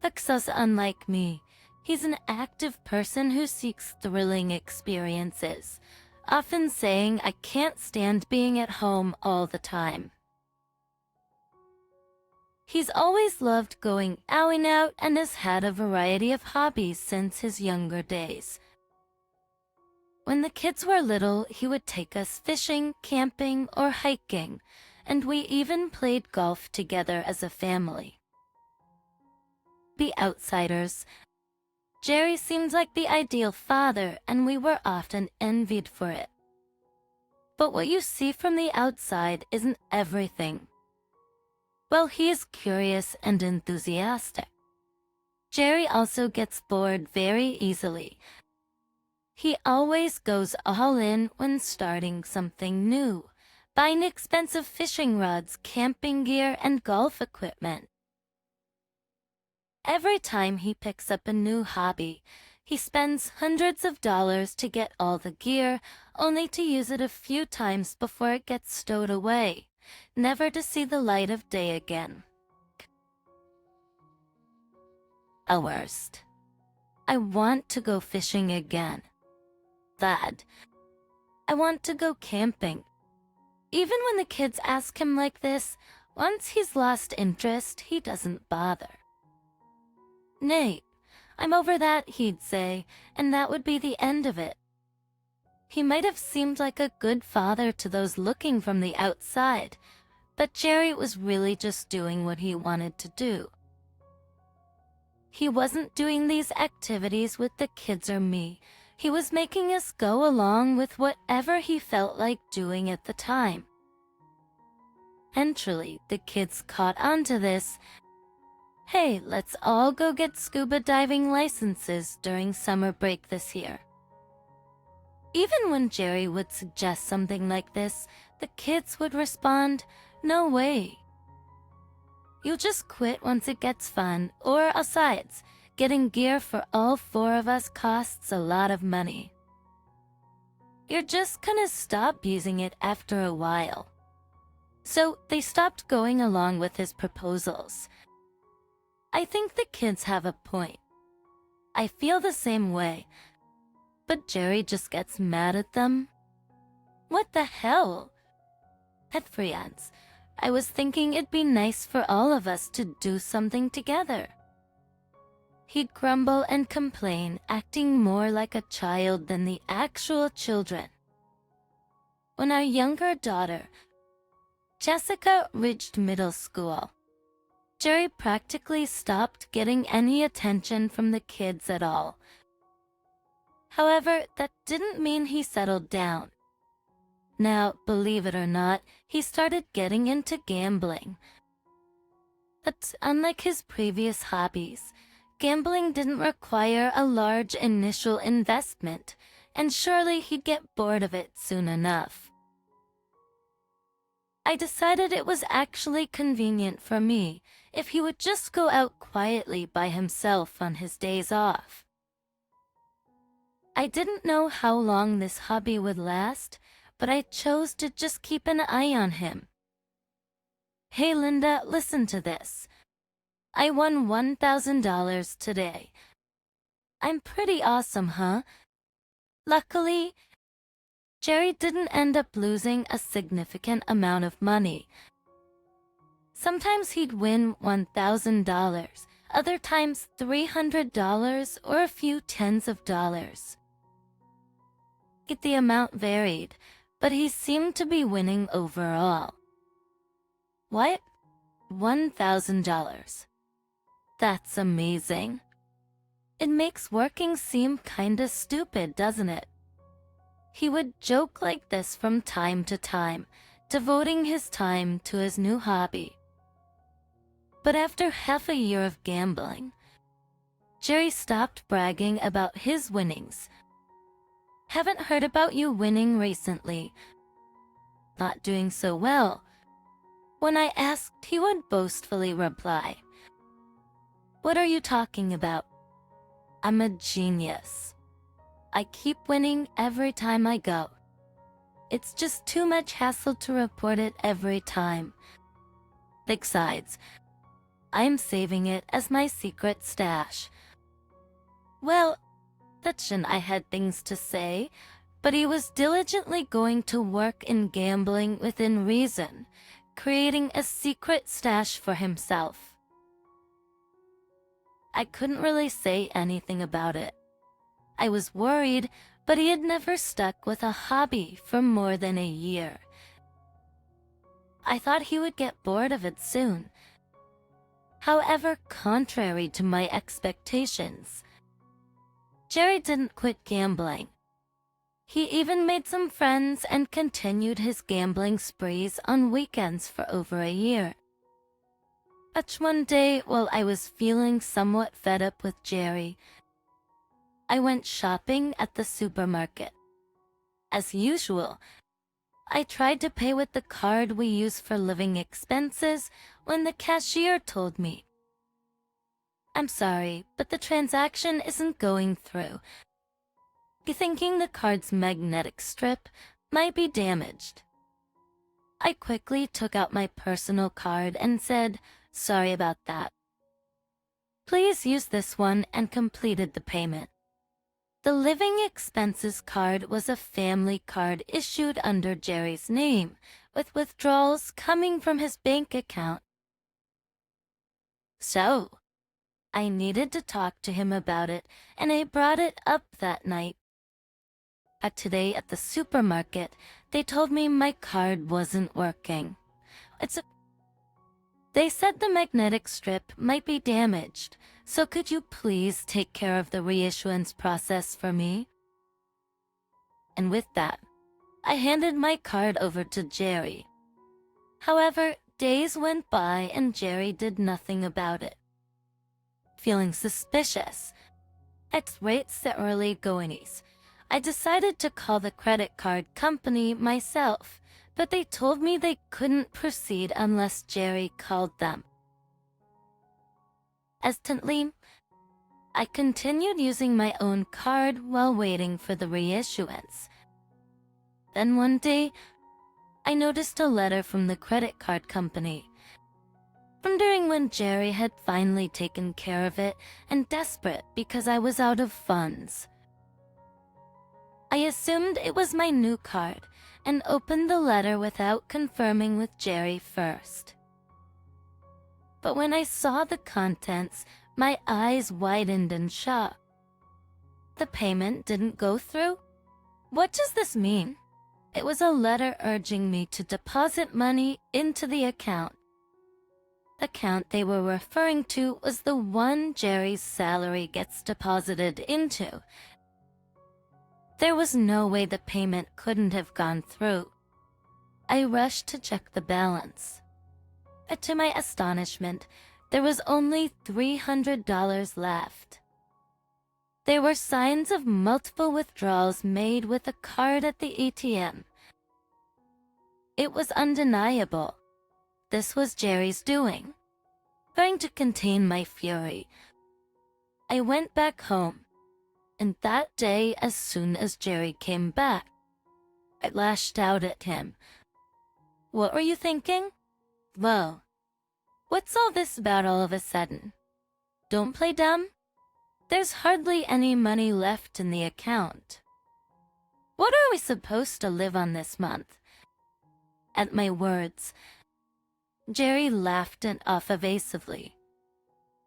Looks unlike me. He's an active person who seeks thrilling experiences, often saying I can't stand being at home all the time. He's always loved going out and has had a variety of hobbies since his younger days. When the kids were little, he would take us fishing, camping, or hiking, and we even played golf together as a family. The outsiders. Jerry seemed like the ideal father, and we were often envied for it. But what you see from the outside isn't everything. Well, he is curious and enthusiastic. Jerry also gets bored very easily. He always goes all in when starting something new, buying expensive fishing rods, camping gear, and golf equipment. Every time he picks up a new hobby, he spends hundreds of dollars to get all the gear, only to use it a few times before it gets stowed away, never to see the light of day again. A worst. I want to go fishing again. Dad, I want to go camping. Even when the kids ask him like this, once he's lost interest, he doesn't bother. Nate, I'm over that, he'd say, and that would be the end of it. He might have seemed like a good father to those looking from the outside, but Jerry was really just doing what he wanted to do. He wasn't doing these activities with the kids or me. He was making us go along with whatever he felt like doing at the time. Eventually, the kids caught on to this. Hey, let's all go get scuba diving licenses during summer break this year. Even when Jerry would suggest something like this, the kids would respond, no way. You'll just quit once it gets fun, or besides, getting gear for all 4 of us costs a lot of money. You're just gonna stop using it after a while. So they stopped going along with his proposals. I think the kids have a point. I feel the same way, but Jerry just gets mad at them. What the hell? At Friends, I was thinking it'd be nice for all of us to do something together. He'd grumble and complain, acting more like a child than the actual children. When our younger daughter, Jessica, reached middle school, Jerry practically stopped getting any attention from the kids at all. However, that didn't mean he settled down. Now, believe it or not, he started getting into gambling. But unlike his previous hobbies, gambling didn't require a large initial investment, and surely he'd get bored of it soon enough. I decided it was actually convenient for me if he would just go out quietly by himself on his days off. I didn't know how long this hobby would last, but I chose to just keep an eye on him. Hey Linda, listen to this. I won $1,000 today. I'm pretty awesome, huh? Luckily, Jerry didn't end up losing a significant amount of money. Sometimes he'd win $1,000, other times $300 or a few tens of dollars. The amount varied, but he seemed to be winning overall. What? $1,000. That's amazing. It makes working seem kinda stupid, doesn't it? He would joke like this from time to time, devoting his time to his new hobby. But after half a year of gambling, Jerry stopped bragging about his winnings. Haven't heard about you winning recently. Not doing so well. When I asked, he would boastfully reply, what are you talking about? I'm a genius. I keep winning every time I go. It's just too much hassle to report it every time. Besides, I'm saving it as my secret stash. Well, I had things to say, but he was diligently going to work in gambling within reason, creating a secret stash for himself. I couldn't really say anything about it. I was worried, but he had never stuck with a hobby for more than a year. I thought he would get bored of it soon. However, contrary to my expectations, Jerry didn't quit gambling. He even made some friends and continued his gambling sprees on weekends for over a year. But one day, while I was feeling somewhat fed up with Jerry, I went shopping at the supermarket. As usual, I tried to pay with the card we use for living expenses when the cashier told me, "I'm sorry, but the transaction isn't going through," thinking the card's magnetic strip might be damaged. I quickly took out my personal card and said, "Sorry about that. Please use this one," and completed the payment. The living expenses card was a family card issued under Jerry's name, with withdrawals coming from his bank account. So, I needed to talk to him about it, and I brought it up that night. Today at the supermarket, they told me my card wasn't working. They said the magnetic strip might be damaged, so could you please take care of the reissuance process for me? And with that, I handed my card over to Jerry. However, days went by and Jerry did nothing about it. Feeling suspicious, rates the early goings, I decided to call the credit card company myself, but they told me they couldn't proceed unless Jerry called them. Hesitantly, I continued using my own card while waiting for the reissuance. Then one day, I noticed a letter from the credit card company, wondering when Jerry had finally taken care of it and desperate because I was out of funds. I assumed it was my new card and opened the letter without confirming with Jerry first. But when I saw the contents, my eyes widened in shock. The payment didn't go through? What does this mean? It was a letter urging me to deposit money into the account. The account they were referring to was the one Jerry's salary gets deposited into. There was no way the payment couldn't have gone through. I rushed to check the balance. To my astonishment, there was only $300 left. There were signs of multiple withdrawals made with a card at the ATM. It was undeniable. This was Jerry's doing. Trying to contain my fury, I went back home, and that day, as soon as Jerry came back, I lashed out at him. "What were you thinking? Well, what's all this about all of a sudden? Don't play dumb. There's hardly any money left in the account. What are we supposed to live on this month?" At my words, Jerry laughed it off evasively.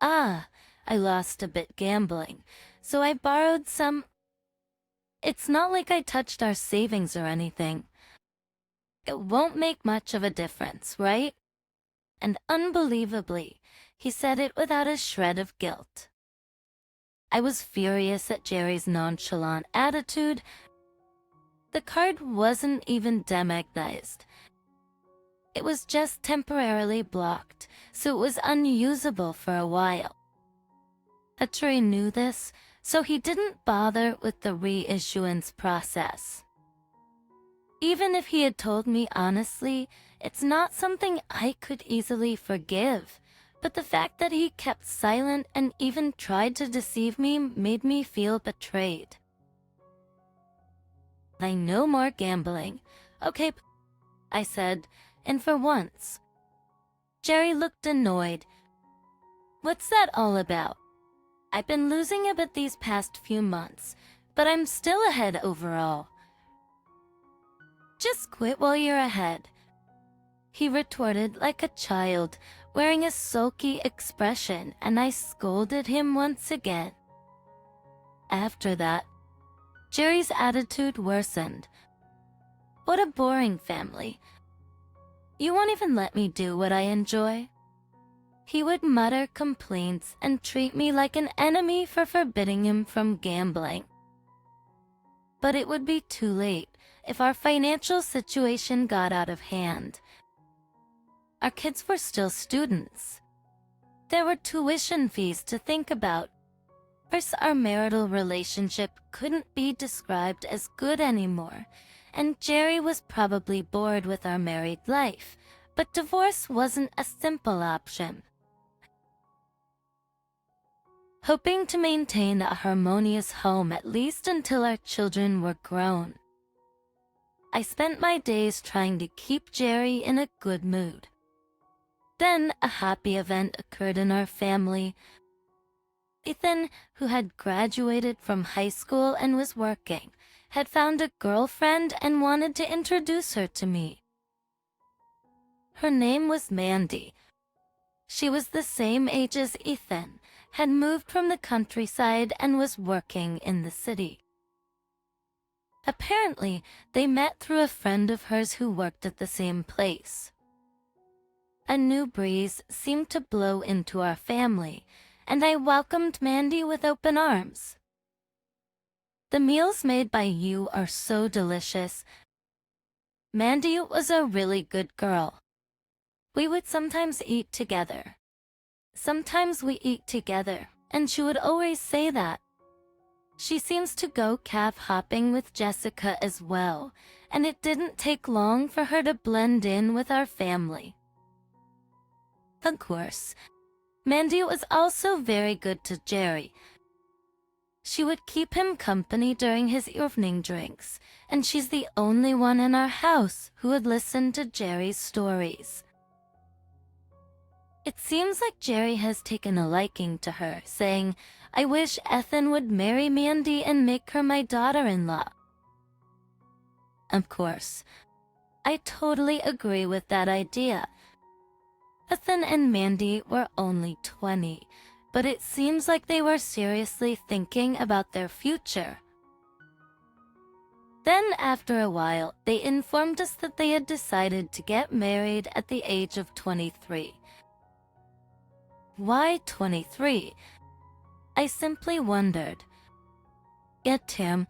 "Ah, I lost a bit gambling, so I borrowed some. It's not like I touched our savings or anything. It won't make much of a difference, right?" And unbelievably, he said it without a shred of guilt. I was furious at Jerry's nonchalant attitude. The card wasn't even demagnetized. It was just temporarily blocked, so it was unusable for a while. Jerry knew this, so he didn't bother with the reissuance process. Even if he had told me honestly, it's not something I could easily forgive, but the fact that he kept silent and even tried to deceive me made me feel betrayed. "No more gambling. Okay," I said, and for once, Jerry looked annoyed. "What's that all about? I've been losing a bit these past few months, but I'm still ahead overall." "Just quit while you're ahead," he retorted like a child, wearing a sulky expression, and I scolded him once again. After that, Jerry's attitude worsened. "What a boring family. You won't even let me do what I enjoy." He would mutter complaints and treat me like an enemy for forbidding him from gambling. But it would be too late if our financial situation got out of hand. Our kids were still students. There were tuition fees to think about. First, our marital relationship couldn't be described as good anymore, and Jerry was probably bored with our married life, but divorce wasn't a simple option. Hoping to maintain a harmonious home at least until our children were grown, I spent my days trying to keep Jerry in a good mood. Then a happy event occurred in our family. Ethan, who had graduated from high school and was working, had found a girlfriend and wanted to introduce her to me. Her name was Mandy. She was the same age as Ethan, had moved from the countryside and was working in the city. Apparently, they met through a friend of hers who worked at the same place. A new breeze seemed to blow into our family, and I welcomed Mandy with open arms. The meals made by you are so delicious. Mandy was a really good girl. We would sometimes eat together. Sometimes we eat together, and she would always say that. She seems to go calf hopping with Jessica as well, and it didn't take long for her to blend in with our family. Of course, Mandy was also very good to Jerry. She would keep him company during his evening drinks, and she's the only one in our house who would listen to Jerry's stories. It seems like Jerry has taken a liking to her, saying, "I wish Ethan would marry Mandy and make her my daughter-in-law." Of course, I totally agree with that idea. Ethan and Mandy were only 20, but it seems like they were seriously thinking about their future. Then, after a while, they informed us that they had decided to get married at the age of 23. Why 23? I simply wondered. "Yeah, Tim,"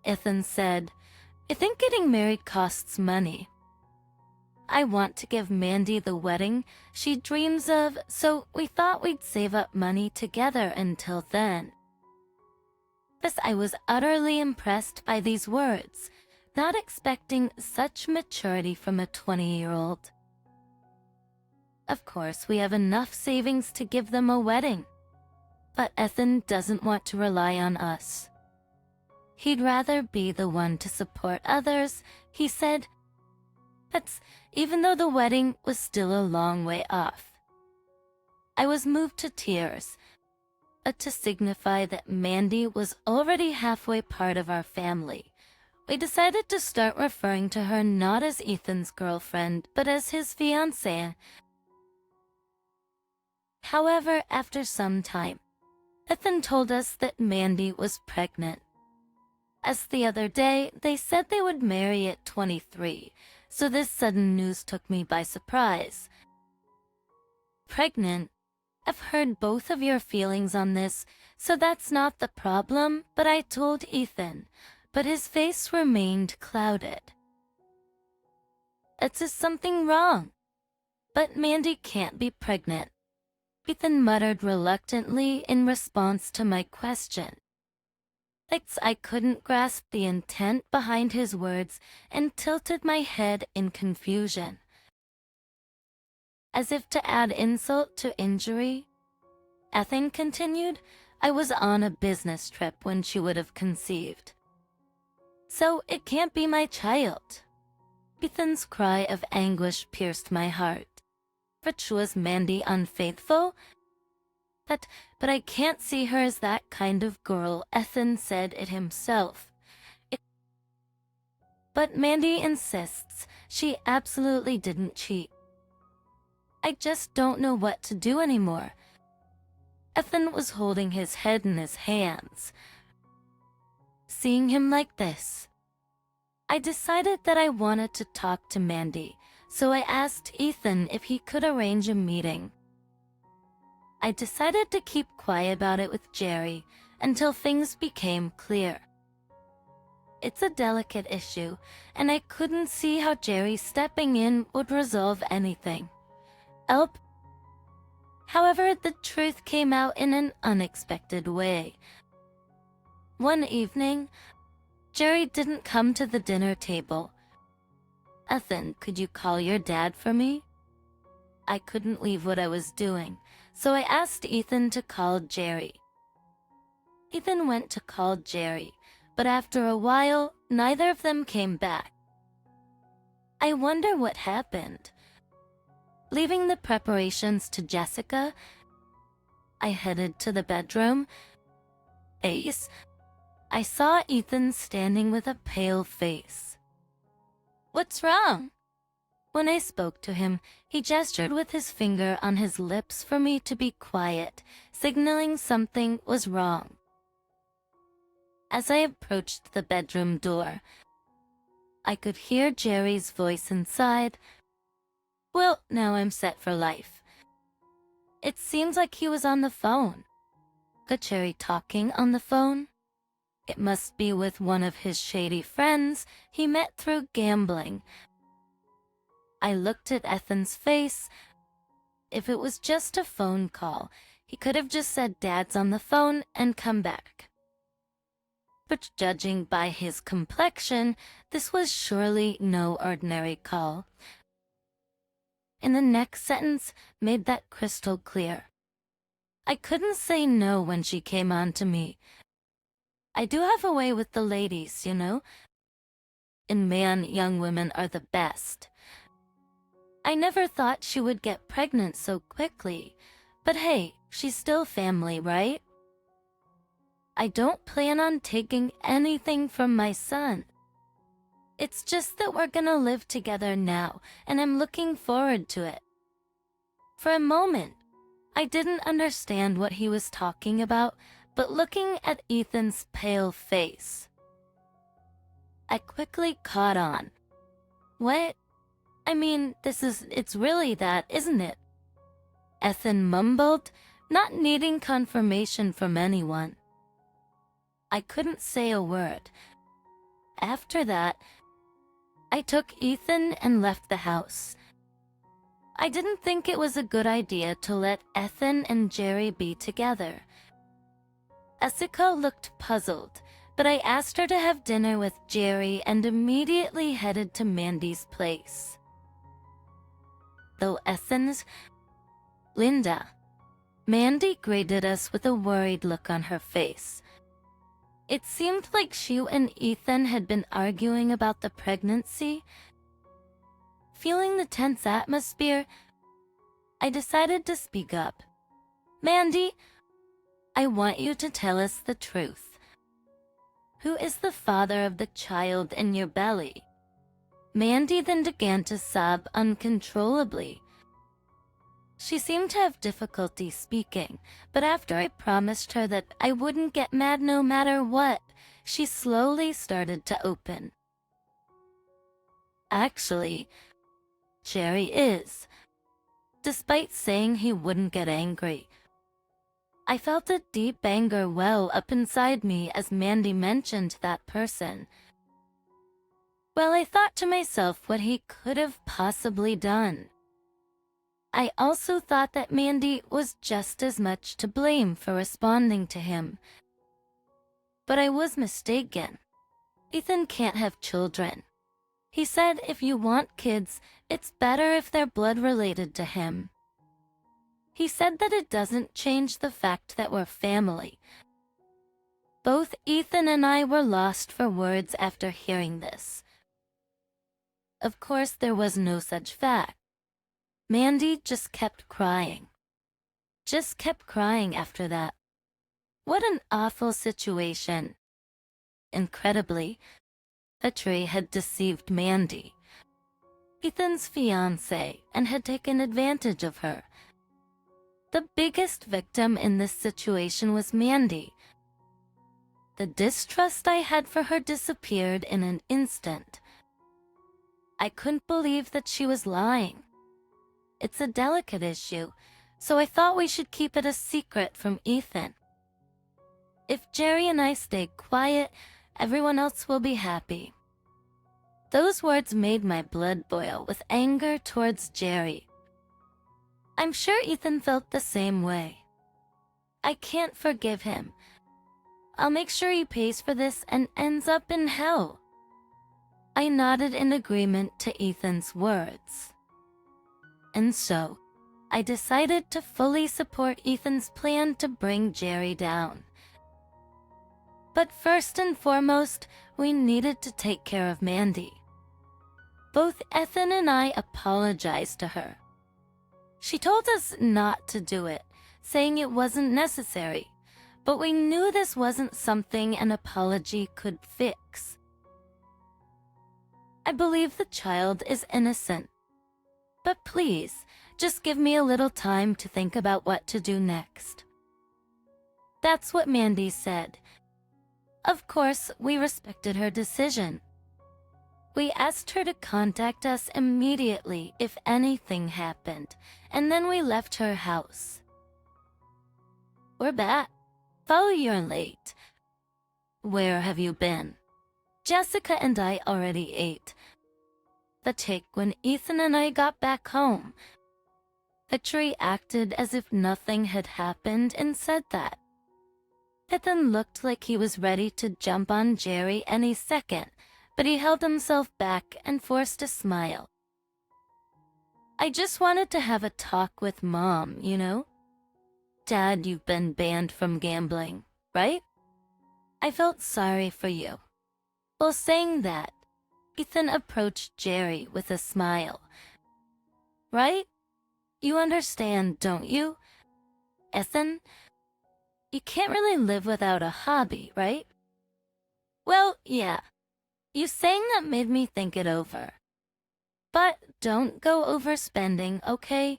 Ethan said, "I think getting married costs money. I want to give Mandy the wedding she dreams of, so we thought we'd save up money together until then." Thus, I was utterly impressed by these words, not expecting such maturity from a 20-year-old. Of course, we have enough savings to give them a wedding, but Ethan doesn't want to rely on us. He'd rather be the one to support others, he said. That's even though the wedding was still a long way off. I was moved to tears, to signify that Mandy was already halfway part of our family. We decided to start referring to her not as Ethan's girlfriend, but as his fiancée. However, after some time, Ethan told us that Mandy was pregnant. As the other day, they said they would marry at 23, so this sudden news took me by surprise. Pregnant? I've heard both of your feelings on this, so that's not the problem, but I told Ethan, but his face remained clouded. It's just something wrong. But Mandy can't be pregnant, Ethan muttered reluctantly in response to my question. I couldn't grasp the intent behind his words and tilted my head in confusion. As if to add insult to injury, Ethan continued, "I was on a business trip when she would have conceived. So it can't be my child." Ethan's cry of anguish pierced my heart. Was Mandy unfaithful? But I can't see her as that kind of girl, Ethan said it himself. But Mandy insists she absolutely didn't cheat. I just don't know what to do anymore. Ethan was holding his head in his hands. Seeing him like this, I decided that I wanted to talk to Mandy, so I asked Ethan if he could arrange a meeting. I decided to keep quiet about it with Jerry until things became clear. It's a delicate issue, and I couldn't see how Jerry stepping in would resolve anything. However, the truth came out in an unexpected way. One evening, Jerry didn't come to the dinner table. "Ethan, could you call your dad for me?" I couldn't leave what I was doing, so I asked Ethan to call Jerry. Ethan went to call Jerry, but after a while, neither of them came back. I wonder what happened. Leaving the preparations to Jessica, I headed to the bedroom. Ace, I saw Ethan standing with a pale face. "What's wrong?" When I spoke to him, he gestured with his finger on his lips for me to be quiet, signaling something was wrong. As I approached the bedroom door, I could hear Jerry's voice inside. "Well, now I'm set for life." It seems like he was on the phone. Got Jerry talking on the phone? It must be with one of his shady friends he met through gambling. I looked at Ethan's face. If it was just a phone call, he could have just said Dad's on the phone and come back. But judging by his complexion, this was surely no ordinary call. And the next sentence made that crystal clear. I couldn't say no when she came on to me. I do have a way with the ladies, you know. In man, young women are the best. I never thought she would get pregnant so quickly, but hey, she's still family, right? I don't plan on taking anything from my son. It's just that we're gonna live together now, and I'm looking forward to it. For a moment, I didn't understand what he was talking about, but looking at Ethan's pale face, I quickly caught on. "What? I mean, it's really that, isn't it?" Ethan mumbled, not needing confirmation from anyone. I couldn't say a word. After that, I took Ethan and left the house. I didn't think it was a good idea to let Ethan and Jerry be together. Esiko looked puzzled, but I asked her to have dinner with Jerry and immediately headed to Mandy's place. Though Ethan's, Linda, Mandy greeted us with a worried look on her face. It seemed like she and Ethan had been arguing about the pregnancy. Feeling the tense atmosphere, I decided to speak up. "Mandy, I want you to tell us the truth. Who is the father of the child in your belly?" Mandy then began to sob uncontrollably. She seemed to have difficulty speaking, but after I promised her that I wouldn't get mad no matter what, she slowly started to open. "Actually, Jerry is." Despite saying he wouldn't get angry, I felt a deep anger well up inside me as Mandy mentioned that person. Well, I thought to myself what he could have possibly done. I also thought that Mandy was just as much to blame for responding to him. But I was mistaken. Ethan can't have children. He said if you want kids, it's better if they're blood related to him. He said that it doesn't change the fact that we're family. Both Ethan and I were lost for words after hearing this. Of course, there was no such fact. Mandy just kept crying. Just kept crying after that. What an awful situation. Incredibly, Petrie had deceived Mandy, Ethan's fiancée, and had taken advantage of her. The biggest victim in this situation was Mandy. The distrust I had for her disappeared in an instant. I couldn't believe that she was lying. It's a delicate issue, so I thought we should keep it a secret from Ethan. If Jerry and I stay quiet, everyone else will be happy. Those words made my blood boil with anger towards Jerry. I'm sure Ethan felt the same way. I can't forgive him. I'll make sure he pays for this and ends up in hell. I nodded in agreement to Ethan's words. And so, I decided to fully support Ethan's plan to bring Jerry down. But first and foremost, we needed to take care of Mandy. Both Ethan and I apologized to her. She told us not to do it, saying it wasn't necessary, but we knew this wasn't something an apology could fix. I believe the child is innocent, but please, just give me a little time to think about what to do next. That's what Mandy said. Of course, we respected her decision. We asked her to contact us immediately if anything happened, and then we left her house. We're back. Oh, you're late. Where have you been? Jessica and I already ate. The take when Ethan and I got back home. Victory acted as if nothing had happened and said that. Ethan looked like he was ready to jump on Jerry any second, but he held himself back and forced a smile. I just wanted to have a talk with Mom, you know? Dad, you've been banned from gambling, right? I felt sorry for you. While saying that, Ethan approached Jerry with a smile. Right? You understand, don't you? Ethan, you can't really live without a hobby, right? Well, yeah. You saying that made me think it over. But don't go overspending, okay?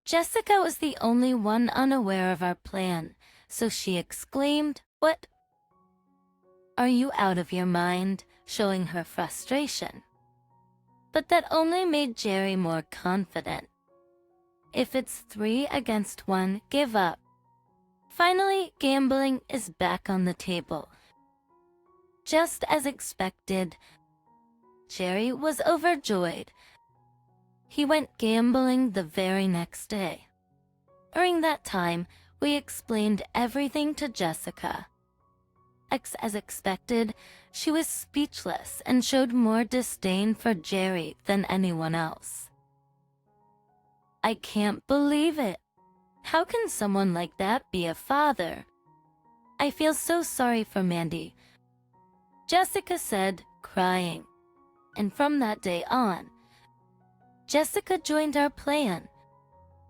Jessica was the only one unaware of our plan, so she exclaimed, "What? Are you out of your mind?" showing her frustration. But that only made Jerry more confident. If it's 3 against 1, give up. Finally, gambling is back on the table. Just as expected, Jerry was overjoyed. He went gambling the very next day. During that time, we explained everything to Jessica. As expected, she was speechless and showed more disdain for Jerry than anyone else. I can't believe it. How can someone like that be a father? I feel so sorry for Mandy, Jessica said, crying. And from that day on, Jessica joined our plan.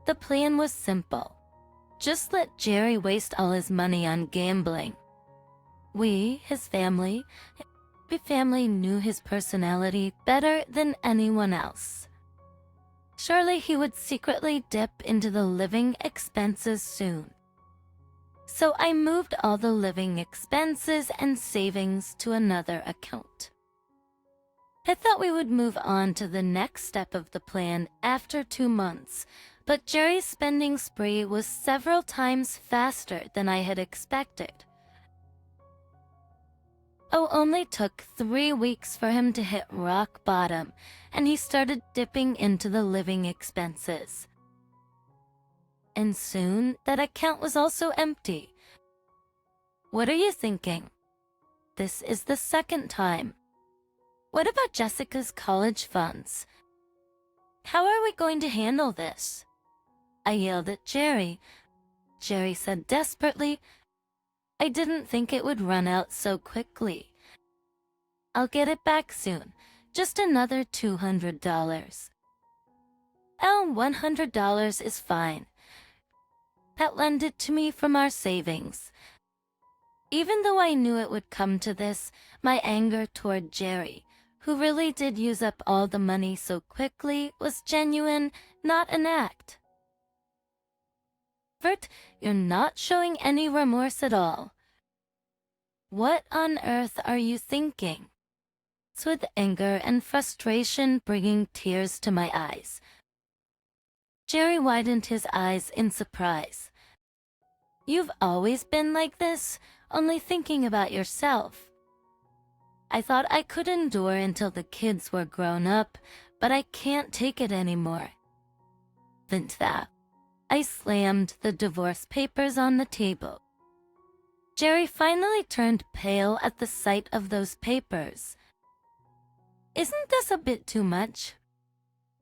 The plan was simple. Just let Jerry waste all his money on gambling. We, his family knew his personality better than anyone else. Surely he would secretly dip into the living expenses soon. So I moved all the living expenses and savings to another account. I thought we would move on to the next step of the plan after 2 months, but Jerry's spending spree was several times faster than I had expected. It only took 3 weeks for him to hit rock bottom, and he started dipping into the living expenses. And soon, that account was also empty. What are you thinking? This is the 2nd time. What about Jessica's college funds? How are we going to handle this? I yelled at Jerry. Jerry said desperately, I didn't think it would run out so quickly. I'll get it back soon, just another $200. Oh, $100 is fine. Pat lent it to me from our savings. Even though I knew it would come to this, my anger toward Jerry, who really did use up all the money so quickly, was genuine, not an act. Bert, you're not showing any remorse at all. What on earth are you thinking? With anger and frustration bringing tears to my eyes. Jerry widened his eyes in surprise. You've always been like this, only thinking about yourself. I thought I could endure until the kids were grown up, but I can't take it anymore. than that. I slammed the divorce papers on the table. Jerry finally turned pale at the sight of those papers. Isn't this a bit too much?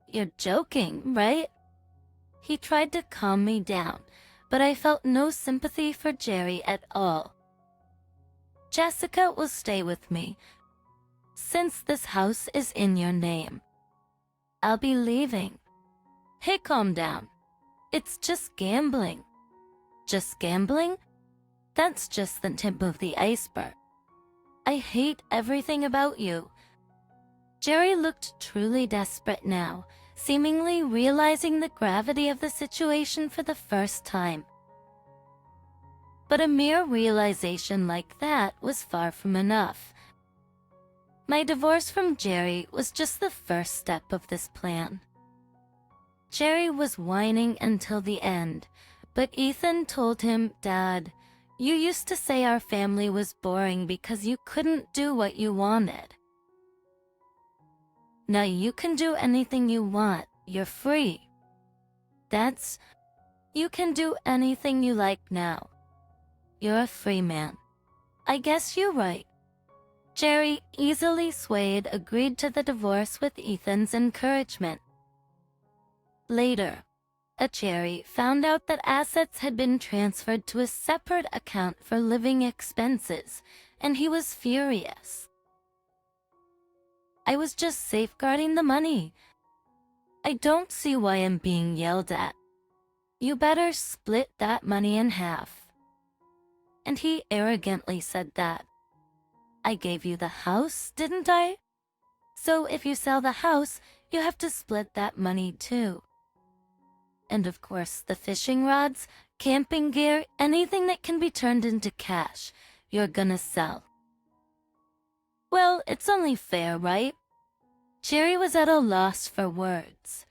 You're joking, right? He tried to calm me down, but I felt no sympathy for Jerry at all. Jessica will stay with me, since this house is in your name. I'll be leaving. Hey, calm down. It's just gambling. Just gambling? That's just the tip of the iceberg. I hate everything about you. Jerry looked truly desperate now, seemingly realizing the gravity of the situation for the first time. But a mere realization like that was far from enough. My divorce from Jerry was just the first step of this plan. Jerry was whining until the end, but Ethan told him, "Dad, you used to say our family was boring because you couldn't do what you wanted. Now you can do anything you want. You're free. You can do anything you like now. You're a free man. I guess you're right." Jerry, easily swayed, agreed to the divorce with Ethan's encouragement. Later, Jerry found out that assets had been transferred to a separate account for living expenses, and he was furious. I was just safeguarding the money. I don't see why I'm being yelled at. You better split that money in half. And he arrogantly said that. I gave you the house, didn't I? So if you sell the house, you have to split that money too. And of course, the fishing rods, camping gear, anything that can be turned into cash, you're gonna sell. Well, it's only fair, right? Jerry was at a loss for words.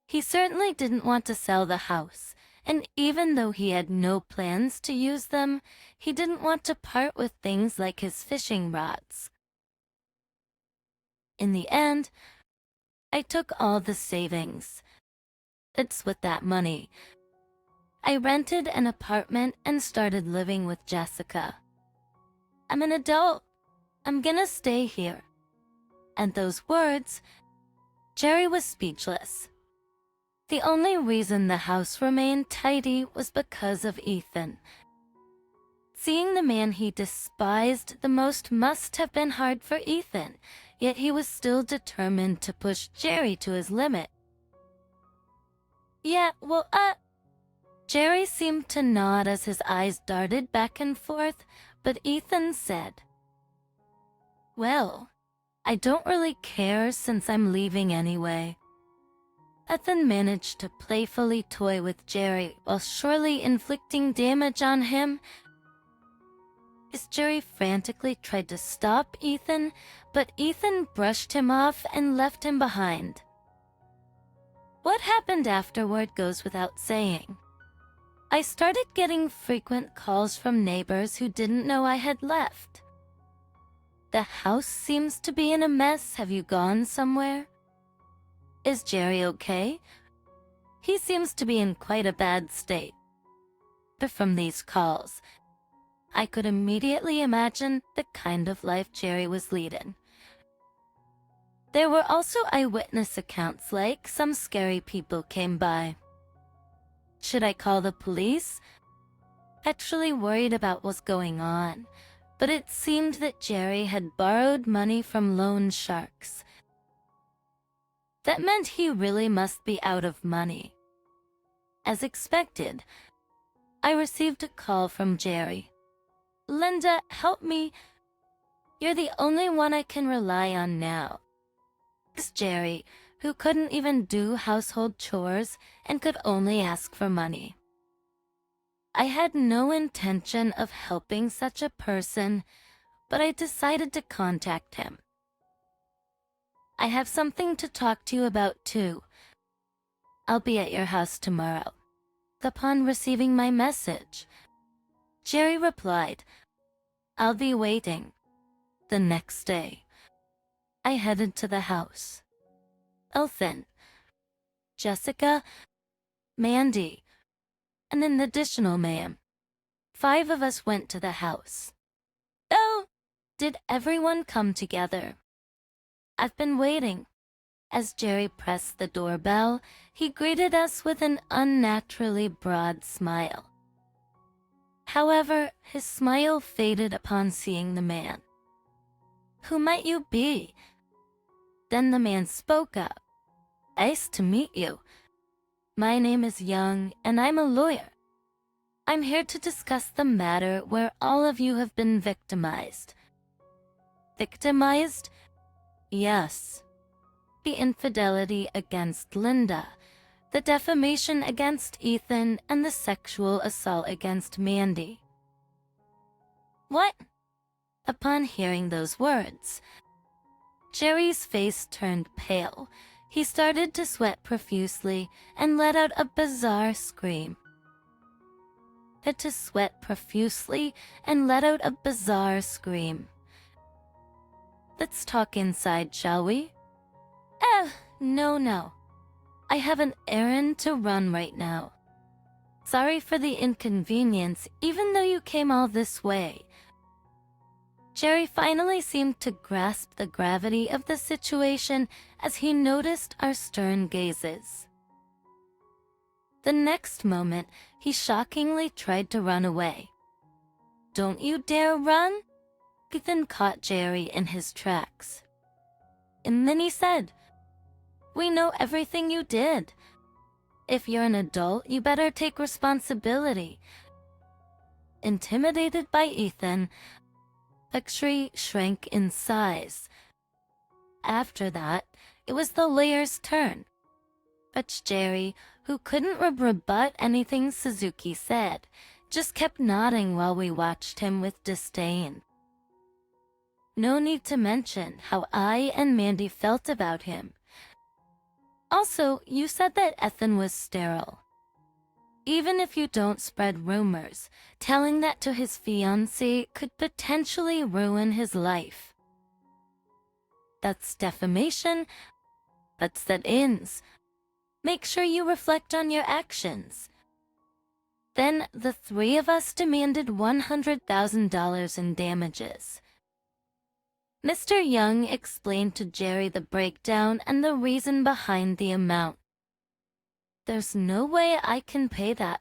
He certainly didn't want to sell the house, and even though he had no plans to use them, he didn't want to part with things like his fishing rods. In the end, I took all the savings. It's with that money. I rented an apartment and started living with Jessica. I'm an adult. I'm gonna stay here. And those words, Jerry was speechless. The only reason the house remained tidy was because of Ethan. Seeing the man he despised the most must have been hard for Ethan, yet he was still determined to push Jerry to his limit. Yeah, well, Jerry seemed to nod as his eyes darted back and forth, but Ethan said, "Well, I don't really care since I'm leaving anyway." Ethan managed to playfully toy with Jerry while surely inflicting damage on him. As Jerry frantically tried to stop Ethan, but Ethan brushed him off and left him behind. What happened afterward goes without saying. I started getting frequent calls from neighbors who didn't know I had left. "The house seems to be in a mess. Have you gone somewhere? Is Jerry okay? He seems to be in quite a bad state." But from these calls, I could immediately imagine the kind of life Jerry was leading. There were also eyewitness accounts, like some scary people came by. Should I call the police? Actually worried about what's going on, but it seemed that Jerry had borrowed money from loan sharks. That meant he really must be out of money. As expected, I received a call from Jerry. "Linda, help me. You're the only one I can rely on now." It's Jerry, who couldn't even do household chores and could only ask for money. I had no intention of helping such a person, but I decided to contact him. "I have something to talk to you about too. I'll be at your house tomorrow." Upon receiving my message, Jerry replied, "I'll be waiting." The next day, I headed to the house. Oh, then, Jessica, Mandy, and an additional ma'am. 5 of us went to the house. Oh, did everyone come together? I've been waiting. As Jerry pressed the doorbell, he greeted us with an unnaturally broad smile. However, his smile faded upon seeing the man. Who might you be? Then the man spoke up. Nice to meet you. My name is Young, and I'm a lawyer. I'm here to discuss the matter where all of you have been victimized. Victimized? Yes. The infidelity against Linda, the defamation against Ethan, and the sexual assault against Mandy. What? Upon hearing those words, Jerry's face turned pale. He started to sweat profusely and let out a bizarre scream. To sweat profusely and let out a bizarre scream. Let's talk inside, shall we? No. I have an errand to run right now. Sorry for the inconvenience, even though you came all this way. Jerry finally seemed to grasp the gravity of the situation as he noticed our stern gazes. The next moment, he shockingly tried to run away. Don't you dare run! Ethan caught Jerry in his tracks. And then he said, We know everything you did. If you're an adult, you better take responsibility. Intimidated by Ethan, Luxury shrank in size. After that, it was the lawyer's turn. But Jerry, who couldn't rebut anything Suzuki said, just kept nodding while we watched him with disdain. No need to mention how I and Mandy felt about him. Also, you said that Ethan was sterile. Even if you don't spread rumors, telling that to his fiancée could potentially ruin his life. That's defamation, but sit-ins. Make sure you reflect on your actions. Then the 3 of us demanded $100,000 in damages. Mr. Young explained to Jerry the breakdown and the reason behind the amount. There's no way I can pay that.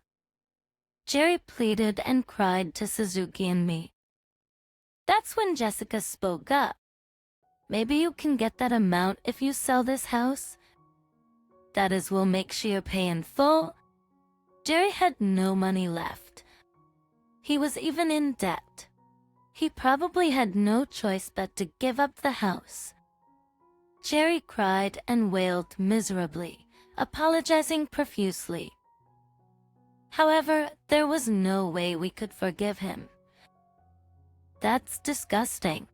Jerry pleaded and cried to Suzuki and me. That's when Jessica spoke up. Maybe you can get that amount if you sell this house. That is, we'll make sure you pay in full. Jerry had no money left. He was even in debt. He probably had no choice but to give up the house. Jerry cried and wailed miserably, apologizing profusely. However, there was no way we could forgive him. That's disgusting.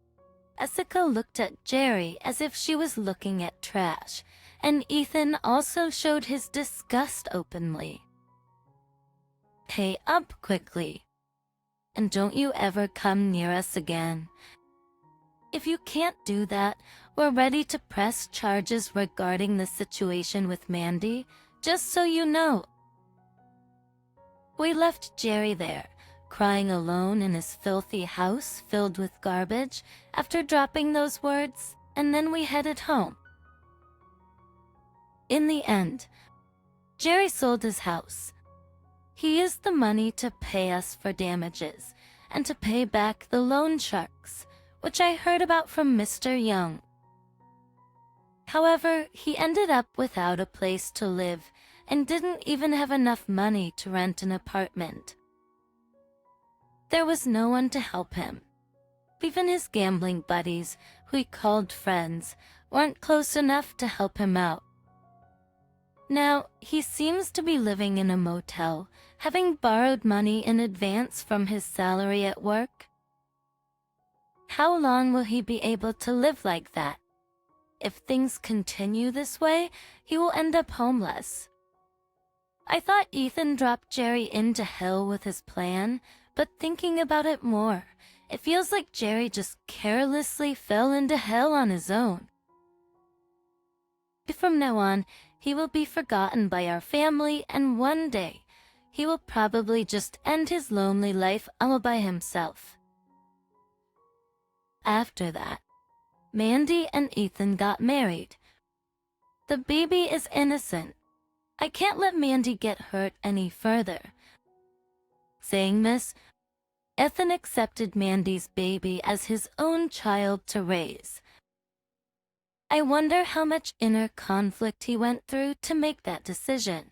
Jessica looked at Jerry as if she was looking at trash, and Ethan also showed his disgust openly. Pay up quickly, and don't you ever come near us again. If you can't do that, we're ready to press charges regarding the situation with Mandy, just so you know. We left Jerry there, crying alone in his filthy house filled with garbage after dropping those words, and then we headed home. In the end, Jerry sold his house. He used the money to pay us for damages and to pay back the loan sharks, which I heard about from Mr. Young. However, he ended up without a place to live and didn't even have enough money to rent an apartment. There was no one to help him. Even his gambling buddies, who he called friends, weren't close enough to help him out. Now, he seems to be living in a motel, having borrowed money in advance from his salary at work. How long will he be able to live like that? If things continue this way, he will end up homeless. I thought Ethan dropped Jerry into hell with his plan, but thinking about it more, it feels like Jerry just carelessly fell into hell on his own. From now on, he will be forgotten by our family, and one day, he will probably just end his lonely life all by himself. After that, Mandy and Ethan got married. The baby is innocent. I can't let Mandy get hurt any further. Saying this, Ethan accepted Mandy's baby as his own child to raise. I wonder how much inner conflict he went through to make that decision.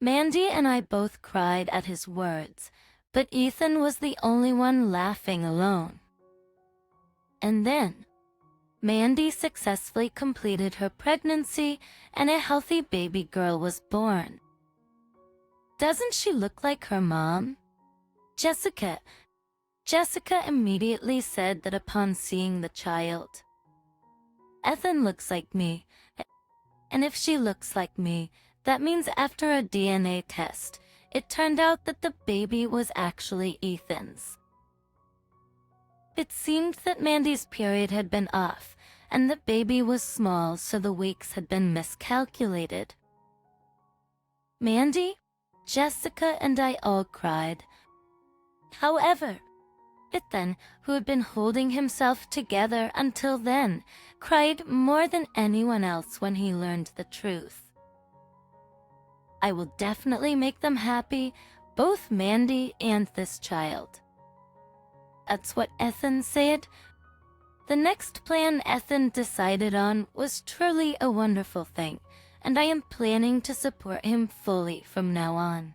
Mandy and I both cried at his words, but Ethan was the only one laughing alone. And then, Mandy successfully completed her pregnancy and a healthy baby girl was born. Doesn't she look like her mom? Jessica immediately said that upon seeing the child. Ethan looks like me, and if she looks like me, that means after a DNA test, it turned out that the baby was actually Ethan's. It seemed that Mandy's period had been off, and the baby was small, so the weeks had been miscalculated. Mandy, Jessica, and I all cried. However, Ethan, who had been holding himself together until then, cried more than anyone else when he learned the truth. I will definitely make them happy, both Mandy and this child. That's what Ethan said. The next plan Ethan decided on was truly a wonderful thing, and I am planning to support him fully from now on.